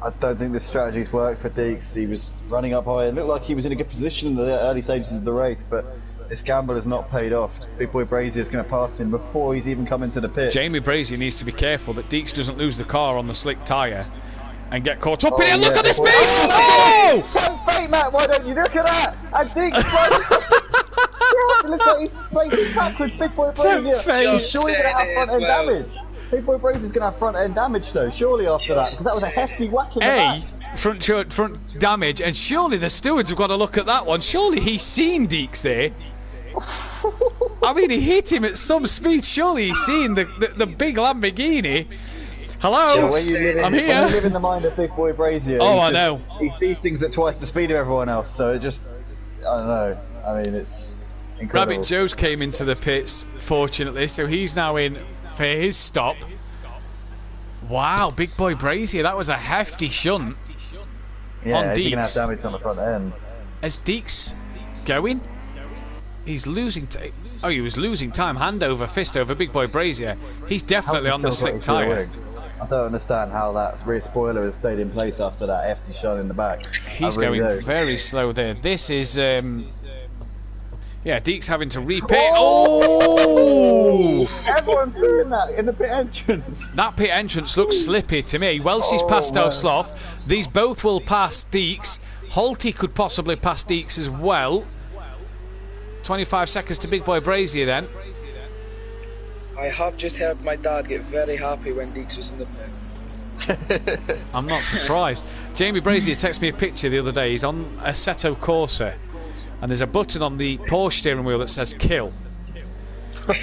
D: I don't think the strategy's worked for Deeks. He was running up high. It looked like he was in a good position in the early stages of the race, but this gamble has not paid off. Big Boy Brazier is going to pass him before he's even come into the pit.
E: Jamie Brazier needs to be careful that Deeks doesn't lose the car on the slick tyre and get caught up in it. Look at this speed!
D: Oh! So fake, Matt. Why don't you look at that? And Deeks. Yes, it looks like he's racing backwards. Big Boy Brazier. He's surely going to have front end damage. Big Boy Brazy's going to have front end damage though, surely after that, because that was a hefty whack in the back.
E: Front damage, and surely the stewards have got to look at that one. Surely he's seen Deeks there. I mean, he hit him at some speed. Surely he's seen the big Lamborghini. Hello, I'm here.
D: When you live in the mind of Big Boy Brazier,
E: I know.
D: He sees things at twice the speed of everyone else, so it just, I don't know. I mean, it's incredible.
E: Rabbit Joe's came into the pits, fortunately, so he's now in for his stop. Wow, Big Boy Brazier, that was a hefty shunt on Deeks.
D: He's going to have damage on the front end.
E: Is Deeks going? He's losing. He was losing time. Hand over fist over Big Boy Brazier. He's definitely on the slick tyre.
D: I don't understand how that rear spoiler has stayed in place after that hefty shot in the back.
E: He's going very slow there. This is, Deeks having to repit.
D: Oh! Everyone's doing that in the pit entrance.
E: That pit entrance looks slippy to me. Welsh's passed out Sloth. These both will pass Deeks. Holty could possibly pass Deeks as well. 25 seconds to Big Boy Brazier then.
C: I have just heard my dad get very happy when Deeks was in the pit.
E: I'm not surprised. Jamie Brazier texted me a picture the other day. He's on a Assetto Corsa and there's a button on the Porsche steering wheel that says kill.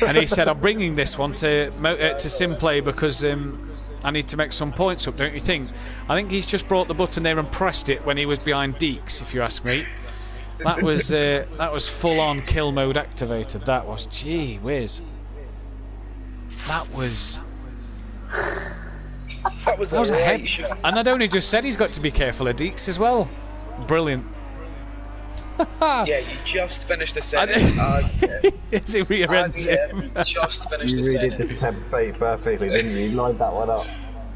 E: And he said, I'm bringing this one to Simplay because I need to make some points up, don't you think? I think he's just brought the button there and pressed it when he was behind Deeks, if you ask me. That was full-on kill mode activated. That was, gee whiz. That was a head. And I'd only just said he's got to be careful of Deeks as well. Brilliant.
C: Yeah, you just finished the sentence
E: as he rear-ends him.
C: You just finished the sentence.
D: You really did the template perfectly, didn't you? You lined that one up.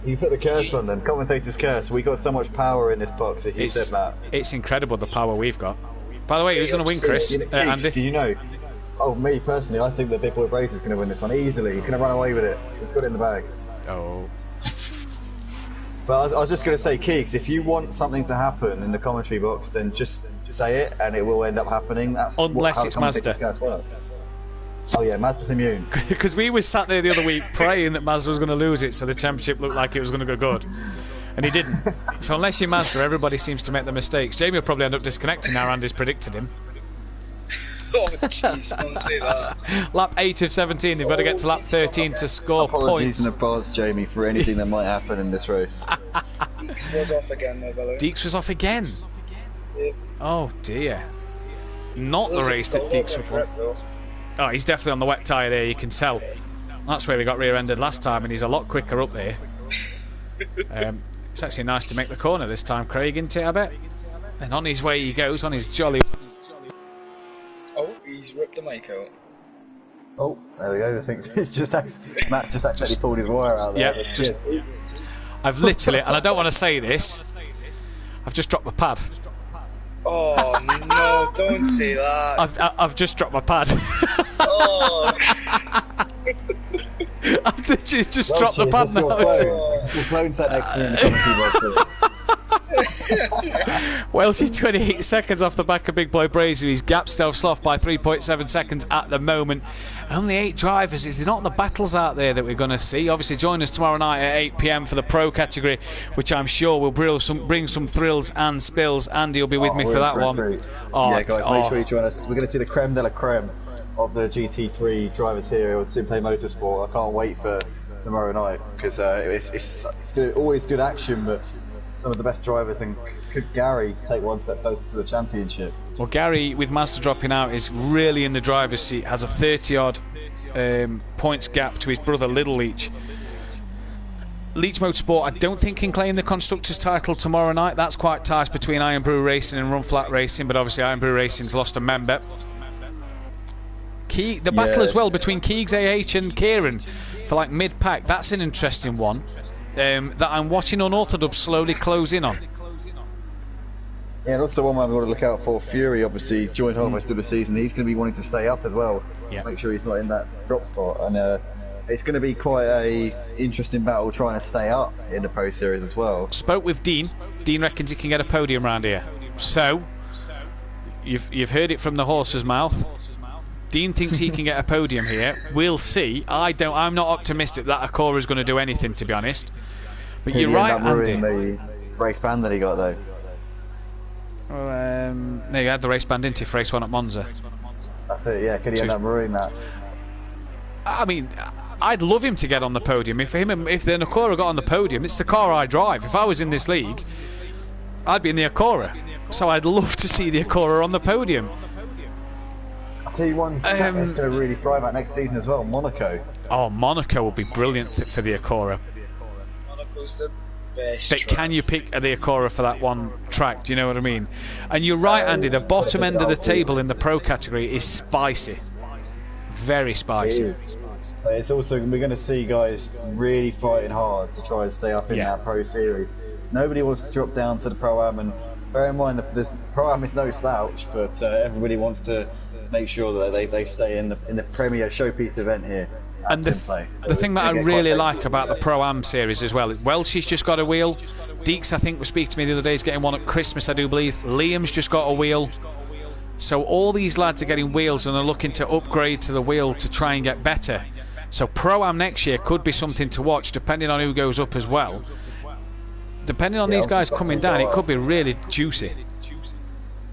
D: You put the curse on them. Commentator's curse. We got so much power in this box, as you said, Matt.
E: It's incredible the power we've got. By the way, who's going to win, Chris? Andy?
D: Do you know? Oh, me personally, I think that Big Boy Brazier's going to win this one easily. He's going to run away with it. He's got it in the bag.
E: Oh.
D: But I was just going to say, Keeks, if you want something to happen in the commentary box, then just say it, and it will end up happening. That's
E: unless it's Mazda.
D: Oh yeah, Mazda's immune.
E: Because we were sat there the other week praying that Mazda was going to lose it, so the championship looked like it was going to go good. And he didn't. So unless you're Mazda, everybody seems to make the mistakes. Jamie will probably end up disconnecting now. Andy's predicted him.
C: Oh jeez, don't say that.
E: Lap 8 of 17. They've got to get to lap 13 to score points.
D: In advance, Jamie, for anything that might happen in this race.
C: Deeks was off again, though, by the way.
E: Deeks was off again.
C: Yep.
E: Oh dear. Not the race that Deeks would win. Oh, he's definitely on the wet tyre there. You can tell. That's where he got rear-ended last time, and he's a lot quicker up there. It's actually nice to make the corner this time, Craig, isn't it, I bet? And on his way he goes, on his jolly...
C: Oh, he's ripped the mic out.
D: Oh, there we go. I think it's just Matt just accidentally pulled his wire out there.
E: Yeah, I've literally, and I don't want to say this, I've just dropped my pad.
C: Oh no, don't say that.
E: I've just dropped my pad.
C: Oh.
E: I've literally just dropped the pad now.
D: It's your clone sat next to me in the commentary box.
E: Welshie 28 seconds off the back of Big Boy Brazier. He's gapped Stealth Sloth by 3.7 seconds at the moment. Only 8 drivers. It's not the battles out there that we're going to see. Obviously, join us tomorrow night at 8 PM for the Pro category, which I'm sure will bring some thrills and spills. Andy will be with me for that one.
D: Oh, yeah, guys, make sure you join us. We're going to see the creme de la creme of the GT3 drivers here with Simplay Motorsport. I can't wait for tomorrow night because it's good, always good action, but some of the best drivers, and could Gary take one step closer to the championship?
E: Well, Gary, with Mazda dropping out, is really in the driver's seat, has a 30-odd points gap to his brother Little Leach. Leach Motorsport, I don't think can claim the Constructors' title tomorrow night. That's quite tight between Iron Brew Racing and Run Flat Racing, but obviously Iron Brew Racing's lost a member. The battle as well between Keegs AH and Kieran for like mid-pack, that's an interesting one that I'm watching Unorthodox slowly close in on.
D: Yeah, and also one man we've got to look out for. Fury obviously joined halfway through the season. He's going to be wanting to stay up as well.
E: Yeah.
D: Make sure he's not in that drop spot, and it's going to be quite a interesting battle trying to stay up in the Pro Series as well.
E: Spoke with Dean. Dean reckons he can get a podium round here. So you've heard it from the horse's mouth. Dean thinks he can get a podium here. We'll see. I'm not optimistic that Akora's going to do anything, to be honest. But you're right, Andy.
D: The race ban that he got though.
E: Well, no, you had the race band into for race 1 at Monza.
D: That's it. Yeah, could he end up ruining that?
E: I mean, I'd love him to get on the podium. If the Akora got on the podium, it's the car I drive. If I was in this league, I'd be in the Akora. So I'd love to see the Akora on the podium.
D: I'll tell you one track that's going to really thrive out next season as well, Monaco.
E: Oh, Monaco will be brilliant for the Akora.
C: Monaco's the best
E: But
C: track.
E: can you pick the Akora for that one track? Do you know what I mean? And you're right, Andy, the bottom end of the table in the pro category is spicy. Very spicy.
D: It is. But it's also, we're going to see guys really fighting hard to try and stay up in that pro series. Nobody wants to drop down to the Pro-Am, and bear in mind that this Pro-Am is no slouch, but everybody wants to make sure that they stay in the premier showpiece event here.
E: And the thing that I really like about the Pro-Am series as well is Welsh's just got a wheel. Deeks, I think, was speaking to me the other day, is getting one at Christmas, I do believe. Liam's just got a wheel. So all these lads are getting wheels and are looking to upgrade to the wheel to try and get better. So Pro-Am next year could be something to watch, depending on who goes up as well. Depending on these guys coming down, it could be really juicy.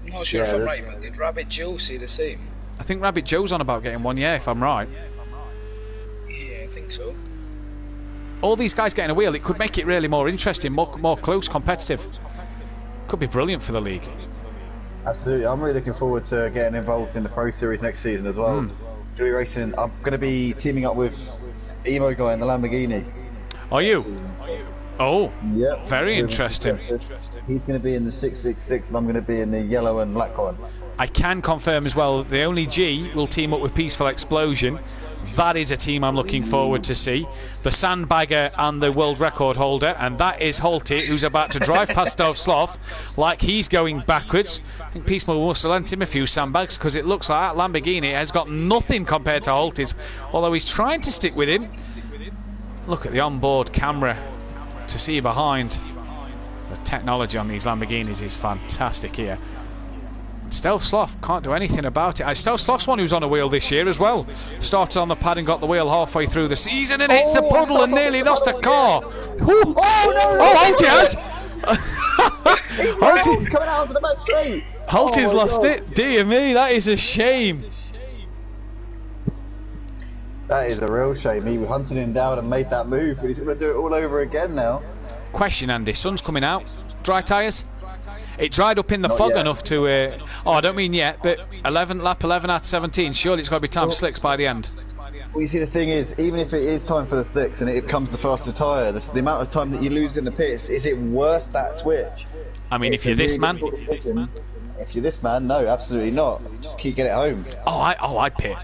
C: I'm not sure if I'm right, but did Rabbit Joe say the same?
E: I think Rabbit Joe's on about getting one, yeah, if I'm right.
C: Yeah, I think so.
E: All these guys getting a wheel, it could make it really more interesting, more close, competitive. Could be brilliant for the league.
D: Absolutely, I'm really looking forward to getting involved in the Pro Series next season as well. Be racing. I'm going to be teaming up with Emo Guy in the Lamborghini.
E: Are you? Oh,
D: yep.
E: Very interesting.
D: He's going to be in the 666 and I'm going to be in the yellow and black one.
E: I can confirm as well, the only G will team up with Peaceful Explosion. That is a team I'm looking forward to see. The Sandbagger and the world record holder, and that is Holty, who's about to drive past Stove Sloth like he's going backwards. I think Peaceful must have lent him a few sandbags, because it looks like that Lamborghini has got nothing compared to Holty's, although he's trying to stick with him. Look at the onboard camera to see behind. The technology on these Lamborghinis is fantastic here. Stealth Sloth can't do anything about it. Stealth Sloth's one who's on a wheel this year as well. Started on the pad and got the wheel halfway through the season and hits the puddle and nearly lost a car. Holty has!
D: Holty coming out of the back straight.
E: Holty's lost it. Dear me, that is a shame.
D: That is a real shame. He hunted him down and made that move, but he's going to do it all over again now.
E: Question, Andy. Sun's coming out. Dry tyres? It dried up in the fog enough to... I don't mean yet, but lap 11 out of 17. Surely it's got to be time for slicks by the end.
D: Well, you see, the thing is, even if it is time for the slicks and it comes the faster tyre, the amount of time that you lose in the pits, is it worth that switch?
E: I mean, if you're this man...
D: If you're this man, no, absolutely not. Just keep getting it home.
E: I'd pit.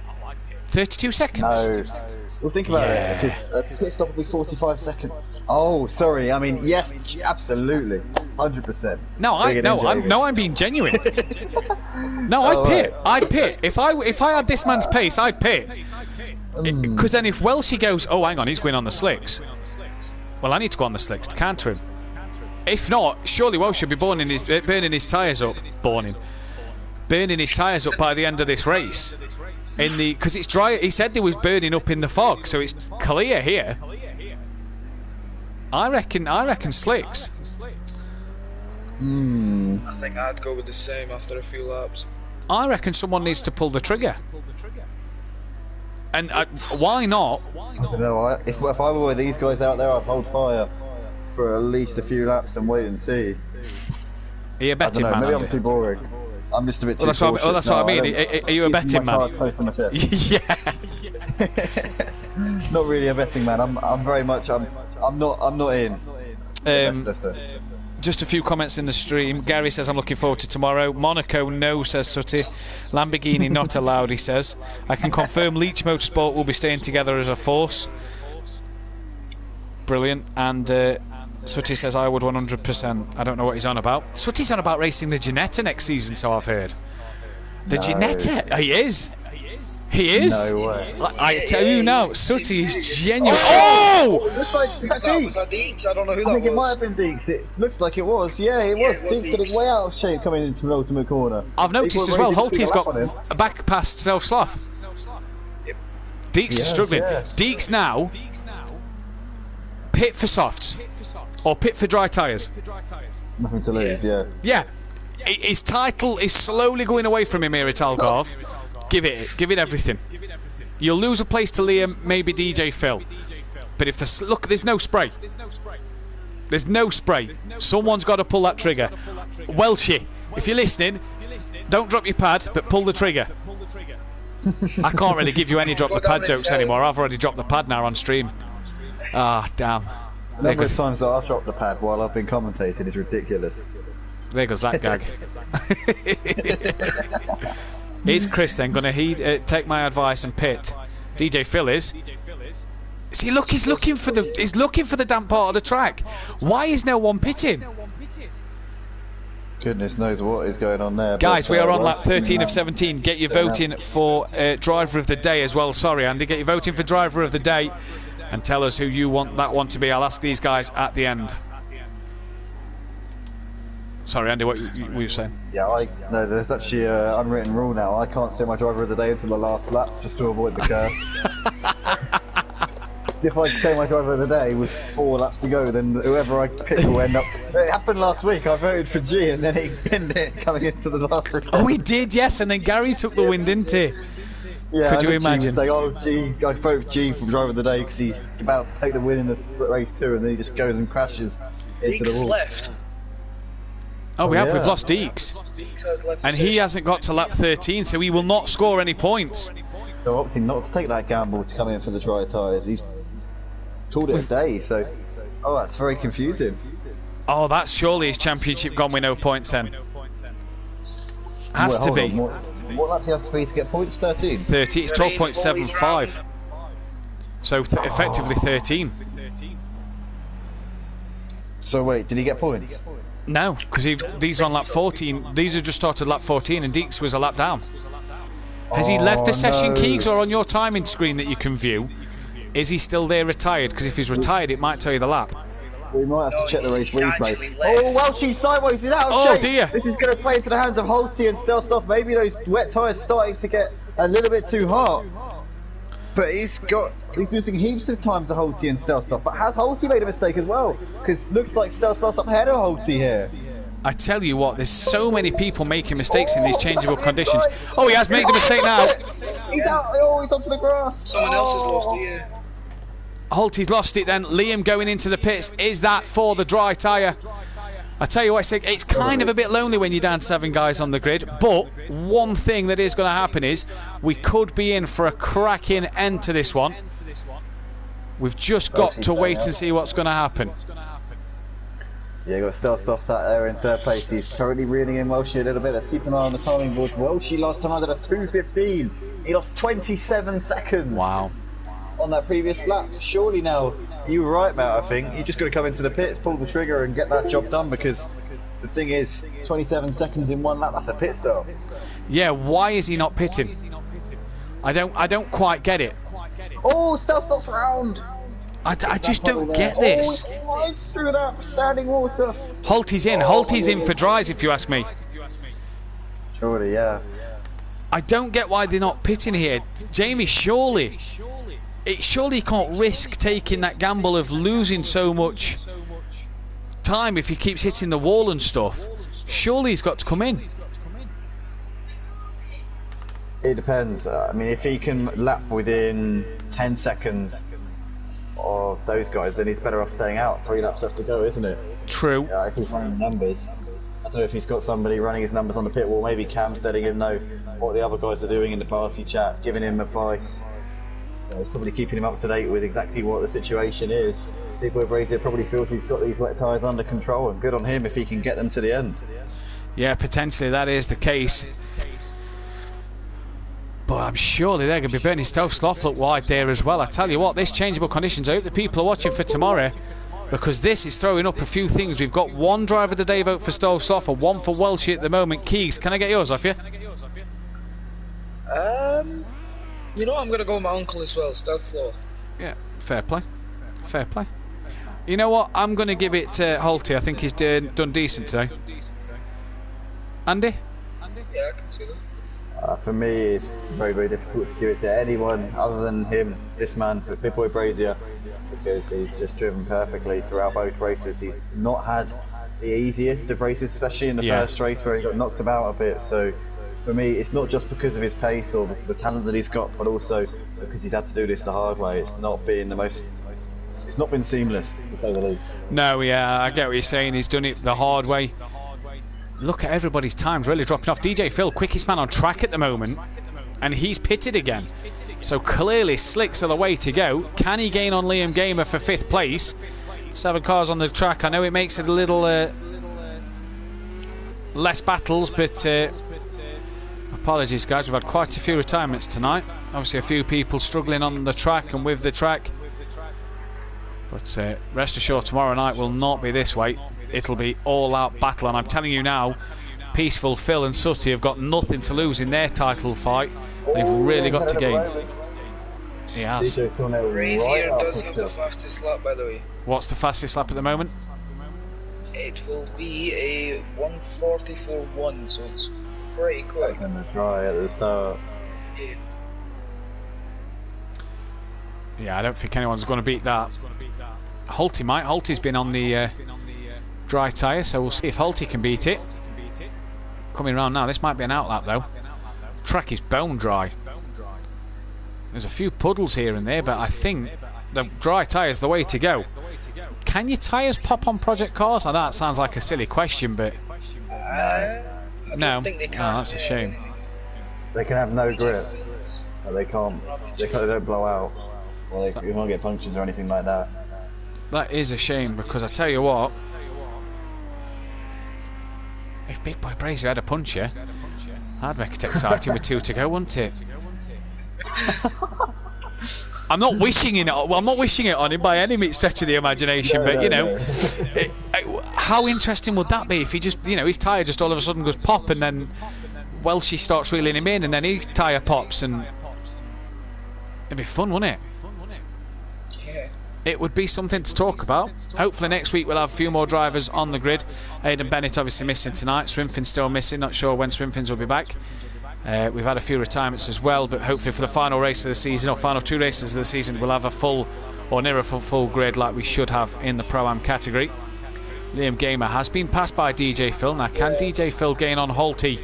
E: 32 seconds?
D: No. Well, think about it, because a pit stop will be 45 seconds. Oh, sorry. I mean, yes, absolutely, 100%.
E: I'm being genuine. No, I'd pit. I'd pit. If I had this man's pace, I'd pit. Because then if Welshie goes, oh, hang on, he's going on the slicks. Well, I need to go on the slicks to counter him. If not, surely Welsh should be burning his tyres up. Burning his tyres up by the end of this race. Because it's dry. He said they was burning up in the fog, so it's clear here. I reckon slicks.
C: I think I'd go with the same after a few laps.
E: I reckon someone needs to pull the trigger. And why not?
D: I don't know. If I were with these guys out there, I'd hold fire for at least a few laps and wait and see.
E: Are you a betting man?
D: Maybe I'm too boring. I'm just a bit too
E: cautious. That's what I mean. Are you a betting man?
D: Yeah. Not really a betting man. I'm very much. I'm not in.
E: Just a few comments in the stream. Gary says, I'm looking forward to tomorrow. Monaco, no, says Sutty. Lamborghini, not allowed, he says. I can confirm Leach Motorsport will be staying together as a force. Brilliant. And Sutty says, I would 100%. I don't know what he's on about. Sutty's on about racing the Ginetta next season, so I've heard. The Ginetta? He is. He is?
D: No way.
E: I tell you now, Sutty is genuine. Oh!
C: Was that Deeks? I don't know who that was.
D: I think it might have been Deeks. It looks like it was. Yeah, it was. Deeks got his way out of shape coming into an ultimate corner.
E: I've noticed as well, Holty's got back past Self-Sloth. Deeks is struggling. Deeks now, pit for softs, or pit for dry tyres.
D: Nothing to lose, yeah.
E: Yeah. His title is slowly going away from him here at Algarve. Give it everything. You'll lose a place to Liam, maybe DJ Phil. But if look, there's no spray. There's no spray. Someone's got to pull that trigger. Welshie, if you're listening, don't drop your pad, but pull the trigger. I can't really give you any drop the pad jokes anymore. I've already dropped the pad now on stream. Ah, damn.
D: The number of times that I've dropped the pad while I've been commentating is ridiculous.
E: There goes that gag. Is Chris then going to take my advice and pit? DJ Phil is. See, look, he's looking for the damp part of the track. Why is no one pitting?
D: Goodness knows what is going on there.
E: Guys, we are on lap 13 of 17. Get your voting for driver of the day as well. Sorry, Andy. Get your voting for driver of the day and tell us who you want that one to be. I'll ask these guys at the end. Sorry, Andy, what were you saying?
D: Yeah, no, there's actually an unwritten rule now. I can't say my driver of the day until the last lap, just to avoid the curve. If I say my driver of the day with 4 laps to go, then whoever I pick will end up... It happened last week. I voted for G, and then he pinned it coming into the last race.
E: Oh, he did, yes, and then Gary took the win, didn't he?
D: Yeah,
E: could you imagine?
D: Say, oh, G, I vote G for driver of the day because he's about to take the win in the race 2, and then he just goes and crashes into the wall.
C: Left.
E: Oh, we've lost Deeks. And he hasn't got to lap 13, so he will not score any points.
D: So opting not to take that gamble to come in for the dry tyres. He's called it a day, so... Oh, that's very confusing.
E: Oh, that's surely his championship gone with no points then. Has to be.
D: What lap do you have to be to get points? 13?
E: 30, it's 12.75. So effectively 13.
D: So wait, did he get points?
E: No, because these are on lap 14. These have just started lap 14 and Deeks was a lap down. Has he left the session, Keegs, or on your timing screen that you can view? Is he still there retired? Because if he's retired, it might tell you the lap.
D: We might have to check the race replay. Oh, Welshie sideways, he's out of
E: shape.
D: Oh dear! This is going to play into the hands of Holty and Stelstoff. Maybe those wet tyres starting to get a little bit too hot. But he's losing heaps of time to Holty and Stelstoff. But has Holty made a mistake as well? Because looks like Stelstoff's up ahead of Holty here.
E: I tell you what, there's so many people making mistakes in these changeable conditions. Oh, he has made the mistake now.
D: He's out. Oh, he's onto the grass.
C: Someone else has lost it, yeah.
E: Holty's lost it then. Liam going into the pits. Is that for the dry tyre? I tell you what, it's kind of a bit lonely when you're down 7 guys on the grid. But one thing that is going to happen is we could be in for a cracking end to this one. We've just got to wait and see what's going to happen.
D: Yeah, you've got Stelstoff sat there in 3rd place. He's currently reeling in Welshie a little bit. Let's keep an eye on the timing board. Welshie last time I did a 2:15. He lost 27 seconds.
E: Wow.
D: On that previous lap. Surely now, you were right, Matt, I think. You just got to come into the pits, pull the trigger and get that job done, because the thing is, 27 seconds in 1 lap, that's a pit stop.
E: Yeah, why is he not pitting? I don't quite get it.
D: Oh, Stelstoff's round!
E: I just don't get this.
D: Oh, he slides through that standing water.
E: Holty's in. Holty's in for dries, if you ask me.
D: Surely, yeah.
E: I don't get why they're not pitting here. Jamie, surely he can't risk taking that gamble of losing so much time if he keeps hitting the wall and stuff. Surely he's got to come in.
D: It depends. I mean, if he can lap within 10 seconds of those guys, then he's better off staying out. 3 laps left to go, isn't it?
E: True.
D: Yeah, if he's running numbers. I don't know if he's got somebody running his numbers on the pit wall. Maybe Cam's letting him know what the other guys are doing in the party chat, giving him advice. He's probably keeping him up to date with exactly what the situation is. Big Boy Brazier probably feels he's got these wet tyres under control, and good on him if he can get them to the end. Yeah,
E: potentially that is the case. But I'm surely they're going to be burning Stelstoff look wide there as well. I tell you what, this changeable conditions, I hope the people are watching for tomorrow, because this is throwing up a few things. We've got 1 driver of the day vote for Stelstoff and 1 for Welshie at the moment. Keys, can I get yours off you?
C: You know, I'm going to go with my uncle as well, Stelstoff.
E: Yeah, fair play. Fair play. You know what? I'm going to give it to Holty. I think he's done decent today. Andy?
C: Yeah, I can see that.
D: For me, it's very, very difficult to give it to anyone other than him, this man, Big Boy Brazier, because he's just driven perfectly throughout both races. He's not had the easiest of races, especially in the first race where he got knocked about a bit. So for me, it's not just because of his pace or the talent that he's got, but also because he's had to do this the hard way. It's not been it's not been seamless, to say the least.
E: No, yeah, I get what you're saying. He's done it the hard way. Look at everybody's times really dropping off. DJ Phil, quickest man on track at the moment, and he's pitted again. So clearly slicks are the way to go. Can he gain on Liam Gamer for 5th place? 7 cars on the track. I know it makes it a little less battles, but apologies guys, we've had quite a few retirements tonight. Obviously a few people struggling on the track and with the track, but rest assured tomorrow night will not be this way. It'll be all out battle, and I'm telling you now, Peaceful, Phil and Sutty have got nothing to lose in their title fight. They've really got to gain. He has.
C: Brazier does have the fastest lap, by the way.
E: What's the fastest lap at the moment?
C: It will be a 1:44.1, so it's pretty quick.
D: That's in the dry at the start.
C: Yeah.
E: Yeah, I don't think anyone's going to beat that. Holty might. Holty's been on the dry tyre, so we'll see if Holty can beat it. Coming around now, this might be an outlap though. Track is bone dry. There's a few puddles here and there, but I think the dry tyre's the way to go. Can your tyres pop on project cars? I know that sounds like a silly question, but no, that's a shame.
D: They can have no grip, but they can't. They don't blow out, or you can't get punctures or anything like that.
E: That is a shame, because I tell you what, if Big Boy Brazier had a puncher, that'd make it exciting with 2 to go, wouldn't it? I'm not wishing it. Well, I'm not wishing it on him by any stretch of the imagination, but you know, how interesting would that be if he just, you know, his tyre just all of a sudden goes pop, and then Welshie starts reeling him in, and then his tyre pops, and it'd be fun, wouldn't it? It would be something to talk about. Hopefully next week we'll have a few more drivers on the grid. Aidan Bennett obviously missing tonight. Swinfin's still missing. Not sure when Swinfin's will be back. We've had a few retirements as well, but hopefully for the final race of the season, or final 2 races of the season, we'll have a full or near a full grid like we should have in the Pro-Am category. Liam Gamer has been passed by DJ Phil. Now can DJ Phil gain on Holty?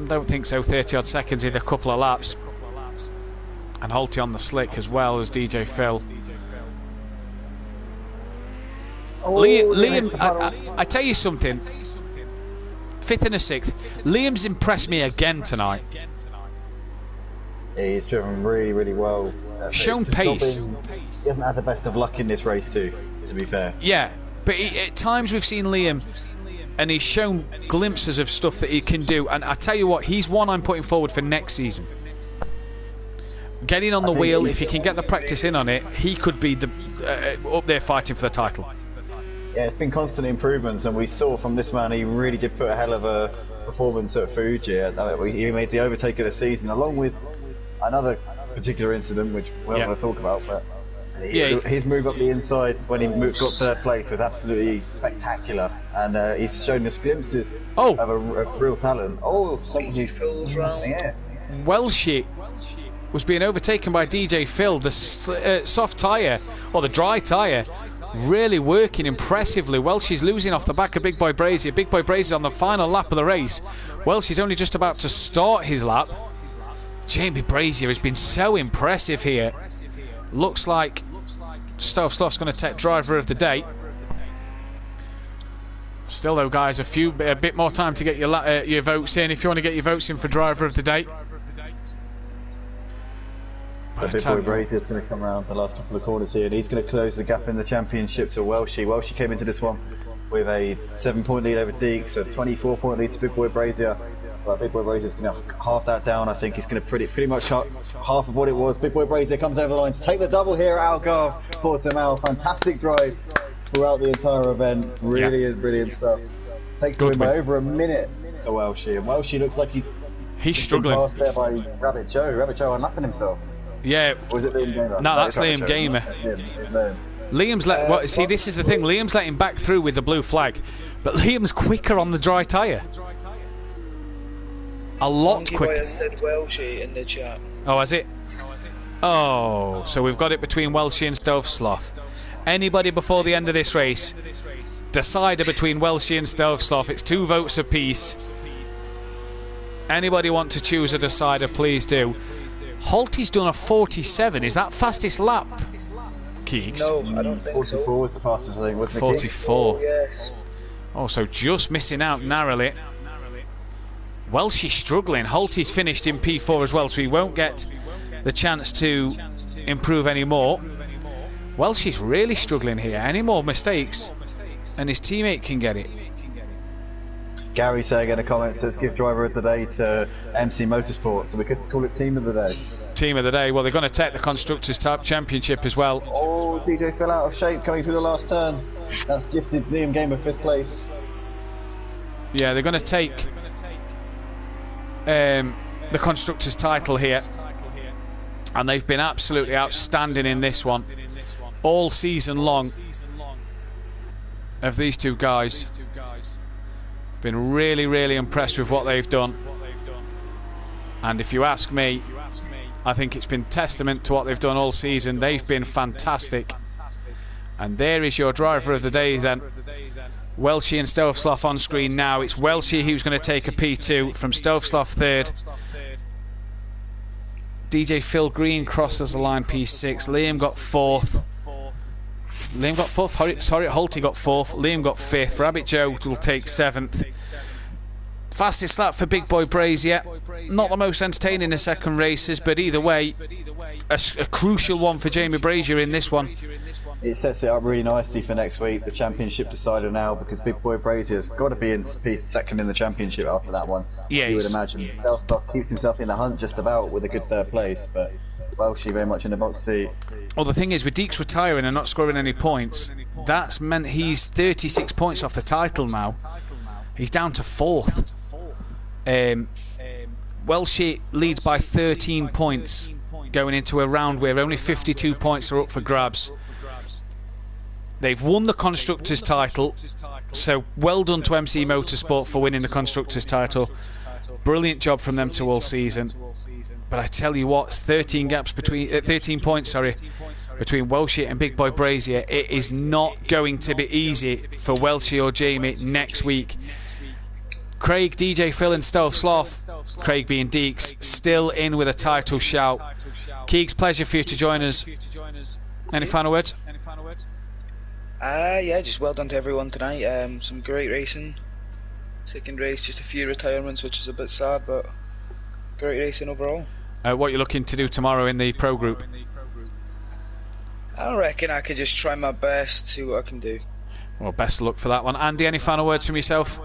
E: Don't think so. 30 odd seconds in a couple of laps. And Holty on the slick as well as DJ Phil. Liam, I tell you something. 5th and a 6th. Liam's impressed me again tonight.
D: Yeah, he's driven really, really well.
E: Shown pace.
D: He hasn't had the best of luck in this race too, to be fair.
E: Yeah, but at times we've seen Liam, and he's shown glimpses of stuff that he can do. And I tell you what, he's one I'm putting forward for next season. Getting on the wheel, if he can get the practice in on it, he could be up there fighting for the title.
D: Yeah, it's been constant improvements, and we saw from this man he really did put a hell of a performance at Fuji. He made the overtake of the season, along with another particular incident which we're not going to talk about, but his move up the inside when he got 3rd place was absolutely spectacular, and he's shown us glimpses of a real talent.
E: Welshie was being overtaken by DJ Phil. The soft tyre, or the dry tyre, really working impressively. Welshie's losing off the back of Big Boy Brazier. Big Boy Brazier on the final lap of the race. Welshie's only just about to start his lap. Jamie Brazier has been so impressive here. Looks like Stove Sloth's going to take driver of the day. Still though guys, a bit more time to get your votes in if you want to get your votes in for driver of the day.
D: Big Boy Brazier's going to come around the last couple of corners here, and he's going to close the gap in the championship to Welshie. Welshie came into this one with a 7-point lead over Deeks, a 24-point lead to Big Boy Brazier. But Big Boy Brazier's going to half that down. I think he's going to pretty much half of what it was. Big Boy Brazier comes over the line to take the double here at Algarve. Portimao, fantastic drive throughout the entire event. Brilliant stuff. Takes the win by over a minute to Welshie, and Welshie looks like he's
E: struggling.
D: Been passed there by Rabbit Joe. Rabbit Joe unlapping himself.
E: Yeah.
D: Or is it Liam Gamer?
E: No, that's Liam Gamer. Liam's see, this is the thing. Liam's letting back through with the blue flag, but Liam's quicker on the dry tyre. a lot
C: Monkey
E: quicker.
C: Boy has said Welshie in the chat.
E: Oh, has it? Oh, so we've got it between Welshie and Stovsloff. Anybody before the end of this race? Decider between Welshie and Stovsloff. It's 2 votes apiece. Anybody want to choose a decider, please do. Holty's done a 47. Is that fastest lap, Keeks?
C: No, I don't think
D: 44
C: so.
D: was the fastest, I think, wasn't it?
E: 44.
C: Yes.
E: Oh, so just missing out narrowly. Welshie's struggling. Holty's finished in P4 as well, so he won't get the chance to improve any more. Welshie's really struggling here. Any more mistakes and his teammate can get it.
D: Gary saying in the comments, let's give driver of the day to MC Motorsport, so we could call it team of the day.
E: Team of the day. Well, they're going to take the Constructors' Type Championship as well.
D: Oh, DJ fell out of shape coming through the last turn. That's gifted Liam Gamer 5th place.
E: Yeah, they're going to take the Constructors' title here. And they've been absolutely outstanding in this one. All season long of these two guys. Been really, really impressed with what they've done. And if you ask me, I think it's been testament to what they've done all season. They've been fantastic. And there is your driver of the day then. Welshie and Stovsloff on screen now. It's Welshie who's going to take a P2 from Stovsloff 3rd. DJ Phil Green crosses the line P6. Liam got 4th. Liam got 4th. Sorry, Holty got 4th. Liam got 5th. Rabbit Joe will take 7th. Fastest lap for Big Boy Brazier. Not the most entertaining in the second races, but either way, a crucial one for Jamie Brazier in this one.
D: It sets it up really nicely for next week, the championship decider now, because Big Boy Brazier's got to be in second in the championship after that one.
E: Yeah,
D: you would imagine. Stovsloff keeps himself in the hunt just about with a good 3rd place, but Welshie very much in the box seat.
E: Well, the thing is, with Deeks retiring and not scoring any points, that's meant he's 36 points off the title now. He's down to 4th. Welshie leads by 13 points going into a round where only 52 points are up for grabs. They've won the Constructors' title, so well done to MC Motorsport for winning the Constructors' title. Brilliant job from them two all season. But I tell you what, 13 points between Welshie and Big Boy Brazier. It is not going to be easy for Welshie or Jamie next week. Craig, DJ Phil and Stovsloff, Craig being Deeks, still in with a title shout. Keegs, pleasure for you to join us. Any final words?
C: Yeah, just well done to everyone tonight. Some great racing. Second race, just a few retirements, which is a bit sad, but great racing overall.
E: What are you looking to do tomorrow in the pro group?
C: I reckon I could just try my best, see what I can do.
E: Well, best of luck for that one. Andy, any final words from yourself?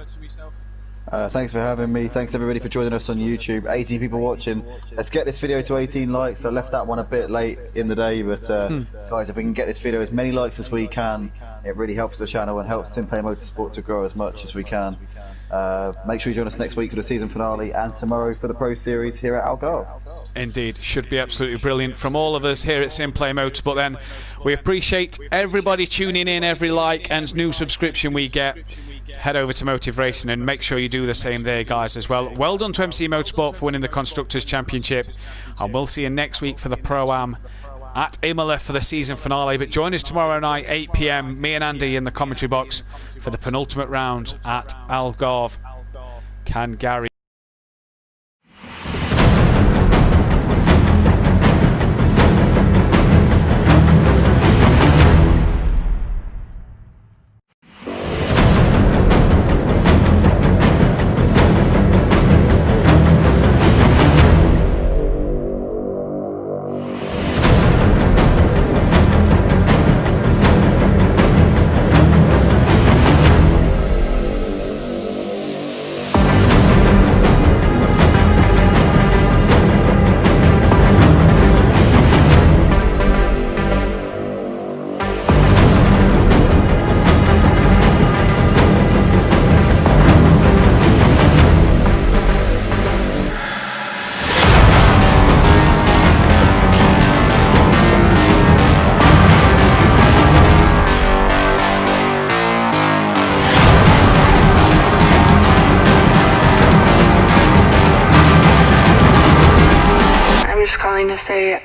D: Thanks for having me. Thanks everybody for joining us on YouTube. 18 people watching. Let's get this video to 18 likes. I left that one a bit late in the day, but guys, if we can get this video as many likes as we can, it really helps the channel and helps Simplay Motorsport to grow as much as we can. Make sure you join us next week for the season finale and tomorrow for the Pro Series here at Algarve.
E: Indeed, should be absolutely brilliant from all of us here at Simplay Motorsport. Then we appreciate everybody tuning in, every like and new subscription we get. Head over to Motive Racing and make sure you do the same there, guys, as well. Well done to MC Motorsport for winning the Constructors' Championship, and we'll see you next week for the Pro-Am at Imola for the season finale. But join us tomorrow night, 8 PM, me and Andy in the commentary box for the penultimate round at Algarve. Can Gary
K: say